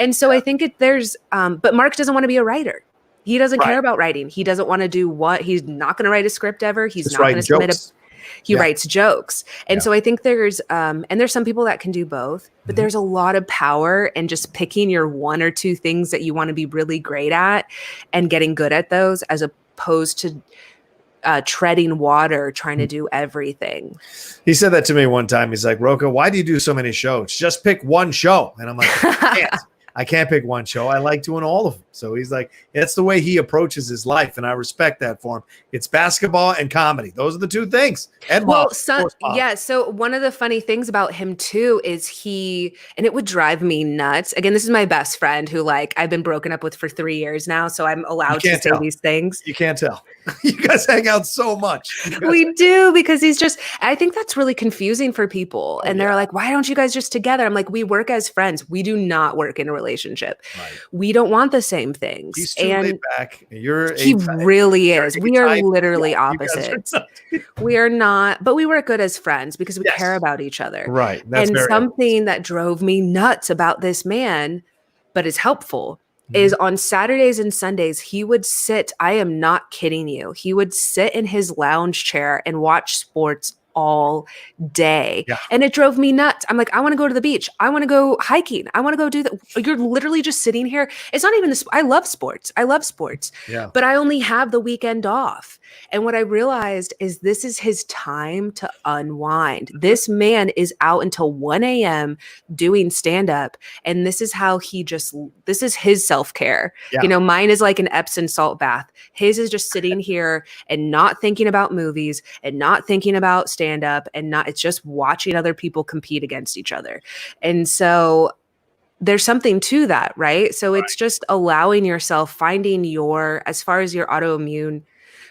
And so I think but Mark doesn't want to be a writer. He doesn't care about writing. He doesn't want to do he's not going to write a script ever. He's not going to submit He writes jokes. And so I think there's some people that can do both, but there's a lot of power in just picking your one or two things that you want to be really great at and getting good at those, as opposed to treading water, trying to do everything.
He said that to me one time. He's like, Rocha, why do you do so many shows? Just pick one show. And I'm like, I can't pick one show. I like doing all of them. So he's like, that's the way he approaches his life. And I respect that for him. It's basketball and comedy. Those are the two things.
So one of the funny things about him too is and it would drive me nuts. Again, this is my best friend who I've been broken up with for 3 years now. So I'm allowed to say these things.
You can't tell. You guys hang out so much.
We do, because I think that's really confusing for people. And they're like, why don't you guys just together? I'm like, we work as friends. We do not work in a relationship. Right. We don't want the same things.
He's too laid back.
He really is. We are literally opposite. We are not, but we work good as friends because we care about each other.
Right.
And something that drove me nuts about this man, but is helpful, is on Saturdays and Sundays, he would sit, I am not kidding you, he would sit in his lounge chair and watch sports all day. Yeah. And it drove me nuts. I'm like, I want to go to the beach. I want to go hiking. I want to go do that. You're literally just sitting here. It's not even I love sports. Yeah. But I only have the weekend off. And what I realized is this is his time to unwind. This man is out until 1 a.m. doing stand-up. And this is how this is his self-care. Yeah. Mine is like an Epsom salt bath. His is just sitting here and not thinking about movies and not thinking about stand-up, and it's just watching other people compete against each other. And so there's something to that, right? So it's just allowing yourself, finding as far as your autoimmune,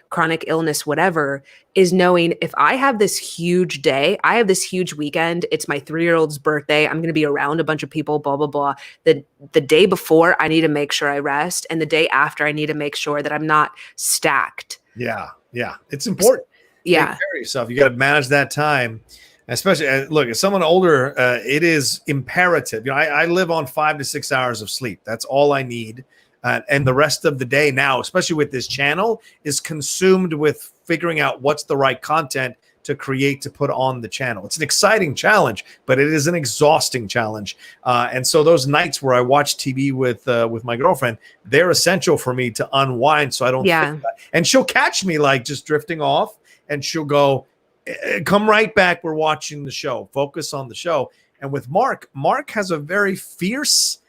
chronic illness, whatever, is knowing if I have this huge day, I have this huge weekend, it's my 3-year-old's birthday, I'm going to be around a bunch of people, blah, blah, blah. The day before, I need to make sure I rest. And the day after, I need to make sure that I'm not stacked.
Yeah. Yeah. It's important.
Yeah.
Take care of yourself. You got to manage that time. Especially, look, as someone older, it is imperative. I live on 5 to 6 hours of sleep. That's all I need. And the rest of the day now, especially with this channel, is consumed with figuring out what's the right content to create, to put on the channel. It's an exciting challenge, but it is an exhausting challenge. And so those nights where I watch TV with my girlfriend, they're essential for me to unwind so I don't think about it. And she'll catch me just drifting off, and she'll go, come right back. We're watching the show. Focus on the show. And with Mark has a very fierce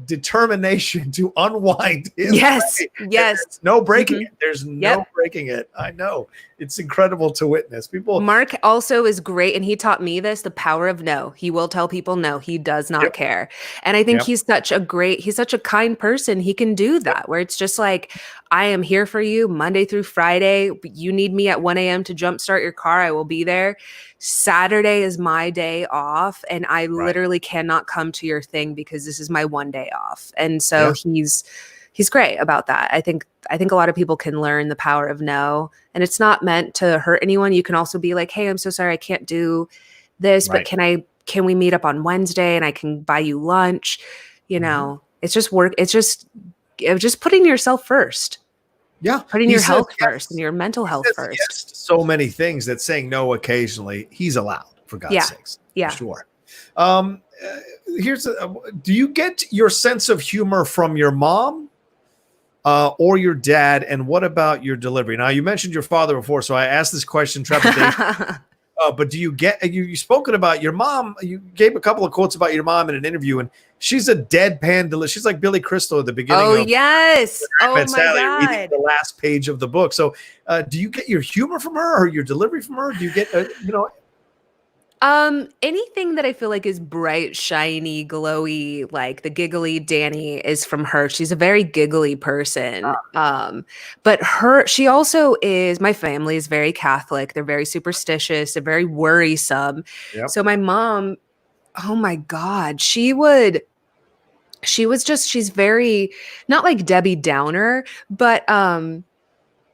determination to unwind his
yes.
There's no breaking it. There's no breaking it. I know. It's incredible to witness.
Mark also is great, and he taught me this, the power of no. He will tell people no. He does not care. And I think he's such a kind person. He can do that, where it's just like, I am here for you Monday through Friday. You need me at 1 a.m. to jumpstart your car, I will be there. Saturday is my day off, and I literally cannot come to your thing because this is my one day off. And so he's great about that. I think a lot of people can learn the power of no, and it's not meant to hurt anyone. You can also be like, hey, I'm so sorry, I can't do this, but can we meet up on Wednesday and I can buy you lunch? It's just work. It's just putting yourself first.
Yeah.
Putting your health first and your mental health first.
Yes, so many things that saying no occasionally, he's allowed, for God's sakes. Yeah. For sure. Do you get your sense of humor from your mom or your dad? And what about your delivery? Now, you mentioned your father before, so I asked this question, trepidation. But do you get, you've spoken about your mom, you gave a couple of quotes about your mom in an interview, and she's a deadpan, she's like Billy Crystal at the beginning.
Oh, yes. Oh, my God.
Reading the last page of the book. So do you get your humor from her or your delivery from her? Do you get,
anything that I feel like is bright, shiny, glowy, like the giggly Dani is from her. She's a very giggly person. But she also is, my family is very Catholic. They're very superstitious. They're very worrisome. Yep. So my mom, oh my God, she's very, not like Debbie Downer, but,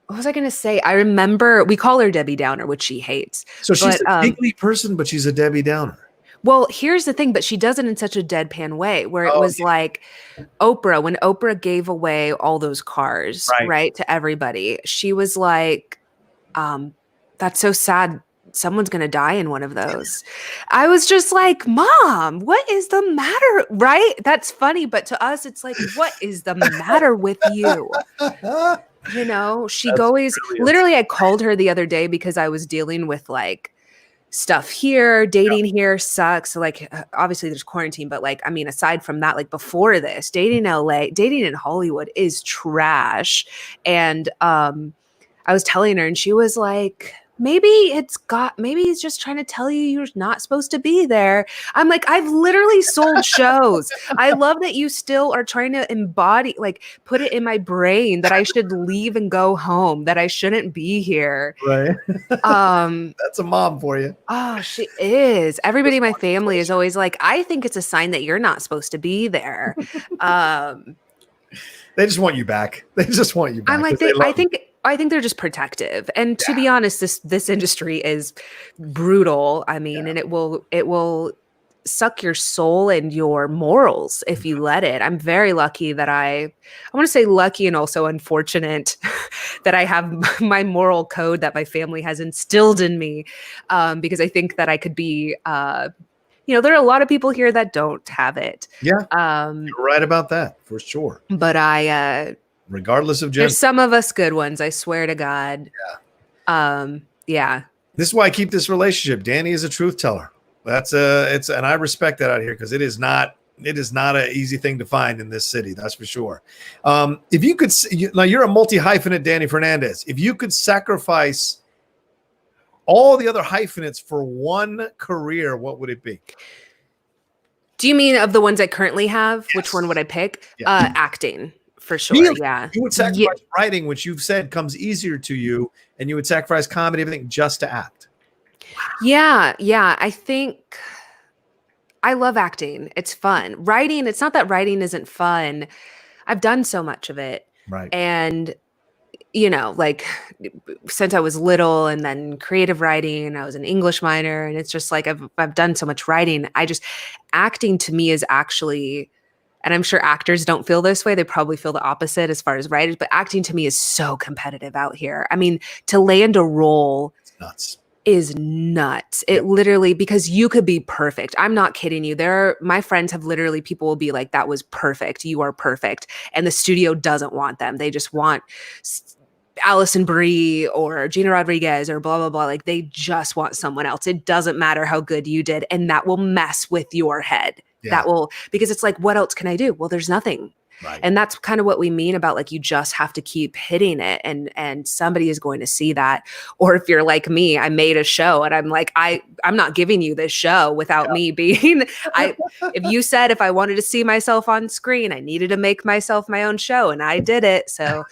what was I going to say? I remember we call her Debbie Downer, which she hates.
So she's a giggly person, but she's a Debbie Downer.
Well, here's the thing, but she does it in such a deadpan way where it was like Oprah, when Oprah gave away all those cars, right, to everybody, she was like, That's so sad. Someone's going to die in one of those. I was just like, Mom, what is the matter? Right? That's funny. But to us, it's like, what is the matter with you? You know, she always, literally, I called her the other day because I was dealing with like stuff here, dating here sucks. So like, obviously there's quarantine, but like, I mean, aside from that, like before this, dating in LA, dating in Hollywood is trash. And I was telling her and she was like, maybe he's just trying to tell you you're not supposed to be there. I'm like, I've literally sold shows. I love that you still are trying to embody, like put it in my brain that I should leave and go home, that I shouldn't be here.
Right. That's a mom for you.
Oh, she is. Everybody in my family is always like, I think it's a sign that you're not supposed to be there.
They just want you back. They just want you back.
I'm like, I think they're just protective. And to be honest, this industry is brutal. I mean, and it will suck your soul and your morals if you let it. I'm very lucky that I want to say lucky and also unfortunate that I have my moral code that my family has instilled in me. Because I think that I could be, there are a lot of people here that don't have it.
Yeah. You're right about that for sure.
But
regardless of gender.
There's some of us good ones, I swear to God. Yeah.
This is why I keep this relationship. Dani is a truth teller. And I respect that out here because it is not an easy thing to find in this city. That's for sure. If you could, now you're a multi-hyphenate Dani Fernandez. If you could sacrifice all the other hyphenates for one career, what would it be?
Do you mean of the ones I currently have? Yes. Which one would I pick? Yeah. Acting. For sure, really? Yeah.
You would sacrifice writing, which you've said comes easier to you, and you would sacrifice comedy, everything just to act. Wow.
Yeah. I think I love acting. It's fun. Writing, it's not that writing isn't fun. I've done so much of it.
Right.
And, like since I was little and then creative writing, I was an English minor, and it's just like I've done so much writing. Acting to me is actually... And I'm sure actors don't feel this way. They probably feel the opposite as far as writers. But acting to me is so competitive out here. I mean, to land a role is nuts. It literally, because you could be perfect. I'm not kidding you. My friends have literally, people will be like, that was perfect. You are perfect. And the studio doesn't want them. They just want Allison Brie or Gina Rodriguez or blah, blah, blah. Like they just want someone else. It doesn't matter how good you did. And that will mess with your head. Yeah. Because it's like, what else can I do? Well, there's nothing. Right. And that's kind of what we mean about like, you just have to keep hitting it and somebody is going to see that. Or if you're like me, I made a show and I'm like, I'm not giving you this show without me being, if you said, if I wanted to see myself on screen, I needed to make myself my own show and I did it. So,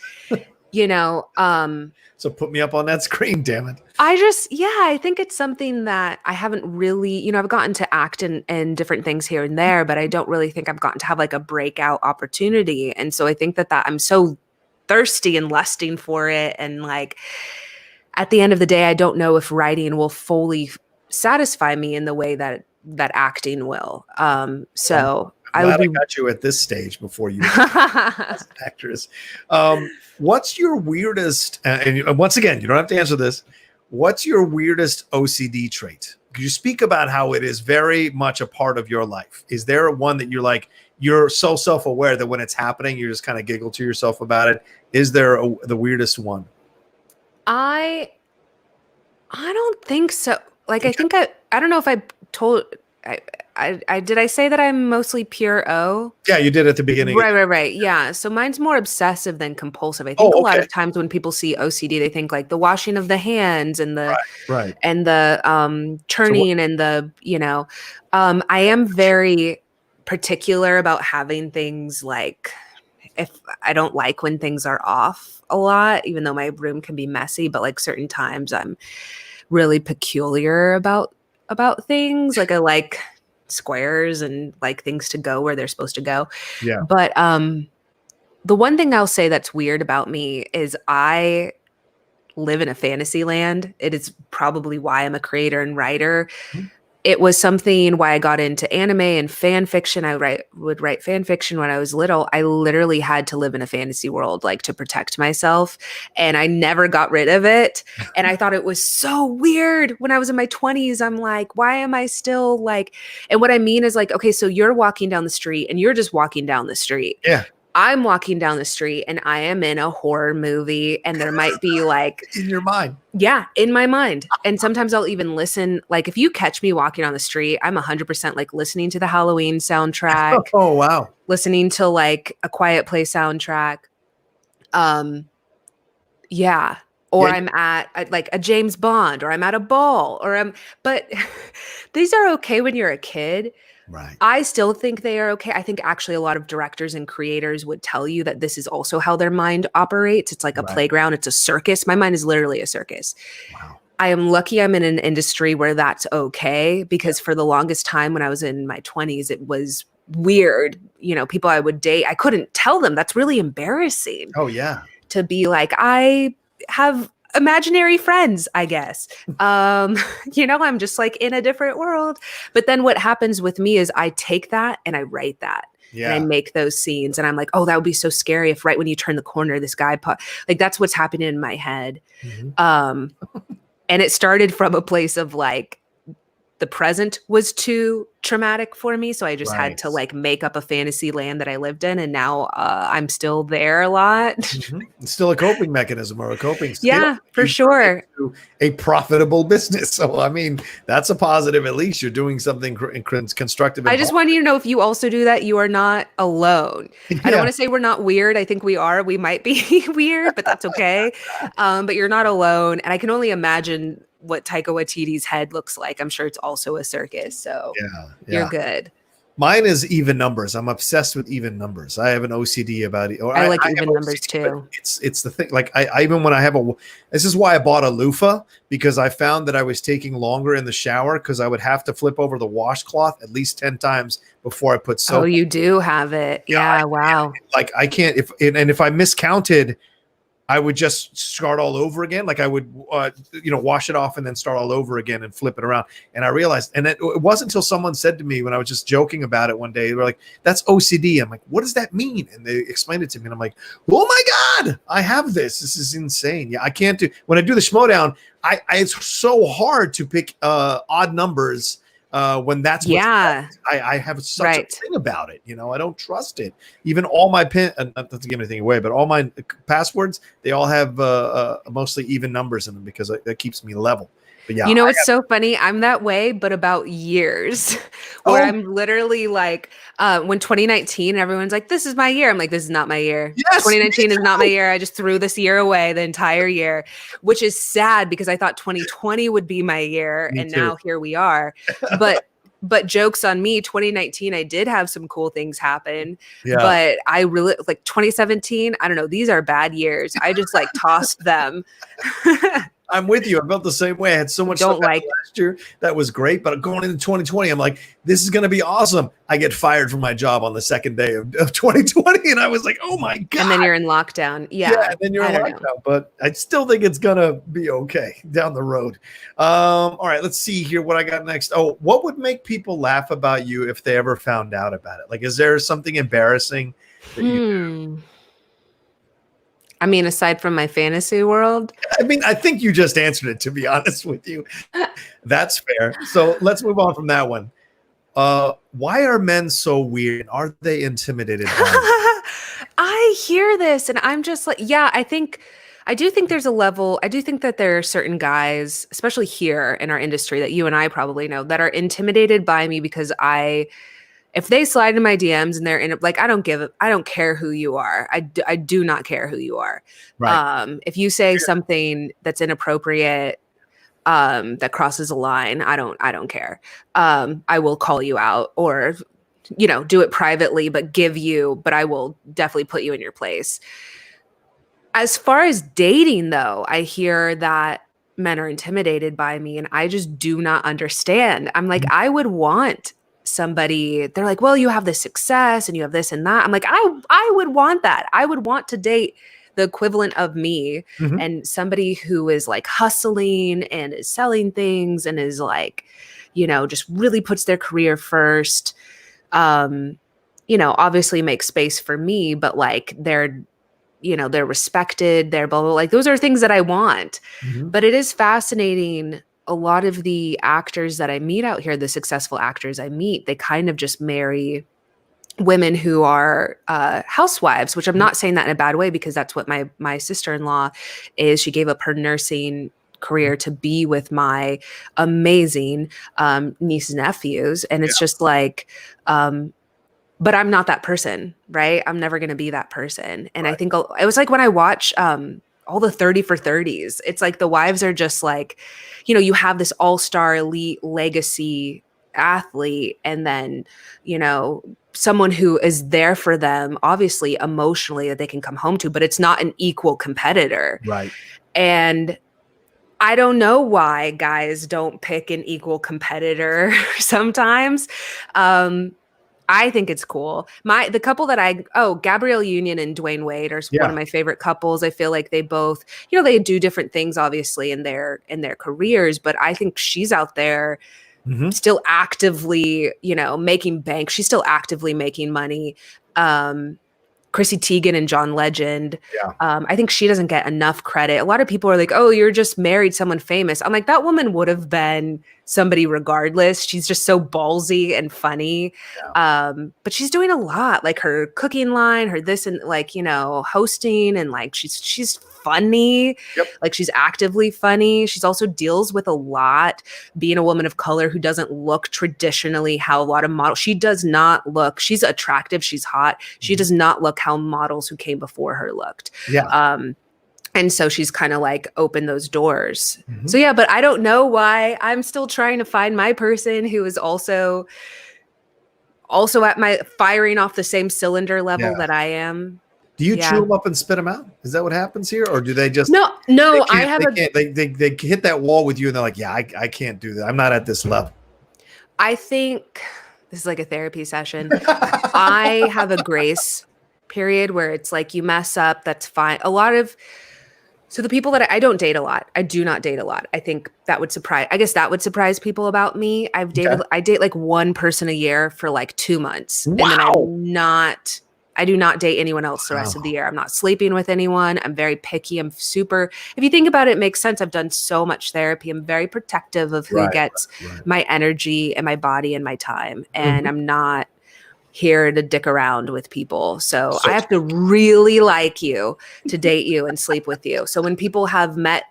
so put me up on that screen, damn it.
I think it's something that I haven't really, I've gotten to act in different things here and there, but I don't really think I've gotten to have like a breakout opportunity. And so I think that I'm so thirsty and lusting for it. And like, at the end of the day, I don't know if writing will fully satisfy me in the way that acting will.
I got you at this stage before you as an actress. What's your weirdest, and once again, you don't have to answer this. What's your weirdest OCD trait? Could you speak about how it is very much a part of your life? Is there one that you're so self-aware that when it's happening, you just kind of giggle to yourself about it? Is there the weirdest one?
I don't think so. Like, okay. I don't know if I told, did I say that I'm mostly pure O?
Yeah, you did at the beginning.
Right. Yeah. So mine's more obsessive than compulsive. I think a lot of times when people see OCD, they think like the washing of the hands and the and the turning and the, I am very particular about having things like, if I don't like when things are off a lot, even though my room can be messy, but like certain times I'm really peculiar about things. Like I like squares and like things to go where they're supposed to go.
Yeah.
But the one thing I'll say that's weird about me is I live in a fantasy land. It is probably why I'm a creator and writer. Mm-hmm. it was something why I got into anime and fan fiction. I would write fan fiction when I was little. I literally had to live in a fantasy world, like, to protect myself. And I never got rid of it. And I thought it was so weird when I was in my 20s. I'm like, why am I still like, and what I mean is like, okay, so you're walking down the street and you're just walking down the street.
Yeah.
I'm walking down the street and I am in a horror movie, and there might be like
In your mind.
yeah, in my mind. And sometimes I'll even listen. Like, if you catch me walking on the street, I'm 100% like listening to the Halloween soundtrack,
Oh, wow.
listening to like a Quiet Place soundtrack. Yeah. Or
Yeah.
I'm at like a James Bond, or I'm at a ball, but these are okay when you're a kid.
Right.
I still think they are okay. I think actually a lot of directors and creators would tell you that this is also how their mind operates. It's like a playground. It's a circus. My mind is literally a circus.
Wow.
I am lucky I'm in an industry where that's okay, because for the longest time when I was in my 20s, it was weird. You know, people I would date, I couldn't tell them. That's really embarrassing.
Oh, yeah.
To be like, I have imaginary friends, I guess. You know, I'm just like in a different world. But then what happens with me is I take that and I write that.
Yeah.
And I make those scenes, and I'm like, oh, that would be so scary if right when you turn the corner, this guy like, that's what's happening in my head.
Mm-hmm.
And it started from a place of like, the present was too traumatic for me. So I just had to like make up a fantasy land that I lived in. And now I'm still there a lot.
Mm-hmm. It's still a coping mechanism or a coping skill.
Yeah, for sure.
A profitable business. So, I mean, that's a positive. At least you're doing something constructive.
I just want you to know, if you also do that, you are not alone.
Yeah.
I don't want to say we're not weird. I think we are. We might be weird, but that's okay. But you're not alone. And I can only imagine what Taika Waititi's head looks like. I'm sure it's also a circus. So you're good.
Mine is even numbers. I'm obsessed with even numbers. I have an OCD about it.
I like even numbers too.
It's the thing. Like I even when I have this is why I bought a loofah, because I found that I was taking longer in the shower because I would have to flip over the washcloth at least 10 times before I put soap.
Oh, you do have it. Yeah. Wow.
Like I can't, if I miscounted, I would just start all over again. Like I would, wash it off and then start all over again and flip it around. And I realized, and it wasn't until someone said to me when I was just joking about it one day, they were like, "That's OCD." I'm like, "What does that mean?" And they explained it to me, and I'm like, "Oh my God, I have this. This is insane." Yeah, I can't do, when I do the Schmodown, it's so hard to pick odd numbers. When that's I have such a thing about it, I don't trust it. Even all my not to give anything away, but all my passwords, they all have mostly even numbers in them because that keeps me level. But yeah,
it's so funny. I'm that way, but about years where I'm literally like, when 2019, everyone's like, "This is my year." I'm like, "This is not my year. Yes, 2019 is not my year. I just threw this year away, the entire year," which is sad because I thought 2020 would be my year. Me and too. Now here we are. But jokes on me, 2019, I did have some cool things happen. Yeah. But I really like 2017. I don't know. These are bad years. I just like tossed them.
I'm with you. I felt the same way. I had so much stuff last year that was great, but going into 2020, I'm like, this is going to be awesome. I get fired from my job on the second day of 2020, and I was like, oh my God.
And then you're in lockdown. Yeah,
and then you're in lockdown, but I still think it's going to be okay down the road. All right, let's see here what I got next. Oh, what would make people laugh about you if they ever found out about it? Like, is there something embarrassing that you do?
I mean, aside from my fantasy world.
I mean, I think you just answered it, to be honest with you. That's fair. So let's move on from that one. Why are men so weird? Are they intimidated?
I hear this and I'm just like, yeah, I do think there's a level. I do think that there are certain guys, especially here in our industry that you and I probably know, that are intimidated by me because if they slide in my DMs and they're in it, like, I don't care who you are. I do not care who you are. Right. If you say something that's inappropriate, that crosses a line, I don't care. I will call you out or, do it privately, but I will definitely put you in your place. As far as dating though, I hear that men are intimidated by me and I just do not understand. I'm like, I would want somebody, they're like, well, you have this success and you have this and that. I'm like, I would want that. I would want to date the equivalent of me and somebody who is like hustling and is selling things and is like, just really puts their career first. Obviously make space for me, but like they're respected, they're blah, blah, blah. Like those are things that I want. But it is fascinating. A lot of the actors that I meet out here, the successful actors I meet, they kind of just marry women who are housewives, which I'm not saying that in a bad way, because that's what my sister-in-law is. She gave up her nursing career to be with my amazing nieces and nephews. And it's just like, but I'm not that person, right? I'm never going to be that person. And I think it was like when I watch all the 30 for 30s, it's like the wives are just like, you have this all-star elite legacy athlete, and then, someone who is there for them, obviously emotionally, that they can come home to, but it's not an equal competitor.
Right.
And I don't know why guys don't pick an equal competitor sometimes. I think it's cool. The couple that Gabrielle Union and Dwayne Wade are one of my favorite couples. I feel like they both, they do different things obviously in their careers, but I think she's out there still actively, making bank. She's still actively making money. Chrissy Teigen and John Legend. I think she doesn't get enough credit. A lot of people are like, oh, you're just married someone famous. I'm like, that woman would have been somebody regardless. She's just so ballsy and funny. But she's doing a lot, like her cooking line, her this and like, hosting, and like she's funny. Like she's actively funny. She's also deals with a lot, being a woman of color who doesn't look traditionally how a lot of models, she's attractive, she's hot. She does not look how models who came before her looked. And so she's kind of like opened those doors. So but I don't know why. I'm still trying to find my person who is also at my firing off the same cylinder level that I am.
Do you chew them up and spit them out? Is that what happens here? Or do they just...
No,
they hit that wall with you and they're like, I can't do that. I'm not at this level.
I think this is like a therapy session. I have a grace period where it's like you mess up, that's fine. So the people that I don't date a lot. I do not date a lot. I think that would surprise people about me. I date like one person a year for like 2 months.
Wow.
And then I do not date anyone else the rest of the year. I'm not sleeping with anyone. I'm very picky. If you think about it, it makes sense. I've done so much therapy. I'm very protective of who gets my energy and my body and my time. And I'm not here to dick around with people. So I have to really like you to date you and sleep with you. So when people have met,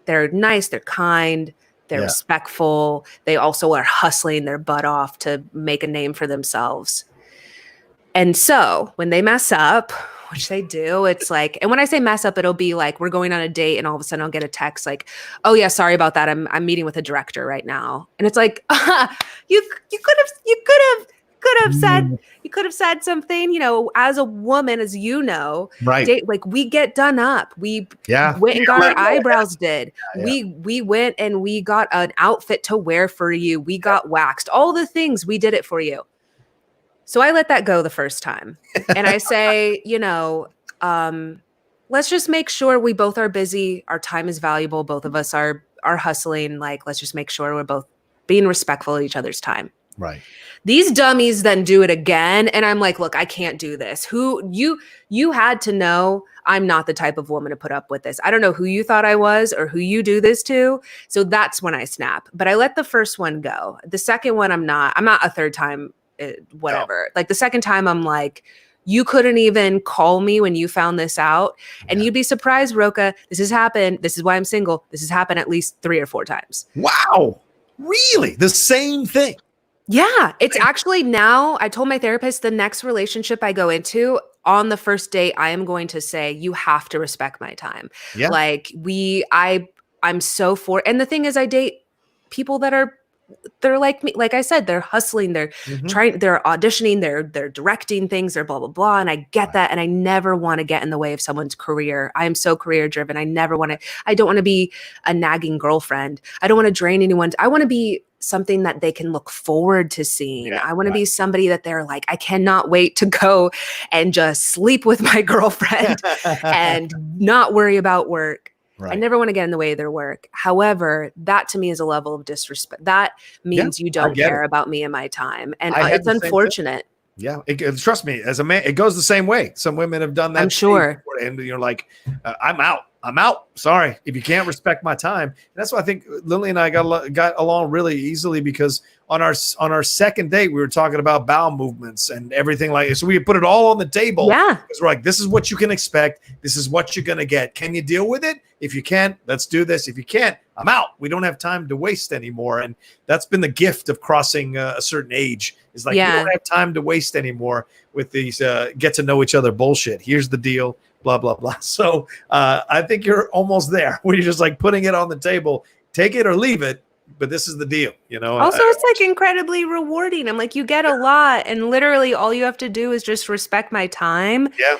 they're nice, they're kind, they're respectful. They also are hustling their butt off to make a name for themselves. And so when they mess up, which they do, it's like, and when I say mess up, it'll be like, we're going on a date and all of a sudden I'll get a text like, oh yeah, sorry about that. I'm meeting with a director right now. And it's like, you could have said something, as a woman, as
right.
like we get done up. We went and got our eyebrows did. We went and we got an outfit to wear for you. We got waxed, all the things, we did it for you. So I let that go the first time. And I say, let's just make sure we both are busy. Our time is valuable. Both of us are hustling. Like, let's just make sure we're both being respectful of each other's time.
Right.
These dummies then do it again. And I'm like, look, I can't do this. You had to know I'm not the type of woman to put up with this. I don't know who you thought I was or who you do this to. So that's when I snap. But I let the first one go. The second one, I'm not a third time, whatever. No. Like the second time, I'm like, you couldn't even call me when you found this out. And you'd be surprised, Rocha, this has happened. This is why I'm single. This has happened at least 3 or 4 times.
Wow. Really? The same thing?
Yeah, it's actually now, I told my therapist the next relationship I go into, on the first date, I am going to say, you have to respect my time. Yeah. Like I'm so for, and the thing is I date people they're like me. Like I said, they're hustling, they're trying, they're auditioning, they're directing things, they're blah, blah, blah. And I get that. And I never want to get in the way of someone's career. I am so career driven. I don't want to be a nagging girlfriend. I don't want to drain anyone. I want to be something that they can look forward to seeing. Yeah, I want to be somebody that they're like, I cannot wait to go and just sleep with my girlfriend and not worry about work.
Right.
I never want to get in the way of their work. However, that to me is a level of disrespect. That means you don't care about me and my time. And it's unfortunate.
Yeah, trust me, as a man, it goes the same way. Some women have done that.
I'm sure.
And you're like, I'm out. Sorry, if you can't respect my time. And that's why I think Lily and I got along really easily, because on our second date, we were talking about bowel movements and everything like this. So we put it all on the table.
Yeah.
Because we're like, this is what you can expect. This is what you're going to get. Can you deal with it? If you can, let's do this. If you can't, I'm out. We don't have time to waste anymore. And that's been the gift of crossing a certain age. Is like, you don't have time to waste anymore with these get to know each other bullshit. Here's the deal. Blah, blah, blah. So I think you're almost there where you're just like putting it on the table, take it or leave it. But this is the deal, you know.
Also, it's like incredibly rewarding. I'm like, you get a lot, and literally all you have to do is just respect my time.
Yeah.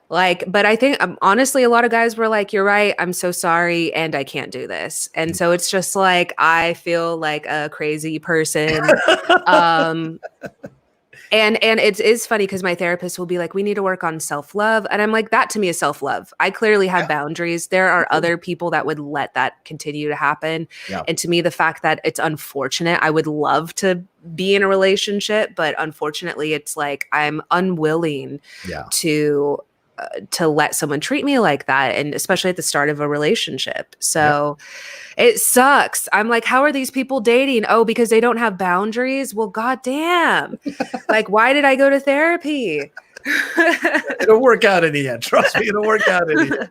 Like, but I think honestly, a lot of guys were like, you're right. I'm so sorry. And I can't do this. And so it's just like, I feel like a crazy person. And it is funny because my therapist will be like, we need to work on self-love. And I'm like, that to me is self-love. I clearly have boundaries. There are other people that would let that continue to happen. Yeah. And to me, the fact that it's unfortunate, I would love to be in a relationship, but unfortunately it's like, I'm unwilling to let someone treat me like that. And especially at the start of a relationship. So it sucks. I'm like, how are these people dating? Oh, because they don't have boundaries. Well, goddamn. Like, why did I go to therapy?
It'll work out in the end. Trust me, it'll work out in the end.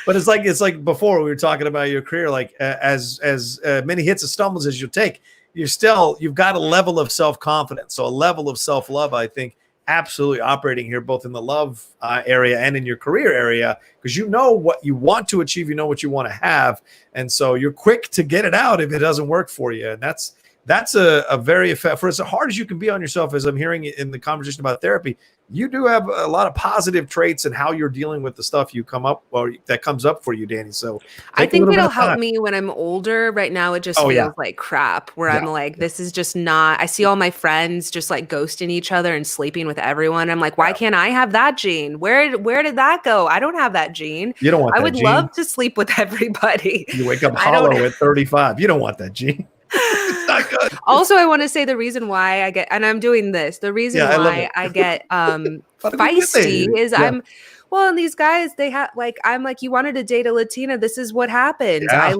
But it's like before we were talking about your career, like as many hits and stumbles as you take, you've got a level of self-confidence. So a level of self-love, I think, absolutely operating here, both in the love area and in your career area, because you know what you want to achieve, you know what you want to have, and so you're quick to get it out if it doesn't work for you. And that's a very effective, for as hard as you can be on yourself, as I'm hearing in the conversation about therapy, you do have a lot of positive traits in how you're dealing with the stuff you come up or that comes up for you, Dani. So
I think it'll help me when I'm older. Right now, it just feels like crap, where I'm like, this is just not, I see all my friends just like ghosting each other and sleeping with everyone. I'm like, why can't I have that gene? Where did that go? I don't have that gene.
You don't want that gene.
I would love to sleep with everybody.
You wake up hollow at 35. You don't want that gene. It's not good.
Also, I want to say the reason why I get, and I'm doing this, the reason why I get feisty is and these guys, they have like, I'm like, you wanted to date a Latina. This is what happened. Yeah.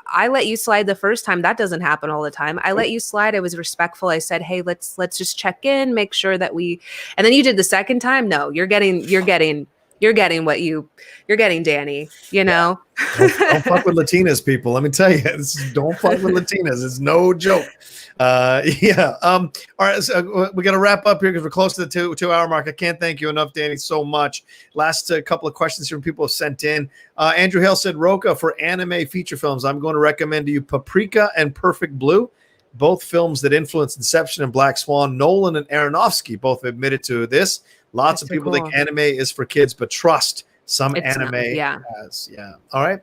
I let you slide the first time. That doesn't happen all the time. I let you slide. I was respectful. I said, hey, let's just check in, make sure that and then you did the second time. No, you're getting what you're getting, Dani, you know?
Don't fuck with Latinas, people. Let me tell you, don't fuck with Latinas. It's no joke. All right, so we got to wrap up here because we're close to the two-hour mark. I can't thank you enough, Dani, so much. Last couple of questions here people have sent in. Andrew Hale said, Rocha, for anime feature films, I'm going to recommend to you Paprika and Perfect Blue, both films that influenced Inception and Black Swan. Nolan and Aronofsky both admitted to this. Lots of people think anime is for kids, but trust, some anime has. Yeah. All right.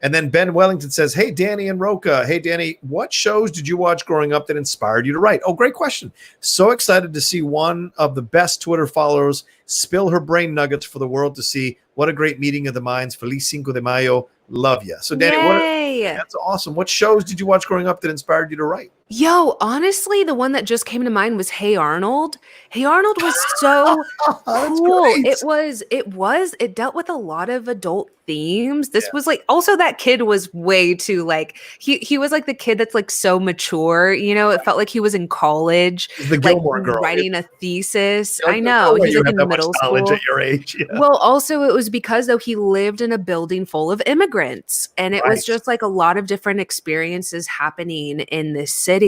And then Ben Wellington says, hey, Dani and Rocha. Hey, Dani, what shows did you watch growing up that inspired you to write? Oh, great question. So excited to see one of the best Twitter followers spill her brain nuggets for the world to see. What a great meeting of the minds. Feliz Cinco de Mayo. Love you. So, Dani, that's awesome. What shows did you watch growing up that inspired you to write?
Yo, honestly, the one that just came to mind was Hey Arnold. Hey Arnold was so cool. It dealt with a lot of adult themes. This was like, also that kid was way too like, he was like the kid that's like so mature, you know, it felt like he was in college,
the Gilmore
like
Girl,
writing a thesis. I know. He's like in middle school.
At your age. Yeah.
Well, also it was because though he lived in a building full of immigrants, and it was just like a lot of different experiences happening in this city.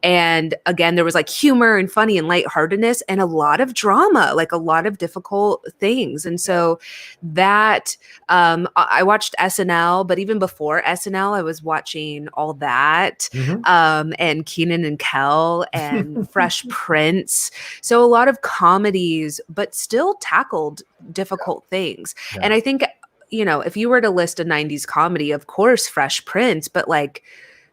And again, there was like humor and funny and lightheartedness and a lot of drama, like a lot of difficult things. And so that I watched SNL, but even before SNL, I was watching all that and Kenan and Kel and Fresh Prince. So a lot of comedies, but still tackled difficult things. Yeah. And I think, you know, if you were to list a 90s comedy, of course, Fresh Prince, but like,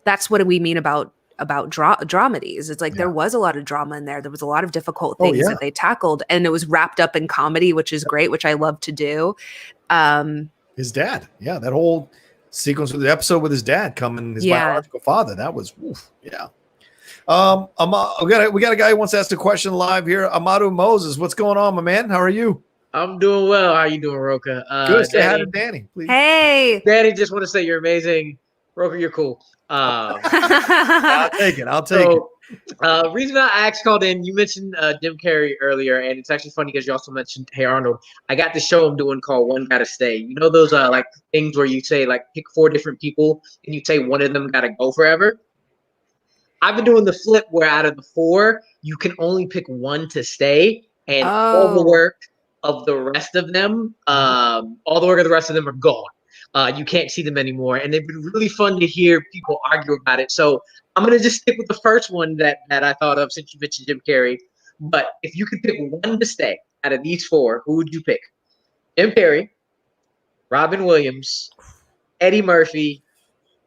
that's what we mean about dramedies. It's like there was a lot of drama in there. There was a lot of difficult things that they tackled, and it was wrapped up in comedy, which is great, which I love to do.
His dad, that whole sequence with the episode with his dad coming, his
Yeah.
biological father. That was, yeah. We got a guy who wants to ask a question live here. Amadu Moses, what's going on, my man? How are you?
I'm doing well. How you doing, Rocha?
Good. Say hi to Danny, please.
Hey.
Danny, just want to say you're amazing. Rocha, you're cool.
I'll take it. I'll take it.
Reason I asked called in, you mentioned Jim Carrey earlier, and it's actually funny because you also mentioned Hey Arnold. I got the show I'm doing called One Gotta Stay. You know those like things where you say like pick 4 different people and you say one of them gotta go forever? I've been doing the flip where out of the 4, you can only pick 1 to stay, and all the work of the rest of them, are gone. You can't see them anymore, and they've been really fun to hear people argue about it. So I'm gonna just stick with the first one that I thought of since you mentioned Jim Carrey. But if you could pick 1 to stay out of these 4, who would you pick? Jim Carrey, Robin Williams, Eddie Murphy,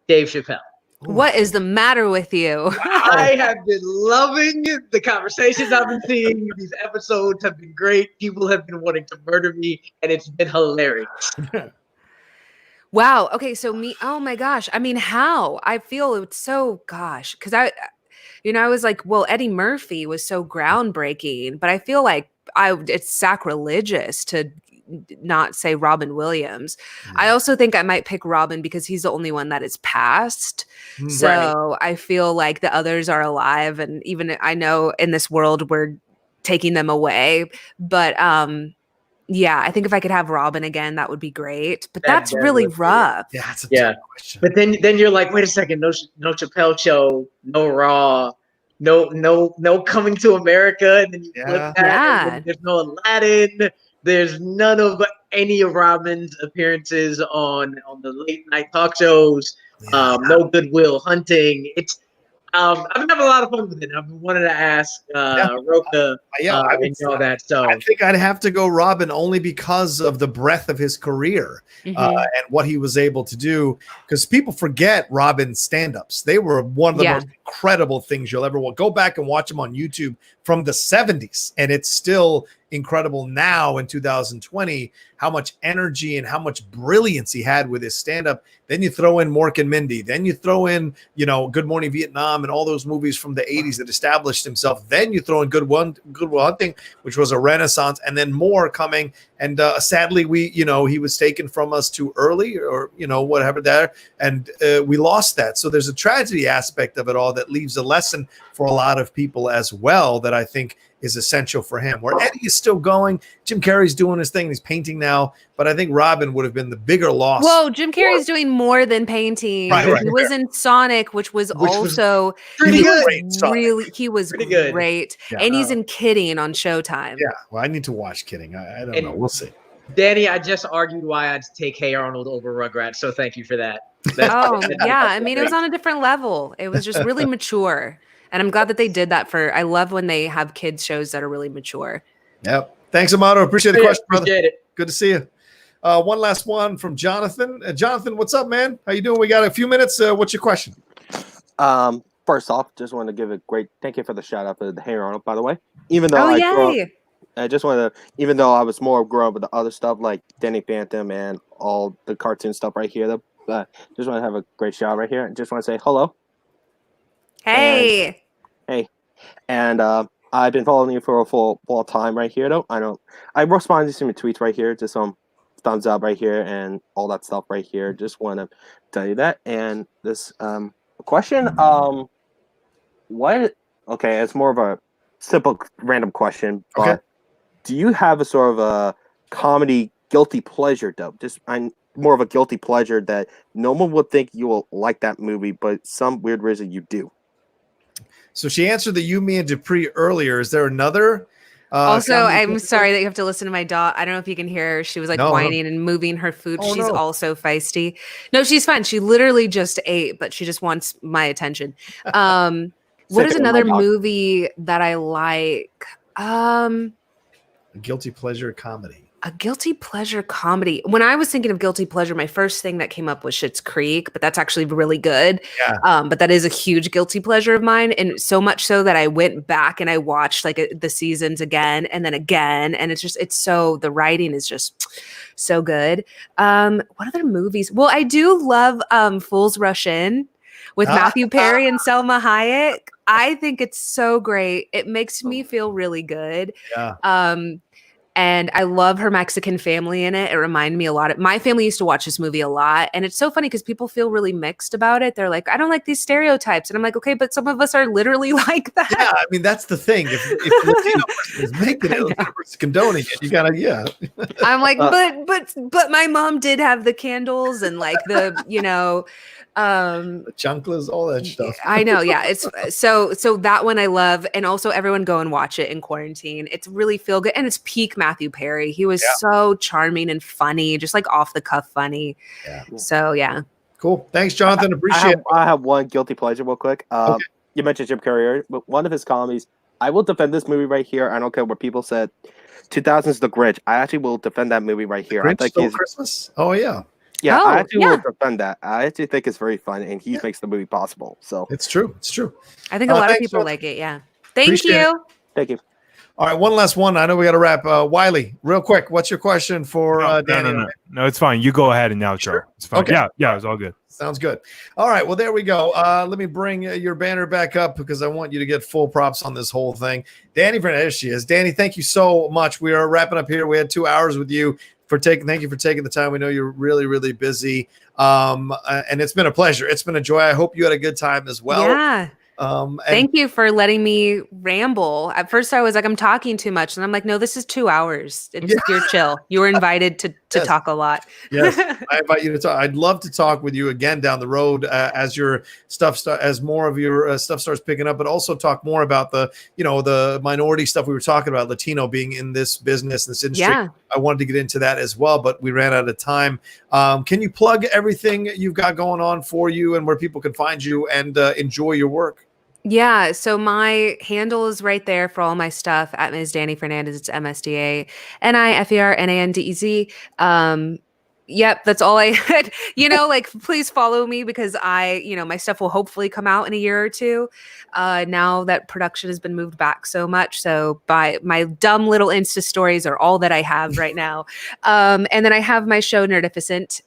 Dave Chappelle.
What is the matter with you?
I have been loving the conversations I've been seeing. These episodes have been great. People have been wanting to murder me, and it's been hilarious.
Wow. Okay. So oh my gosh. I mean, how? I feel it's so, because I was like, well, Eddie Murphy was so groundbreaking, but I feel like it's sacrilegious to not say Robin Williams. I also think I might pick Robin because he's the only one that is passed. So I feel like the others are alive, and even I know in this world we're taking them away. But yeah, I think if I could have Robin again, that would be great. But that's really rough.
Yeah, that's a tough question.
But then you're like, wait a second, no Chappelle Show, no Raw, no Coming to America, and then you flip that. And then there's no Aladdin. There's none of any of Robin's appearances on the late night talk shows. No Goodwill Hunting. It's I've been having a lot of fun with it. I've been wanting to ask Rocha and all that. So
I think I'd have to go Robin only because of the breadth of his career and what he was able to do. Because people forget Robin's stand-ups. They were one of the most incredible things you'll ever watch. Go back and watch them on YouTube from the 70s, and it's still incredible now in 2020 how much energy and how much brilliance he had with his stand-up. Then you throw in Mork and Mindy, then you throw in Good Morning Vietnam and all those movies from the 80s that established himself. Then you throw in Good Will Hunting, which was a renaissance, and then more coming. And sadly, he was taken from us too early, or whatever there, and we lost that. So there's a tragedy aspect of it all that leaves a lesson for a lot of people as well that I think is essential for him. Where Eddie is still going, Jim Carrey's doing his thing, he's painting now, but I think Robin would have been the bigger loss.
Whoa, Jim Carrey's doing more than painting. He was in Sonic, which was also
pretty good.
He was
pretty good.
Great. Yeah. And he's in Kidding on Showtime.
Yeah, well, I need to watch Kidding. I don't know. We'll see.
Danny, I just argued why I'd take Hey Arnold over Rugrats, so thank you for that.
I mean, it was on a different level. It was just really mature. And I'm glad that they did that I love when they have kids shows that are really mature.
Yep. Thanks, Amato. Appreciate the question, brother.
Appreciate it.
Good to see you. One last one from Jonathan. Jonathan, what's up, man? How you doing? We got a few minutes. What's your question?
First off, just wanted to give a great thank you for the shout out for the Hey Arnold, by the way. Even though I just wanted to, even though I was more grown up with the other stuff like Danny Phantom and all the cartoon stuff right here, just want to have a great shout right here and just want to say hello.
Hey.
And I've been following you for a full time right here, though. I responded to some tweets right here, just some thumbs up right here and all that stuff right here. Just want to tell you that. And this question, it's more of a simple random question, but do you have a sort of a comedy guilty pleasure, though? I'm more of a guilty pleasure that no one would think you will like that movie, but some weird reason you do.
So she answered the You, Me, and Dupree earlier. Is there another?
Also, I'm sorry that you have to listen to my dog. I don't know if you can hear her. She was whining and moving her food. She's also feisty. No, she's fine. She literally just ate, but she just wants my attention. What is another movie that I like?
A guilty pleasure comedy.
A guilty pleasure comedy. When I was thinking of guilty pleasure, my first thing that came up was Schitt's Creek, but that's actually really good.
Yeah.
But that is a huge guilty pleasure of mine, and so much so that I went back and I watched like the seasons again and then again, and the writing is just so good. What other movies? Well, I do love Fools Rush In with Matthew Perry and Selma Hayek. I think it's so great. It makes me feel really good.
Yeah.
And I love her Mexican family in it. It reminded me a lot of my family used to watch this movie a lot. And it's so funny because people feel really mixed about it. They're like, I don't like these stereotypes. And I'm like, okay, but some of us are literally like that.
Yeah, I mean, that's the thing. If the Latino person is making it, the person condoning it, you gotta, yeah.
I'm like, but my mom did have the candles and like the,
chanclas, all that stuff.
I know. Yeah. It's so that one I love. And also everyone go and watch it in quarantine. It's really feel good. And it's peak Matthew Perry. He was so charming and funny, just like off the cuff funny. Yeah. So yeah.
Cool. Thanks, Jonathan. Appreciate it.
I have one guilty pleasure real quick. Okay. You mentioned Jim Carrey, but one of his comedies, I will defend this movie right here. I don't care what people said. 2000's The Grinch. I actually will defend that movie right here.
Grinch Stole Christmas? Oh, yeah.
Yeah, I actually will defend that. I actually think it's very fun, and he makes the movie possible. So
it's true. It's true.
I think a lot of people like it. Yeah. Thank you.
Thank you.
All right, one last one. I know we got to wrap. Wiley, real quick, what's your question for Dani?
No, it's fine. You go ahead and now, Joe. It's fine. Okay. Yeah, it's all good.
Sounds good. All right, well, there we go. Let me bring your banner back up because I want you to get full props on this whole thing. Dani Fernandez, she is. Dani, thank you so much. We are wrapping up here. We had 2 hours with you. Thank you for taking the time. We know you're really, really busy. And it's been a pleasure. It's been a joy. I hope you had a good time as well.
Yeah. Thank you for letting me ramble. At first I was like, I'm talking too much. And I'm like, no, this is 2 hours. You're chill. You were invited to talk a lot.
Yes. I invite you to talk. I'd love to talk with you again down the road as your stuff as more of your stuff starts picking up, but also talk more about the minority stuff we were talking about, Latino being in this business, this industry. Yeah. I wanted to get into that as well, but we ran out of time. Can you plug everything you've got going on for you and where people can find you and enjoy your work?
Yeah, so my handle is right there for all my stuff at Ms. Dani Fernandez. It's MSDA NIFERNANDEZ. Yep, that's all I had. Please follow me because my stuff will hopefully come out in a year or two. Now that production has been moved back so much. So by my dumb little Insta stories are all that I have right now. And then I have my show Nerdificent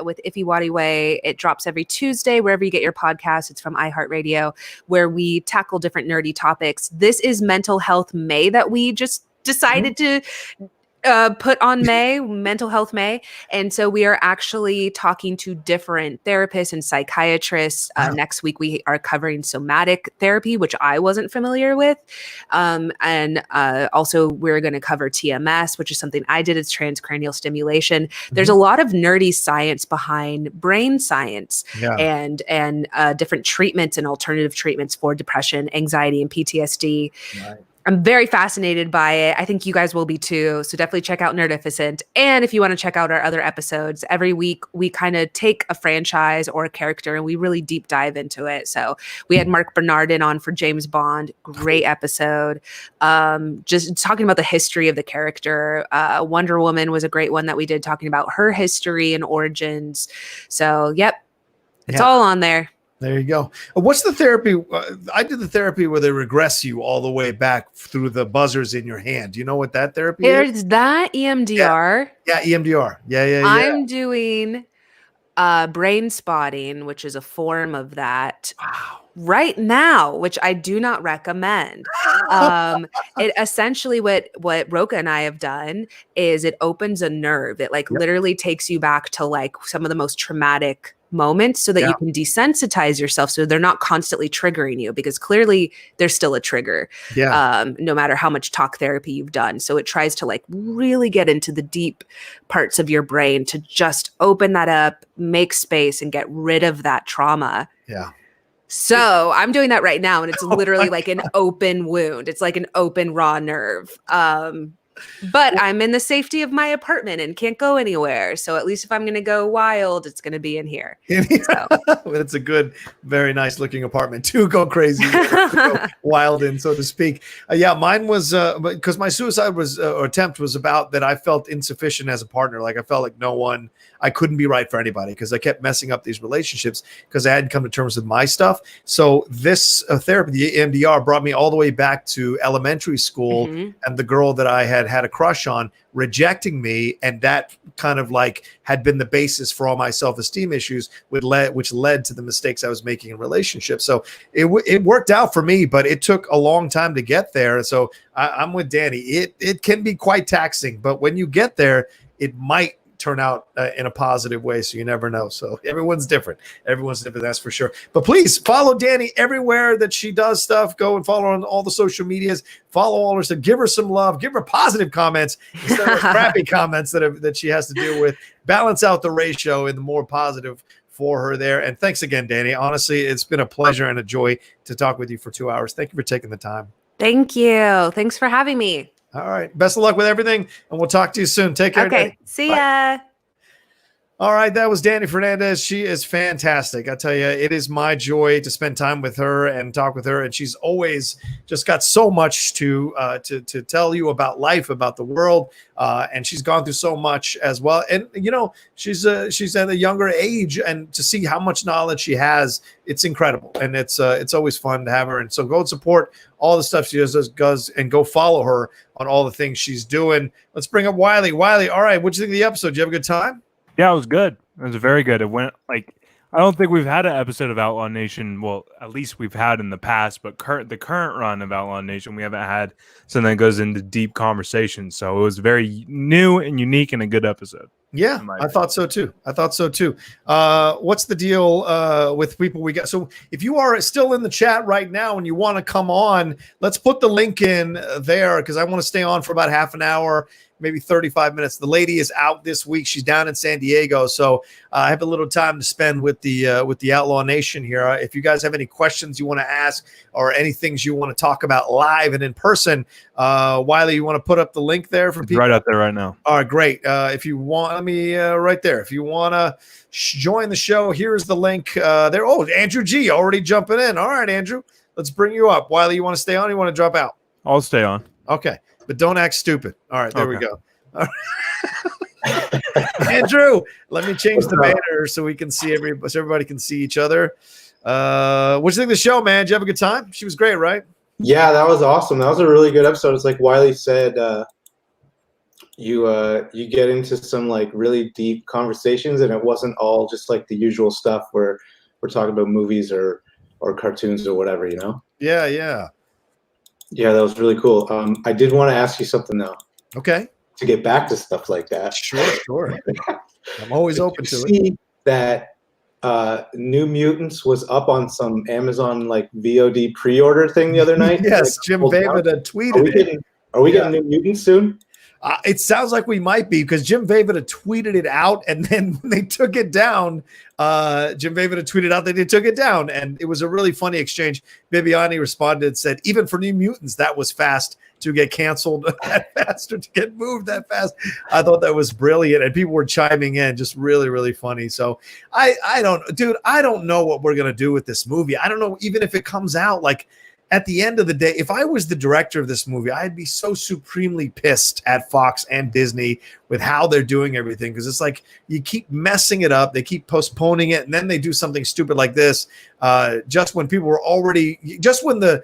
with Ify Wadiwe. It drops every Tuesday, wherever you get your podcasts. It's from iHeartRadio, where we tackle different nerdy topics. This is Mental Health May that we just decided to put on Mental Health May. And so we are actually talking to different therapists and psychiatrists. Next week, we are covering somatic therapy, which I wasn't familiar with. And also we're going to cover TMS, which is something I did. It's transcranial stimulation. There's a lot of nerdy science behind brain science and different treatments and alternative treatments for depression, anxiety, and PTSD. Right. I'm very fascinated by it. I think you guys will be too. So definitely check out Nerdificent. And if you want to check out our other episodes, every week we kind of take a franchise or a character and we really deep dive into it. So we had Mark Bernardin on for James Bond. Great episode. Just talking about the history of the character. Wonder Woman was a great one that we did, talking about her history and origins. So, it's all on there.
There you go. What's the therapy? I did the therapy where they regress you all the way back through the buzzers in your hand. Do you know what that therapy is?
Is that EMDR?
Yeah, EMDR. Yeah.
I'm doing brain spotting, which is a form of that right now, which I do not recommend. It essentially what Rocha and I have done is it opens a nerve. It literally takes you back to some of the most traumatic moments so that you can desensitize yourself so they're not constantly triggering you, because clearly there's still a trigger no matter how much talk therapy you've done. So it tries to really get into the deep parts of your brain to just open that up, make space, and get rid of that trauma. So I'm doing that right now, and it's literally like an open wound. It's like an open raw nerve. But I'm in the safety of my apartment and can't go anywhere. So at least if I'm going to go wild, it's going to be in here. So.
It's a good, very nice looking apartment to go crazy, to go wild in, so to speak. Yeah, mine was because my suicide was or attempt was about that I felt insufficient as a partner. Like I felt like I couldn't be right for anybody because I kept messing up these relationships because I hadn't come to terms with my stuff. So this therapy, the EMDR, brought me all the way back to elementary school, and the girl that I had a crush on rejecting me, and that kind of like had been the basis for all my self-esteem issues, which led to the mistakes I was making in relationships. So it worked out for me, but it took a long time to get there. So I'm with Danny. It can be quite taxing, but when you get there, it might turn out in a positive way. So you never know. So everyone's different. That's for sure. But please follow Dani everywhere that she does stuff. Go and follow her on all the social medias. Follow all her stuff. Give her some love. Give her positive comments instead of crappy comments that she has to deal with. Balance out the ratio in the more positive for her there. And thanks again, Dani. Honestly, it's been a pleasure and a joy to talk with you for 2 hours. Thank you for taking the time.
Thank you. Thanks for having me.
All right. Best of luck with everything, and we'll talk to you soon. Take care.
Okay. See ya.
All right, that was Dani Fernandez. She is fantastic. I tell you, it is my joy to spend time with her and talk with her. And she's always just got so much to tell you about life, about the world, and she's gone through so much as well. And she's at a younger age, and to see how much knowledge she has, it's incredible. And it's always fun to have her. And so go and support all the stuff she does, and go follow her on all the things she's doing. Let's bring up Wiley. Wiley, all right, what'd you think of the episode? Did you have a good time?
Yeah, it was good. It was very good. It went like I don't think we've had an episode of Outlaw Nation. Well, at least we've had in the past, but the current run of Outlaw Nation, we haven't had something that goes into deep conversation. So it was very new and unique and a good episode.
Yeah, I thought so too. What's the deal with people we got? So if you are still in the chat right now and you want to come on, let's put the link in there because I want to stay on for about half an hour, maybe 35 minutes. The lady is out this week. She's down in San Diego. So I have a little time to spend with the Outlaw Nation here. If you guys have any questions you want to ask or any things you want to talk about live and in person, Wiley, you want to put up the link there for people?
Right up there right now.
All right, great. If you want, let me right there. If you want to join the show, here's the link there. Oh, Andrew G already jumping in. All right, Andrew, let's bring you up. Wiley, you want to stay on or you want to drop out?
I'll stay on.
Okay. But don't act stupid. All right, there we go. All right. Andrew, let me change the banner so we can see everybody can see each other. What do you think of the show, man? Did you have a good time? She was great, right?
Yeah, that was awesome. That was a really good episode. It's like Wiley said, you get into some like really deep conversations, and it wasn't all just like the usual stuff where we're talking about movies or cartoons or whatever, you know?
Yeah.
Yeah, that was really cool. I did want to ask you something though.
Okay.
To get back to stuff like that.
Sure. I'm always open to it.
See that New Mutants was up on some Amazon like VOD pre-order thing the other night?
Yes,
like,
Jim Vavida tweeted it.
Are we getting New Mutants soon?
It sounds like we might be because Jim Vavida tweeted it out, and then when they took it down, Jim Vavida tweeted out that they took it down, and it was a really funny exchange. Bibiani responded and said, even for New Mutants, that was fast to get canceled that fast or to get moved that fast. I thought that was brilliant, and people were chiming in, just really, really funny. So I don't know what we're going to do with this movie. I don't know, even if it comes out, like, at the end of the day, if I was the director of this movie, I'd be so supremely pissed at Fox and Disney with how they're doing everything. Because it's like you keep messing it up. They keep postponing it. And then they do something stupid like this. Just when people were already – just when the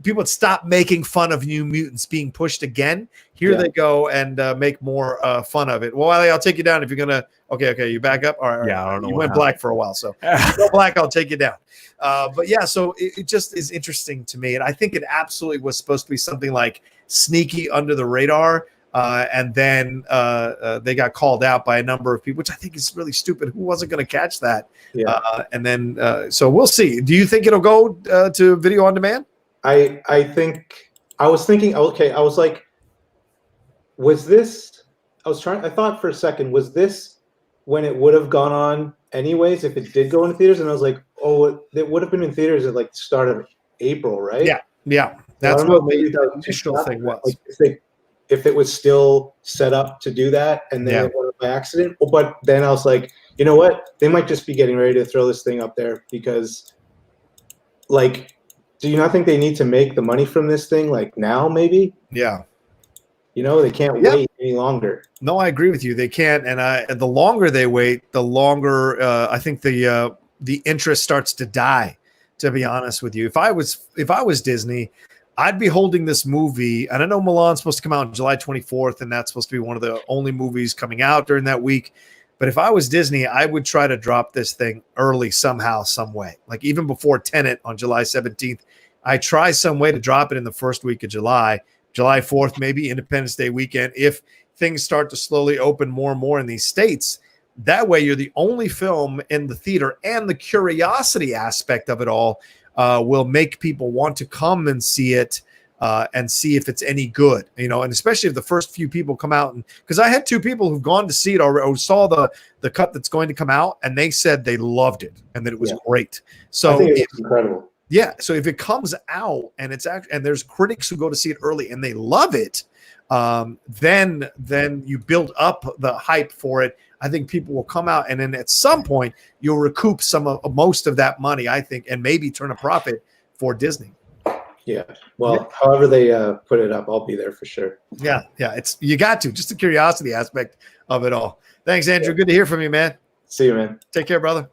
people would stop making fun of New Mutants being pushed again, they go and make more fun of it. Well, I'll take you down if you're going to – okay, you back up? All right.
Yeah, I don't know.
You went black for a while. So go black, I'll take you down. But yeah, so it just is interesting to me. And I think it absolutely was supposed to be something like sneaky under the radar. And then they got called out by a number of people, which I think is really stupid. Who wasn't going to catch that? Yeah. And then so we'll see. Do you think it'll go to video on demand?
I was thinking, okay, I was like, I thought for a second, was this when it would have gone on anyways if it did go into theaters? And I was like, oh, it would have been in theaters at like the start of April, right?
Yeah. That's what the initial thing was.
if it was still set up to do that and then it went by accident. But then I was like, you know what? They might just be getting ready to throw this thing up there because, like, do you not think they need to make the money from this thing like now? Maybe.
Yeah.
You know, they can't wait any longer.
No, I agree with you. They can't, and the longer they wait, the longer I think the interest starts to die. To be honest with you, if I was Disney, I'd be holding this movie. And I know Milan's supposed to come out on July 24th, and that's supposed to be one of the only movies coming out during that week. But if I was Disney, I would try to drop this thing early somehow, some way. Like even before Tenet on July 17th, I try some way to drop it in the first week of July 4th, maybe Independence Day weekend. If things start to slowly open more and more in these states, that way you're the only film in the theater, and the curiosity aspect of it all will make people want to come and see it and see if it's any good, and especially if the first few people come out. And because I had 2 people who've gone to see it already, or saw the cut that's going to come out, and they said they loved it and that it was great. So
I think it's incredible.
Yeah. So if it comes out and it's actually, and there's critics who go to see it early and they love it, then you build up the hype for it. I think people will come out, and then at some point you'll recoup most of that money, I think, and maybe turn a profit for Disney.
Yeah. Well, however they put it up, I'll be there for sure.
Yeah. You got to, just the curiosity aspect of it all. Thanks, Andrew. Good to hear from you, man.
See you, man.
Take care, brother.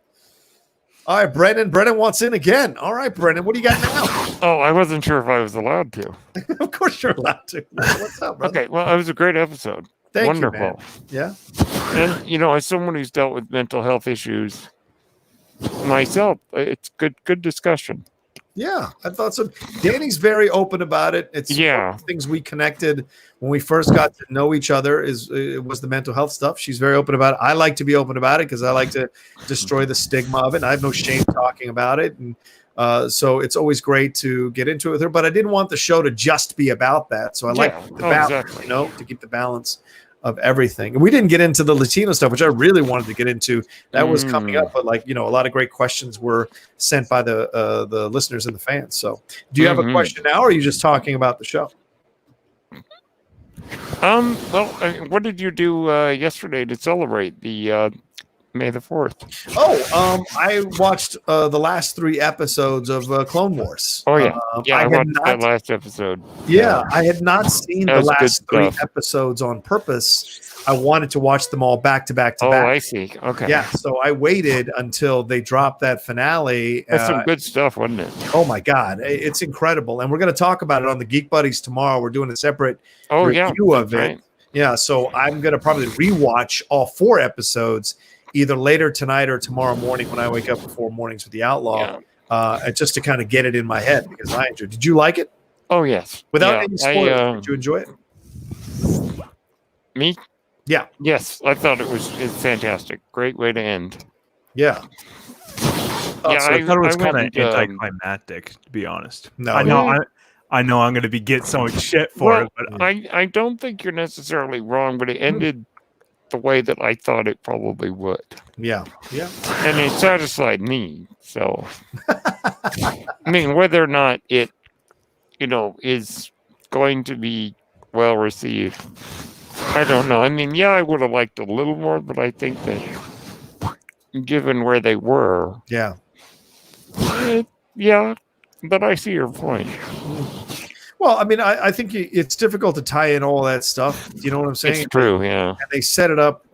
All right, Brendan. Brendan wants in again. All right, Brendan, what do you got now?
Oh, I wasn't sure if I was allowed to.
Of course you're allowed to. What's up, brother?
Okay, well, it was a great episode.
Thank you,
Wonderful.
man. Yeah.
And, as someone who's dealt with mental health issues myself, it's good discussion.
Yeah, I thought so. Danny's very open about it. It's one of the things we connected when we first got to know each other it was the mental health stuff. She's very open about it. I like to be open about it because I like to destroy the stigma of it. And I have no shame talking about it. And so it's always great to get into it with her. But I didn't want the show to just be about that. So I like the balance, to keep the balance of everything. And we didn't get into the Latino stuff, which I really wanted to get into. That was coming up, but a lot of great questions were sent by the listeners and the fans. So do you have a question now, or are you just talking about the show?
Well, what did you do yesterday to celebrate the May the 4th?
I watched the last 3 episodes of Clone Wars.
Oh, yeah. I watched that last episode.
Yeah, I had not seen the last 3 episodes on purpose. I wanted to watch them all back to back to back.
Oh, I see. Okay.
Yeah, so I waited until they dropped that finale.
That's some good stuff, wasn't it?
Oh, my God. It's incredible. And we're going to talk about it on the Geek Buddies tomorrow. We're doing a separate review of it. Right. Yeah, so I'm going to probably rewatch all 4 episodes either later tonight or tomorrow morning when I wake up before Mornings with the Outlaw, just to kind of get it in my head because I enjoyed it. Did you like it?
Oh, yes.
Without any spoilers, did you enjoy it?
Me?
Yeah.
Yes, I thought it's fantastic. Great way to end.
Yeah.
I thought it was kind of anticlimactic, to be honest.
No,
I know I'm going to be getting so much shit for it, but
I don't think you're necessarily wrong, but it ended the way that I thought it probably would.
Yeah.
And it satisfied me. So, I mean, whether or not it, is going to be well received, I don't know. I mean, I would have liked a little more, but I think that given where they were, but I see your point.
Well, I mean, I think it's difficult to tie in all that stuff. You know what I'm saying?
It's true, yeah.
And they set it up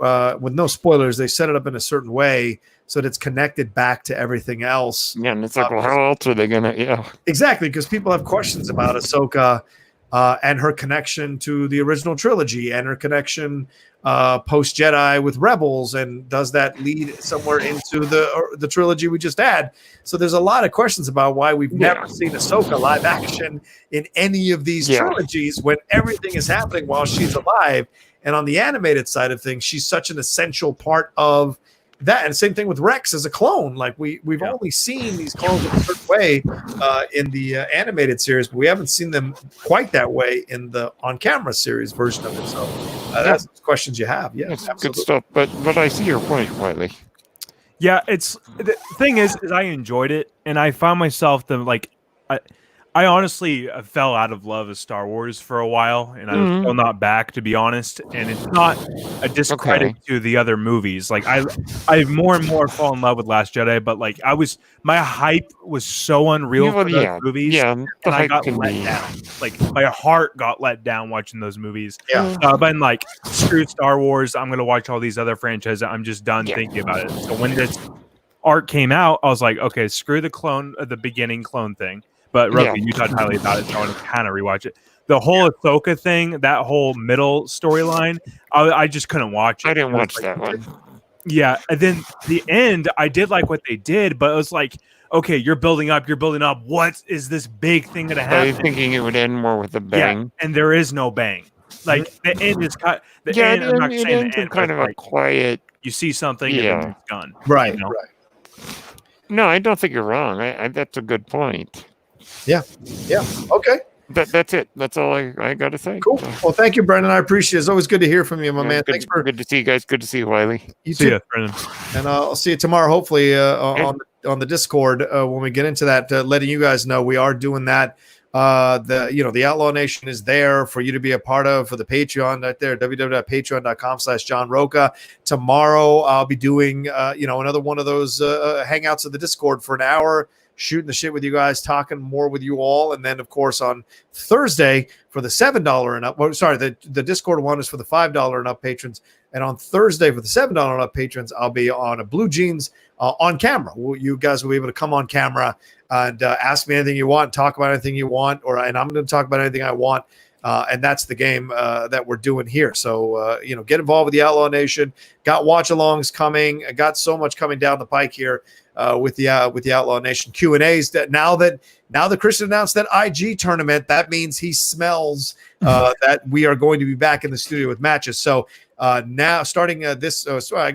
with no spoilers. They set it up in a certain way so that it's connected back to everything else.
Yeah, and it's like, well, how else are they going to? Yeah,
exactly, because people have questions about Ahsoka and her connection to the original trilogy and her connection post Jedi with Rebels, and does that lead somewhere into the trilogy we just had? So there's a lot of questions about why we've never seen Ahsoka live action in any of these trilogies when everything is happening while she's alive. And on the animated side of things, she's such an essential part of that. And same thing with Rex as a clone. Like we've only seen these clones in a certain way in the animated series, but we haven't seen them quite that way in the on-camera series version of it. So that's questions you have. Yeah,
good stuff. But I see your point, Wiley.
Yeah, it's the thing is I enjoyed it, and I found myself I honestly fell out of love with Star Wars for a while, and I was still not back, to be honest. And it's not a discredit to the other movies. Like I more and more fall in love with Last Jedi, but like my hype was so unreal for those movies, and I got let down. Like my heart got let down watching those movies.
Yeah,
I've been like, screw Star Wars. I'm gonna watch all these other franchises. I'm just done thinking about it. So when this art came out, I was like, okay, screw the beginning clone thing. But Roki, you talked highly about it, so I want to kind of rewatch it. The whole Ahsoka thing, that whole middle storyline, I just couldn't watch it.
I didn't watch that one.
Yeah, and then the end, I did like what they did, but it was like, okay, you're building up. What is this big thing going to happen?
I was thinking it would end more with a bang.
Yeah, and there is no bang. Like the end is cut. I'm not saying the end,
kind of a quiet.
You see something, and then it's done.
right,
you know?
right.
No, I don't think you're wrong. That's a good point.
Yeah. Okay.
That's it. That's all I got to say.
Cool. Well, thank you, Brendan. I appreciate it. It's always good to hear from you, my man. Thanks for
good to see you guys. Good to see you, Wiley.
You
see
too,
you, Brendan.
And I'll see you tomorrow. Hopefully, on the Discord when we get into that, letting you guys know we are doing that. The Outlaw Nation is there for you to be a part of for the Patreon right there, www.patreon.com/John Rocha. Tomorrow I'll be doing another one of those hangouts of the Discord for an hour, shooting the shit with you guys, talking more with you all. And then of course on Thursday for the $7 and up, the Discord one is for the $5 and up patrons. And on Thursday for the $7 and up patrons, I'll be on a Blue Jeans on camera. You guys will be able to come on camera and ask me anything you want, talk about anything you want, and I'm going to talk about anything I want. And that's the game that we're doing here. So, get involved with the Outlaw Nation. Got watch-alongs coming. Got so much coming down the pike here with the Outlaw Nation Q&As. Now that Christian announced that IG tournament, that means he smells that we are going to be back in the studio with matches. So now starting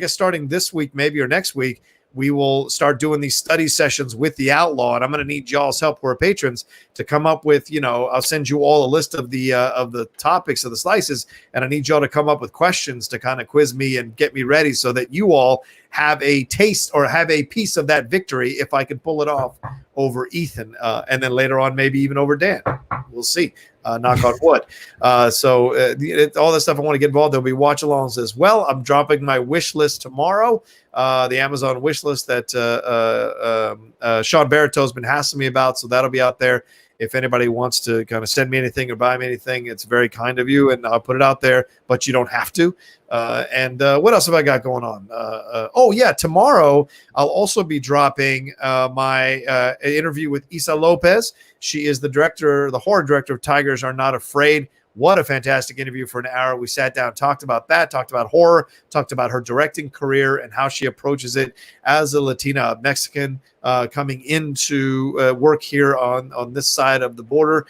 starting this week, maybe, or next week, we will start doing these study sessions with the Outlaw, and I'm going to need y'all's help, who are patrons, to come up with, I'll send you all a list of the topics of the slices, and I need y'all to come up with questions to kind of quiz me and get me ready so that you all have a taste or have a piece of that victory if I can pull it off over Ethan, and then later on maybe even over Dan. We'll see. Knock on wood. So all this stuff I want to get involved. There'll be watch-alongs as well. I'm dropping my wish list tomorrow. The Amazon wish list that Sean Barreto's been hassling me about. So that'll be out there. If anybody wants to kind of send me anything or buy me anything, it's very kind of you, and I'll put it out there, but you don't have to. And what else have I got going on? Tomorrow I'll also be dropping my interview with Isa Lopez. She is the horror director of Tigers Are Not Afraid. What a fantastic interview for an hour. We sat down, talked about that, talked about horror, talked about her directing career and how she approaches it as a Latina Mexican coming into work here on this side of the border.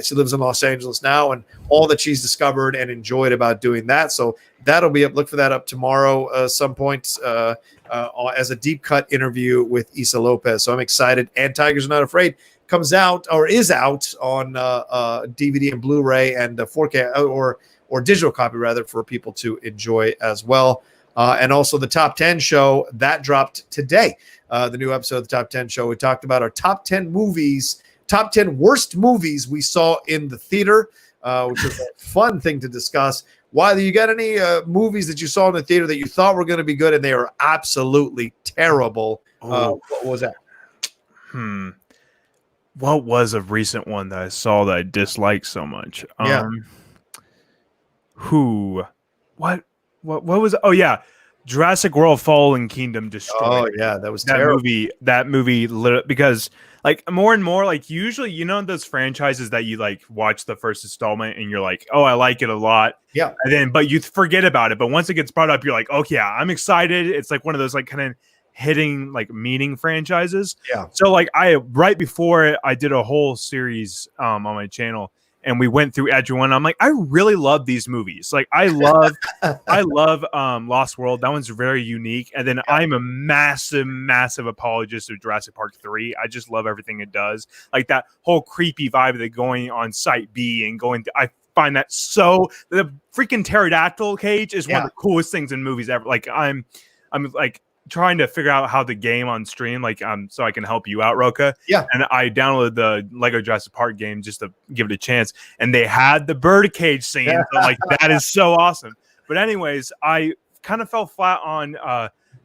She lives in Los Angeles now, and all that she's discovered and enjoyed about doing that. So that'll be up. Look for that up tomorrow some point as a deep cut interview with Isa Lopez. So I'm excited. And Tigers Are Not Afraid comes out or is out on DVD and Blu-ray and 4K or digital copy rather for people to enjoy as well. And also the Top 10 show that dropped today. The new episode of the Top 10 show. We talked about our top 10 movies, top 10 worst movies we saw in the theater, which was a fun thing to discuss. Wiley, you got any movies that you saw in the theater that you thought were going to be good and they were absolutely terrible? What was that?
What was a recent one that I saw that I disliked so much? What was? Oh yeah, Jurassic World: Fallen Kingdom destroyed.
Oh yeah, that was terrible.
That movie, because like more and more, like usually, those franchises that you like watch the first installment and you're like, oh, I like it a lot.
Yeah.
And then, but you forget about it. But once it gets brought up, you're like, okay, yeah, I'm excited. It's like one of those like kind of hitting like meaning franchises.
Yeah.
So like right before it, I did a whole series on my channel, and we went through every one. I'm like, I really love these movies. Like I love Lost World. That one's very unique. And then I'm a massive apologist of Jurassic Park 3. I just love everything it does. Like that whole creepy vibe of the going on Site B and I find that the freaking pterodactyl cage is one of the coolest things in movies ever. Like I'm like, trying to figure out how the game on stream, like so I can help you out, Rocha.
Yeah.
And I downloaded the Lego Jurassic Park game just to give it a chance, and they had the birdcage scene. So I'm like, that is so awesome. But anyways, I kind of fell flat on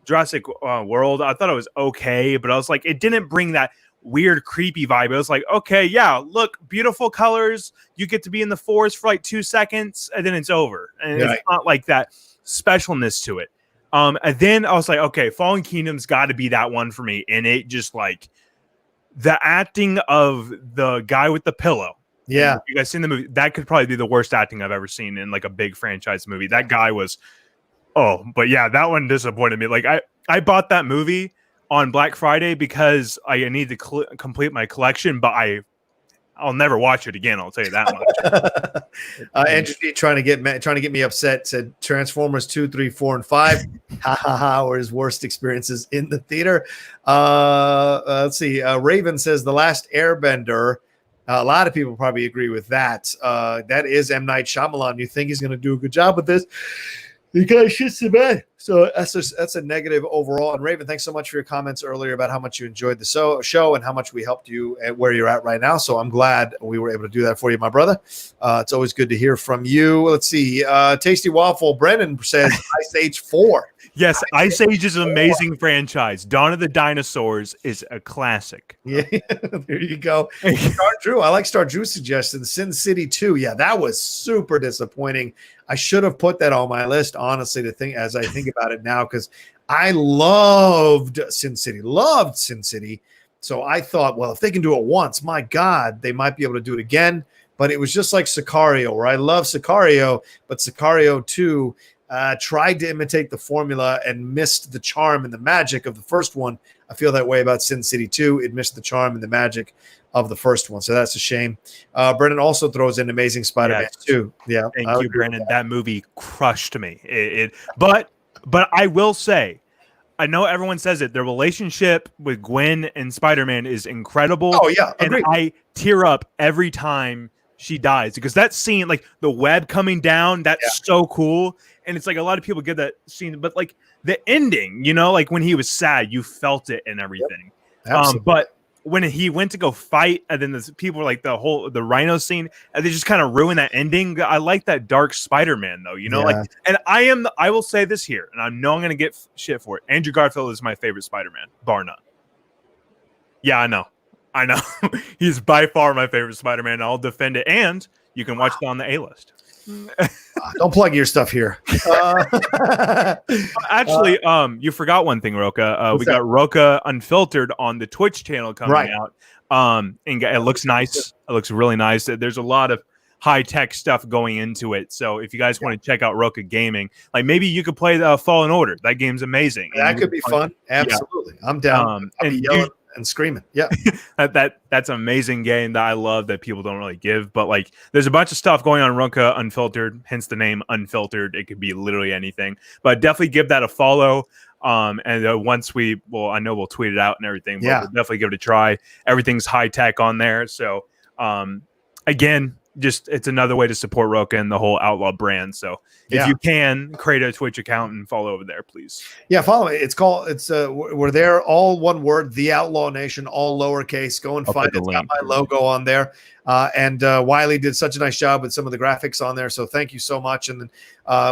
Jurassic World. I thought it was okay, but I was like, it didn't bring that weird, creepy vibe. It was like, okay, yeah, look, beautiful colors. You get to be in the forest for like 2 seconds, and then it's over. And it's not like that specialness to it. And then I was like, okay, Fallen Kingdom's got to be that one for me. And it just like the acting of the guy with the pillow.
Yeah.
If you guys seen the movie? That could probably be the worst acting I've ever seen in like a big franchise movie. That guy was, but yeah, that one disappointed me. Like I bought that movie on Black Friday because I need to complete my collection, but I'll never watch it again. I'll tell you that much.
Andrew D trying to get me upset. Said Transformers 2, 3, 4, and 5. Ha ha ha! Were his worst experiences in the theater. Let's see. Raven says The Last Airbender. A lot of people probably agree with that. That is M. Night Shyamalan. You think he's going to do a good job with this? You guys shits the bed. So that's a negative overall. And Raven, thanks so much for your comments earlier about how much you enjoyed the show and how much we helped you at where you're at right now. So I'm glad we were able to do that for you, my brother. It's always good to hear from you. Let's see. Tasty Waffle Brennan says Ice Age 4.
Yes, Ice Age is an amazing franchise. Dawn of the Dinosaurs is a classic.
Yeah, there you go. Star Drew, I like Star Drew's suggestion. Sin City 2. Yeah, that was super disappointing. I should have put that on my list, honestly, as I think about it now, because I loved Sin City. So I thought, well, if they can do it once, my God, they might be able to do it again. But it was just like Sicario, where I love Sicario, but Sicario 2 tried to imitate the formula and missed the charm and the magic of the first one. I feel that way about Sin City 2. It missed the charm and the magic of the first one. So that's a shame. Brennan also throws in Amazing Spider-Man 2. Yeah.
Thank you, Brennan. That movie crushed me. But I will say, I know everyone says it, the relationship with Gwen and Spider-Man is incredible.
Oh, yeah. Agreed.
And I tear up every time she dies because that scene, like the web coming down, that's so cool. And it's like a lot of people get that scene, but like the ending, like when he was sad, you felt it and everything.
Yep.
But when he went to go fight, and then the people were like the rhino scene, and they just kind of ruined that ending. I like that dark Spider-Man though, like, and I will say this here, and I know I'm gonna get shit for it. Andrew Garfield is my favorite Spider-Man, bar none. Yeah, I know. He's by far my favorite Spider-Man. And I'll defend it, and you can watch it on the A-list.
Don't plug your stuff here.
Actually, you forgot one thing, Rocha. We got Rocha Unfiltered on the Twitch channel coming out. And it looks nice. It looks really nice. There's a lot of high-tech stuff going into it. So if you guys want to check out Rocha Gaming, like maybe you could play the Fallen Order. That game's amazing.
That could be fun. Absolutely. Yeah. I'm down. I'll be yelling and screaming. Yeah.
That's an amazing game that I love that people don't really give. But like there's a bunch of stuff going on Rocha Unfiltered, hence the name Unfiltered. It could be literally anything. But definitely give that a follow. And once I know we'll tweet it out and everything. But we'll definitely give it a try. Everything's high tech on there. So again, just it's another way to support Rocha and the whole Outlaw brand. So if you can create a Twitch account and follow over there, please.
Yeah, follow it. We're there, all one word, the Outlaw Nation, all lowercase. Go and find it. It's got my logo on there. And Wiley did such a nice job with some of the graphics on there. So thank you so much. And then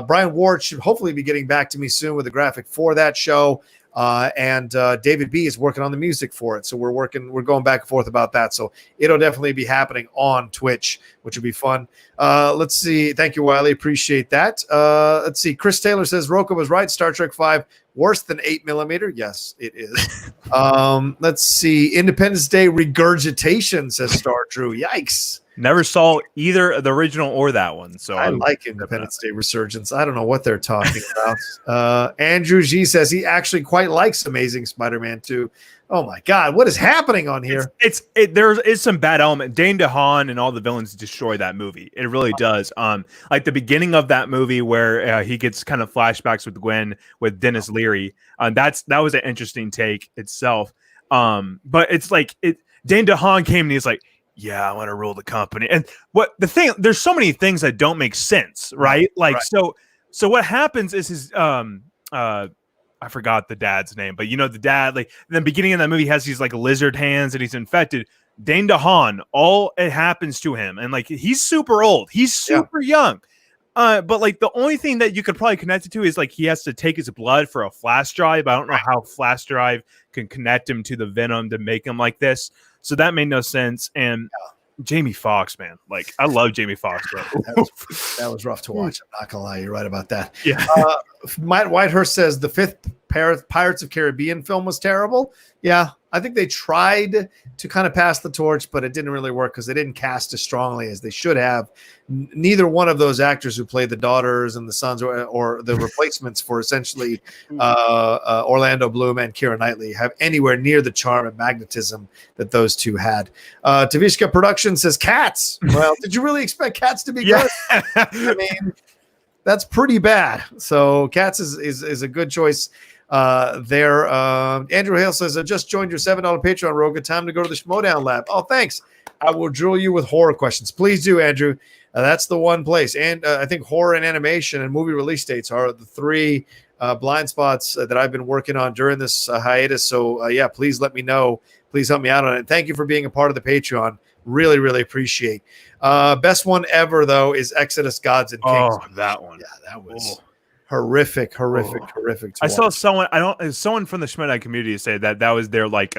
Brian Ward should hopefully be getting back to me soon with the graphic for that show. And David B is working on the music for it. So we're going back and forth about that. So it'll definitely be happening on Twitch, which will be fun. Let's see. Thank you, Wiley. Appreciate that. Let's see. Chris Taylor says Rocha was right. Star Trek 5 worse than 8mm. Yes, it is. Let's see. Independence Day regurgitation, says Star Drew. Yikes.
Never saw either the original or that one. So
I like Independence Day Resurgence. I don't know what they're talking about. Andrew G says he actually quite likes Amazing Spider-Man 2. Oh my God, what is happening on here?
There is some bad element. Dane DeHaan and all the villains destroy that movie. It really does. Like the beginning of that movie where he gets kind of flashbacks with Gwen with Dennis Leary. That was an interesting take itself. But it's like Dane DeHaan came and he's like, yeah, I want to rule the company. And there's so many things that don't make sense, right? Like, so what happens is his, I forgot the dad's name, but the dad, like in the beginning of that movie, has these like lizard hands and he's infected. Dane DeHaan, all it happens to him, and like he's super old, he's super young. But like the only thing that you could probably connect it to is like he has to take his blood for a flash drive. I don't know how flash drive can connect him to the venom to make him like this. So that made no sense. And Jamie Foxx, man, like I love Jamie Foxx, bro.
That was rough to watch. I'm not gonna lie, you're right about that.
Yeah.
Matt Whitehurst says the 5th Pirates of Caribbean film was terrible. Yeah, I think they tried to kind of pass the torch, but it didn't really work because they didn't cast as strongly as they should have. Neither one of those actors who played the daughters and the sons or the replacements for essentially Orlando Bloom and Keira Knightley have anywhere near the charm and magnetism that those two had. Tavishka Production says Cats. Well, did you really expect Cats to be good? I mean, that's pretty bad. So Cats is a good choice there. Andrew Hale says, I just joined your $7 Patreon, Rocha. Time to go to the Schmodown Lab. Oh, thanks. I will drill you with horror questions. Please do, Andrew. That's the one place. And I think horror and animation and movie release dates are the 3 blind spots that I've been working on during this hiatus. So, yeah, please let me know. Please help me out on it. Thank you for being a part of the Patreon. Really, really appreciate. Best one ever, though, is Exodus Gods and Kings.
Oh, that one.
Yeah, that was horrific.
I saw someone from the Schmidt community say that was their like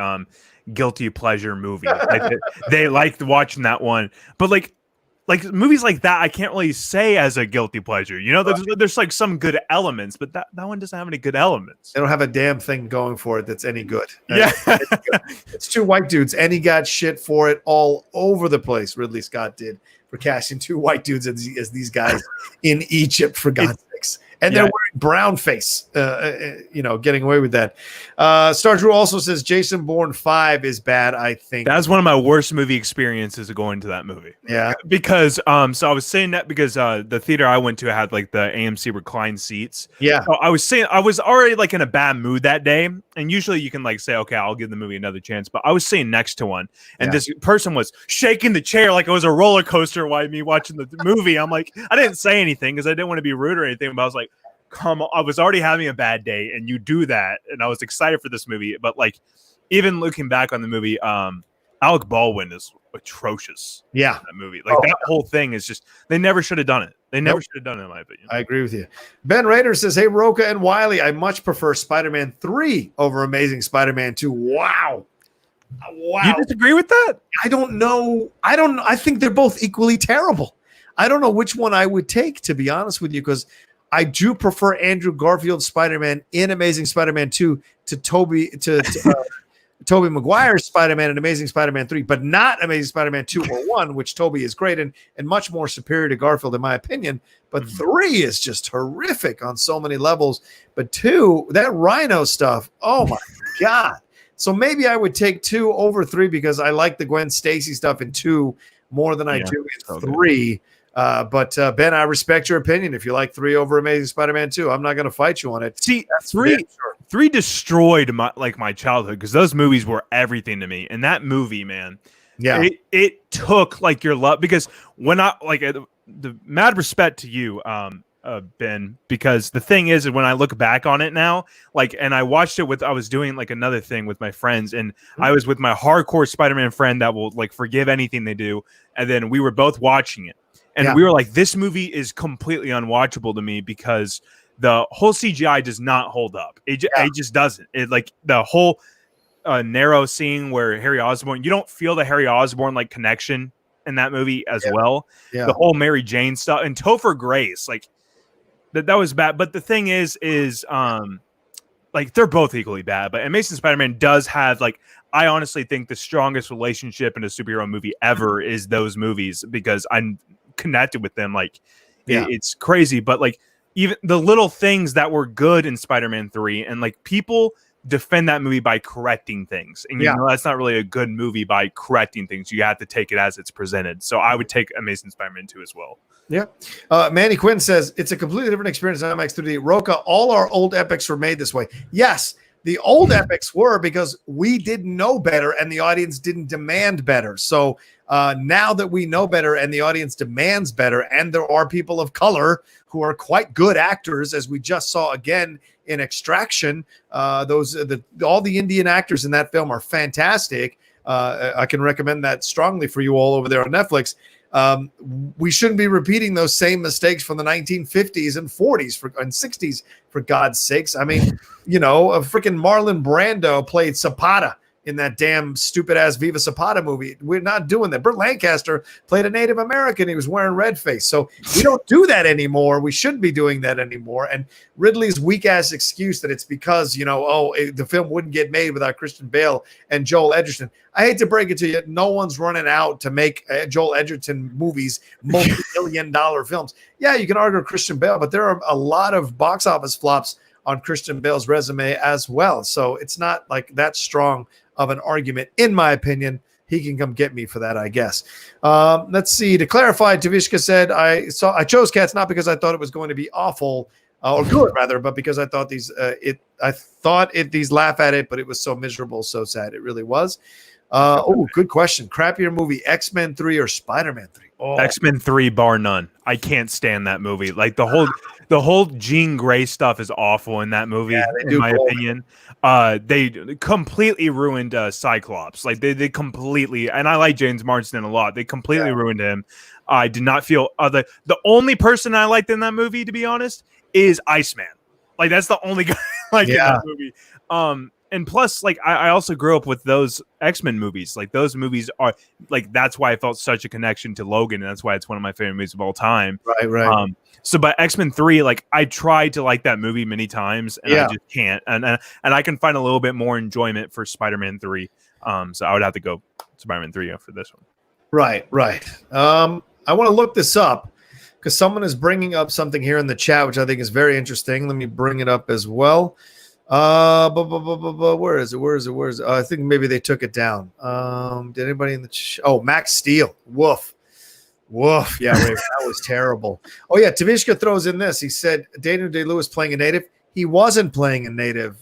guilty pleasure movie. Like, they liked watching that one, but like movies like that, I can't really say as a guilty pleasure. There's like some good elements, but that one doesn't have any good elements.
They don't have a damn thing going for it that's any good.
Yeah,
it's 2 white dudes, and he got shit for it all over the place. Ridley Scott did for casting 2 white dudes as these guys in Egypt, for God's sakes. And they're wearing brown face, getting away with that. Star Drew also says Jason Bourne 5 is bad, I think.
That was one of my worst movie experiences of going to that movie.
Yeah.
Because so I was saying that because the theater I went to had like the AMC reclined seats.
Yeah.
So I was saying I was already like in a bad mood that day. And usually you can like say, okay, I'll give the movie another chance. But I was sitting next to one, and this person was shaking the chair like it was a roller coaster while me watching the movie. I'm like, I didn't say anything because I didn't want to be rude or anything, but I was like, come on, I was already having a bad day and you do that, and I was excited for this movie, but like even looking back on the movie, Alec Baldwin is atrocious.
Yeah,
in that movie, like that whole thing is just, they never should have done it. They never should have done it, in my opinion. I
agree with you. Ben Rader says, hey, Rocha and Wiley, I much prefer Spider-Man 3 over Amazing Spider-Man 2. Wow.
You disagree with that?
I don't know. I think they're both equally terrible. I don't know which one I would take, to be honest with you, because I do prefer Andrew Garfield's Spider-Man in Amazing Spider-Man 2 to Tobey Maguire's Spider-Man in Amazing Spider-Man 3, but not Amazing Spider-Man 2 or 1, which Tobey is great and much more superior to Garfield, in my opinion. But 3 is just horrific on so many levels. But 2, that Rhino stuff, oh my God. So maybe I would take 2 over 3 because I like the Gwen Stacy stuff in 2 more than I do in 3. But Ben, I respect your opinion. If you like 3 over Amazing Spider-Man 2, I'm not going to fight you on it.
See, 3 destroyed my childhood because those movies were everything to me. And that movie, man, it took like your love, because when I like the mad respect to you, Ben, because the thing is when I look back on it now, like, and I watched it I was doing like another thing with my friends, and I was with my hardcore Spider-Man friend that will like forgive anything they do, and then we were both watching it. And we were like, this movie is completely unwatchable to me because the whole CGI does not hold up. It just doesn't. It like the whole narrow scene where Harry Osborn, you don't feel the Harry Osborn like connection in that movie as well. Yeah. The whole Mary Jane stuff and Topher Grace, like that was bad. But the thing is like they're both equally bad. But Amazing Spider-Man does have like, I honestly think the strongest relationship in a superhero movie ever is those movies, because I'm connected with them. Like it's crazy, but like even the little things that were good in Spider-Man 3, and like people defend that movie by correcting things, and you know that's not really a good movie by correcting things. You have to take it as it's presented. So I would take Amazing Spider-Man 2 as well. Yeah.
Manny Quinn says it's a completely different experience in IMAX 3D. Rocha, all our old epics were made this way. Yes, the old epics were because we didn't know better and the audience didn't demand better. So now that we know better and the audience demands better, and there are people of color who are quite good actors, as we just saw again in Extraction. All the Indian actors in that film are fantastic. I can recommend that strongly for you all over there on Netflix. We shouldn't be repeating those same mistakes from the 1950s and 40s and 60s, for God's sakes. I mean, a freaking Marlon Brando played Zapata in that damn stupid ass Viva Zapata movie. We're not doing that. Burt Lancaster played a Native American. He was wearing red face. So we don't do that anymore. We shouldn't be doing that anymore. And Ridley's weak ass excuse that it's because, the film wouldn't get made without Christian Bale and Joel Edgerton. I hate to break it to you. No one's running out to make Joel Edgerton movies, multi-million-dollar films. Yeah, you can argue Christian Bale, but there are a lot of box office flops on Christian Bale's resume as well. So it's not like that strong of an argument, in my opinion. He can come get me for that, I guess. Let's see. To clarify, Tavishka said, I chose Cats not because I thought it was going to be awful or good rather, but because I thought these laugh at it, but it was so miserable, so sad. It really was. Good question. Crappier movie, X-Men 3 or Spider-Man 3? Oh.
X-Men 3 bar none. I can't stand that movie. Like the whole Jean Grey stuff is awful in that movie, in my opinion. They completely ruined Cyclops. Like they completely, and I like James Marsden a lot. They completely ruined him. I did not feel the only person I liked in that movie, to be honest, is Iceman. Like that's the only guy I liked in that movie. And plus, like I also grew up with those X-Men movies. Like those movies are like that's why I felt such a connection to Logan, and that's why it's one of my favorite movies of all time.
Right.
But X-Men 3, like I tried to like that movie many times, and I just can't. And I can find a little bit more enjoyment for Spider-Man 3. So I would have to go Spider-Man 3 for this one.
Right. I want to look this up because someone is bringing up something here in the chat, which I think is very interesting. Let me bring it up as well. Where is it? I think maybe they took it down. Did anybody in the Max Steel? Woof. Yeah, Ray, that was terrible. Oh yeah, Tavishka throws in this. He said Daniel Day-Lewis playing a native. He wasn't playing a native.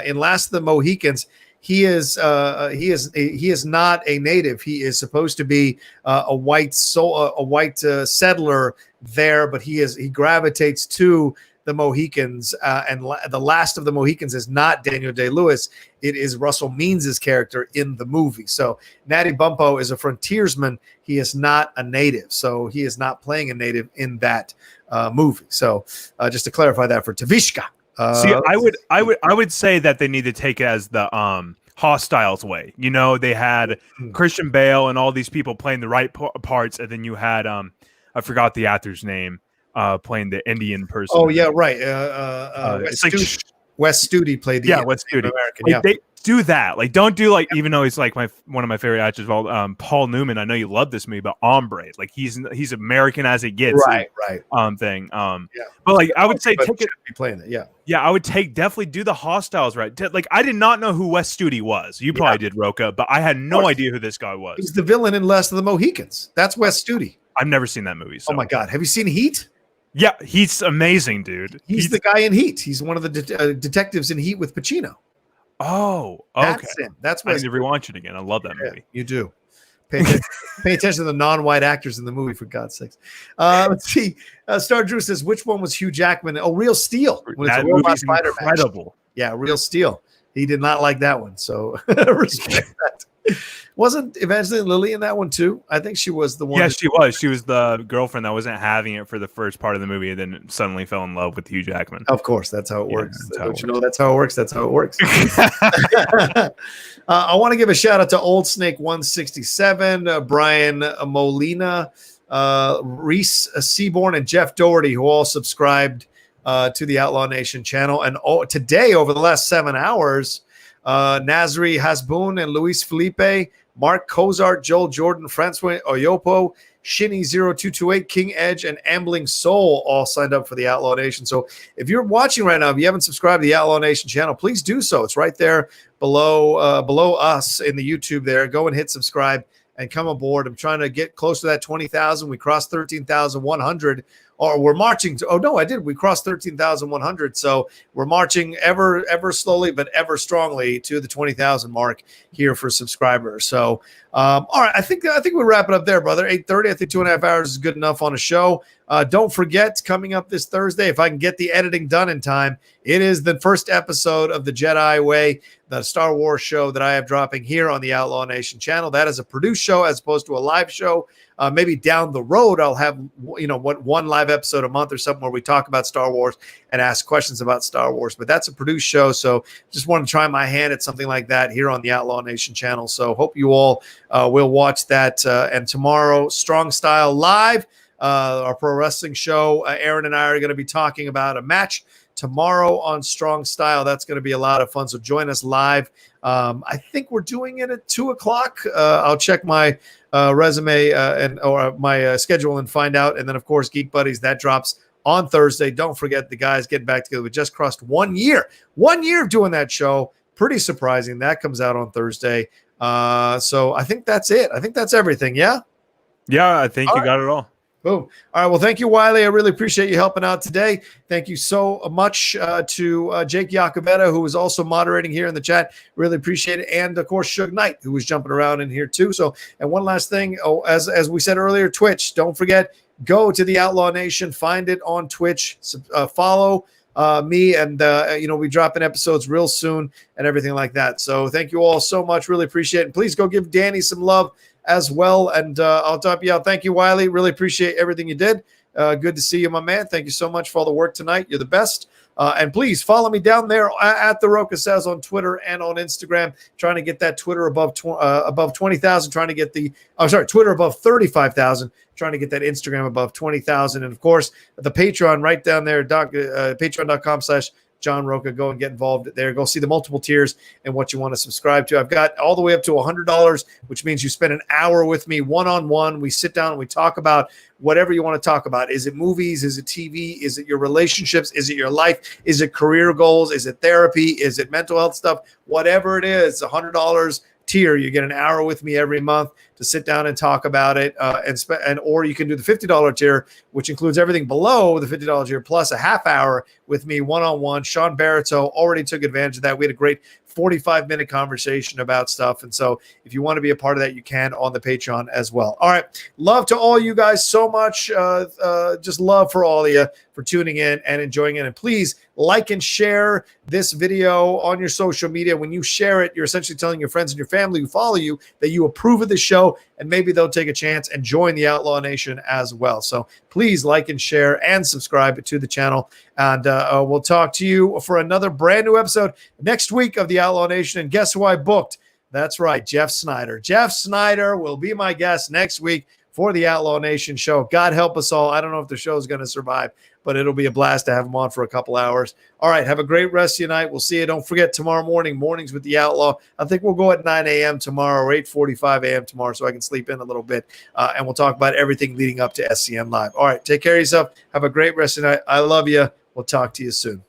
In Last of the Mohicans, he is not a native. He is supposed to be a white settler there, but he gravitates to the Mohicans, and the last of the Mohicans is not Daniel Day-Lewis. It is Russell Means' character in the movie. So Natty Bumppo is a frontiersman. He is not a native. So he is not playing a native in that movie. So just to clarify that for Tavishka.
I would say that they need to take it as the Hostiles way. They had Christian Bale and all these people playing the right parts, and then you had I forgot the actor's name. Playing the Indian person.
Oh yeah, right. Wes Studi played the
Wes Studi.
American.
They do that. Like, don't do like even though he's like one of my favorite actors. Paul Newman. I know you love this movie, but Hombre. Like he's American as it gets.
Right.
Thing. But like I would say take it.
Be playing it. Yeah.
Yeah, I would definitely do the Hostiles right. Like I did not know who Wes Studi was. You probably did, Rocha, but I had no idea who this guy was.
He's the villain in Last of the Mohicans. That's Wes Studi.
I've never seen that movie. So.
Oh my God, have you seen Heat?
Yeah, he's amazing, dude.
He's the guy in Heat. He's one of the detectives in Heat with Pacino.
Oh, okay.
That's him. That's
I need to rewatch it again. I love that movie.
You do. Pay attention to the non-white actors in the movie, for God's sakes. Let's see. Star Drew says, which one was Hugh Jackman? Oh, Real Steel. When
that movie's incredible.
Yeah, Real Steel. He did not like that one, so respect that. Wasn't Evangeline Lilly in that one too? I think she was the one.
Yeah, she was. She was the girlfriend that wasn't having it for the first part of the movie, and then suddenly fell in love with Hugh Jackman.
Of course, that's how it works. Don't you know that's how it works? That's how it works. I want to give a shout out to Old Snake 167, Brian Molina, Reese Seaborn, and Jeff Doherty, who all subscribed to the Outlaw Nation channel. And today, over the last 7 hours, Nazri Hasbun and Luis Felipe, Mark Kozart, Joel Jordan, Francois Oyopo, Shinny0228, King Edge, and Ambling Soul all signed up for the Outlaw Nation. So if you're watching right now, if you haven't subscribed to the Outlaw Nation channel, please do so. It's right there below us in the YouTube there. Go and hit subscribe and come aboard. I'm trying to get close to that 20,000. We crossed 13,100 or we're marching to, oh no, I did. We crossed 13,100. So we're marching ever slowly, but ever strongly to the 20,000 mark here for subscribers. So, all right, I think we wrap it up there, brother. 8:30. I think 2.5 hours is good enough on a show. Don't forget, coming up this Thursday, if I can get the editing done in time, it is the first episode of the Jedi Way, the Star Wars show that I have dropping here on the Outlaw Nation channel. That is a produced show as opposed to a live show. Maybe down the road, I'll have, one live episode a month or something where we talk about Star Wars and ask questions about Star Wars. But that's a produced show. So just want to try my hand at something like that here on the Outlaw Nation channel. So hope you all will watch that. And tomorrow, Strong Style Live, our pro wrestling show. Aaron and I are going to be talking about a match tomorrow on Strong Style. That's going to be a lot of fun. So join us live. I think we're doing it at 2:00. I'll check my resume or my schedule and find out. And then, of course, Geek Buddies, that drops on Thursday. Don't forget, the guys getting back together. We just crossed 1 year. 1 year of doing that show. Pretty surprising. That comes out on Thursday. So I think that's it. I think that's everything. Yeah?
Yeah, I think you got it all.
Boom. All right. Well, thank you, Wiley. I really appreciate you helping out today. Thank you so much to Jake Iacovetta, who was also moderating here in the chat. Really appreciate it. And, of course, Suge Knight, who was jumping around in here, too. So, and one last thing. Oh, as we said earlier, Twitch. Don't forget, go to the Outlaw Nation. Find it on Twitch. Follow me. And, we dropping episodes real soon and everything like that. So thank you all so much. Really appreciate it. And please go give Danny some love as well. And I'll top you out. Thank you, Wiley. Really appreciate everything you did. Good to see you, my man. Thank you so much for all the work tonight. You're the best. And please follow me down there at The Rocha Says on Twitter and on Instagram. Trying to get that Twitter above 20,000. Trying to get Twitter above 35,000. Trying to get that Instagram above 20,000. And of course, the Patreon right down there, patreon.com/John Rocha. Go and get involved there. Go see the multiple tiers and what you want to subscribe to. I've got all the way up to $100, which means you spend an hour with me one-on-one. We sit down and we talk about whatever you want to talk about. Is it movies? Is it TV? Is it your relationships? Is it your life? Is it career goals? Is it therapy? Is it mental health stuff? Whatever it is, $100 tier, you get an hour with me every month to sit down and talk about it, or you can do the $50 tier, which includes everything below the $50 tier plus a half hour with me one-on-one. Sean Barreto already took advantage of that. We had a great 45-minute conversation about stuff. And so if you want to be a part of that, you can on the Patreon as well. All right. Love to all you guys so much. Just love for all of you for tuning in and enjoying it. And please like and share this video on your social media. When you share it, you're essentially telling your friends and your family who follow you that you approve of the show, and maybe they'll take a chance and join the Outlaw Nation as well. So please like and share and subscribe to the channel. And we'll talk to you for another brand new episode next week of the Outlaw Nation. And guess who I booked? That's right, Jeff Snyder. Jeff Snyder will be my guest next week for the Outlaw Nation show. God help us all. I don't know if the show is going to survive, but it'll be a blast to have him on for a couple hours. All right, have a great rest of your night. We'll see you. Don't forget, tomorrow mornings with the Outlaw. I think we'll go at 9 a.m. tomorrow or 8:45 a.m. tomorrow so I can sleep in a little bit, and we'll talk about everything leading up to SCM Live. All right, take care of yourself. Have a great rest of the night. I love you. We'll talk to you soon.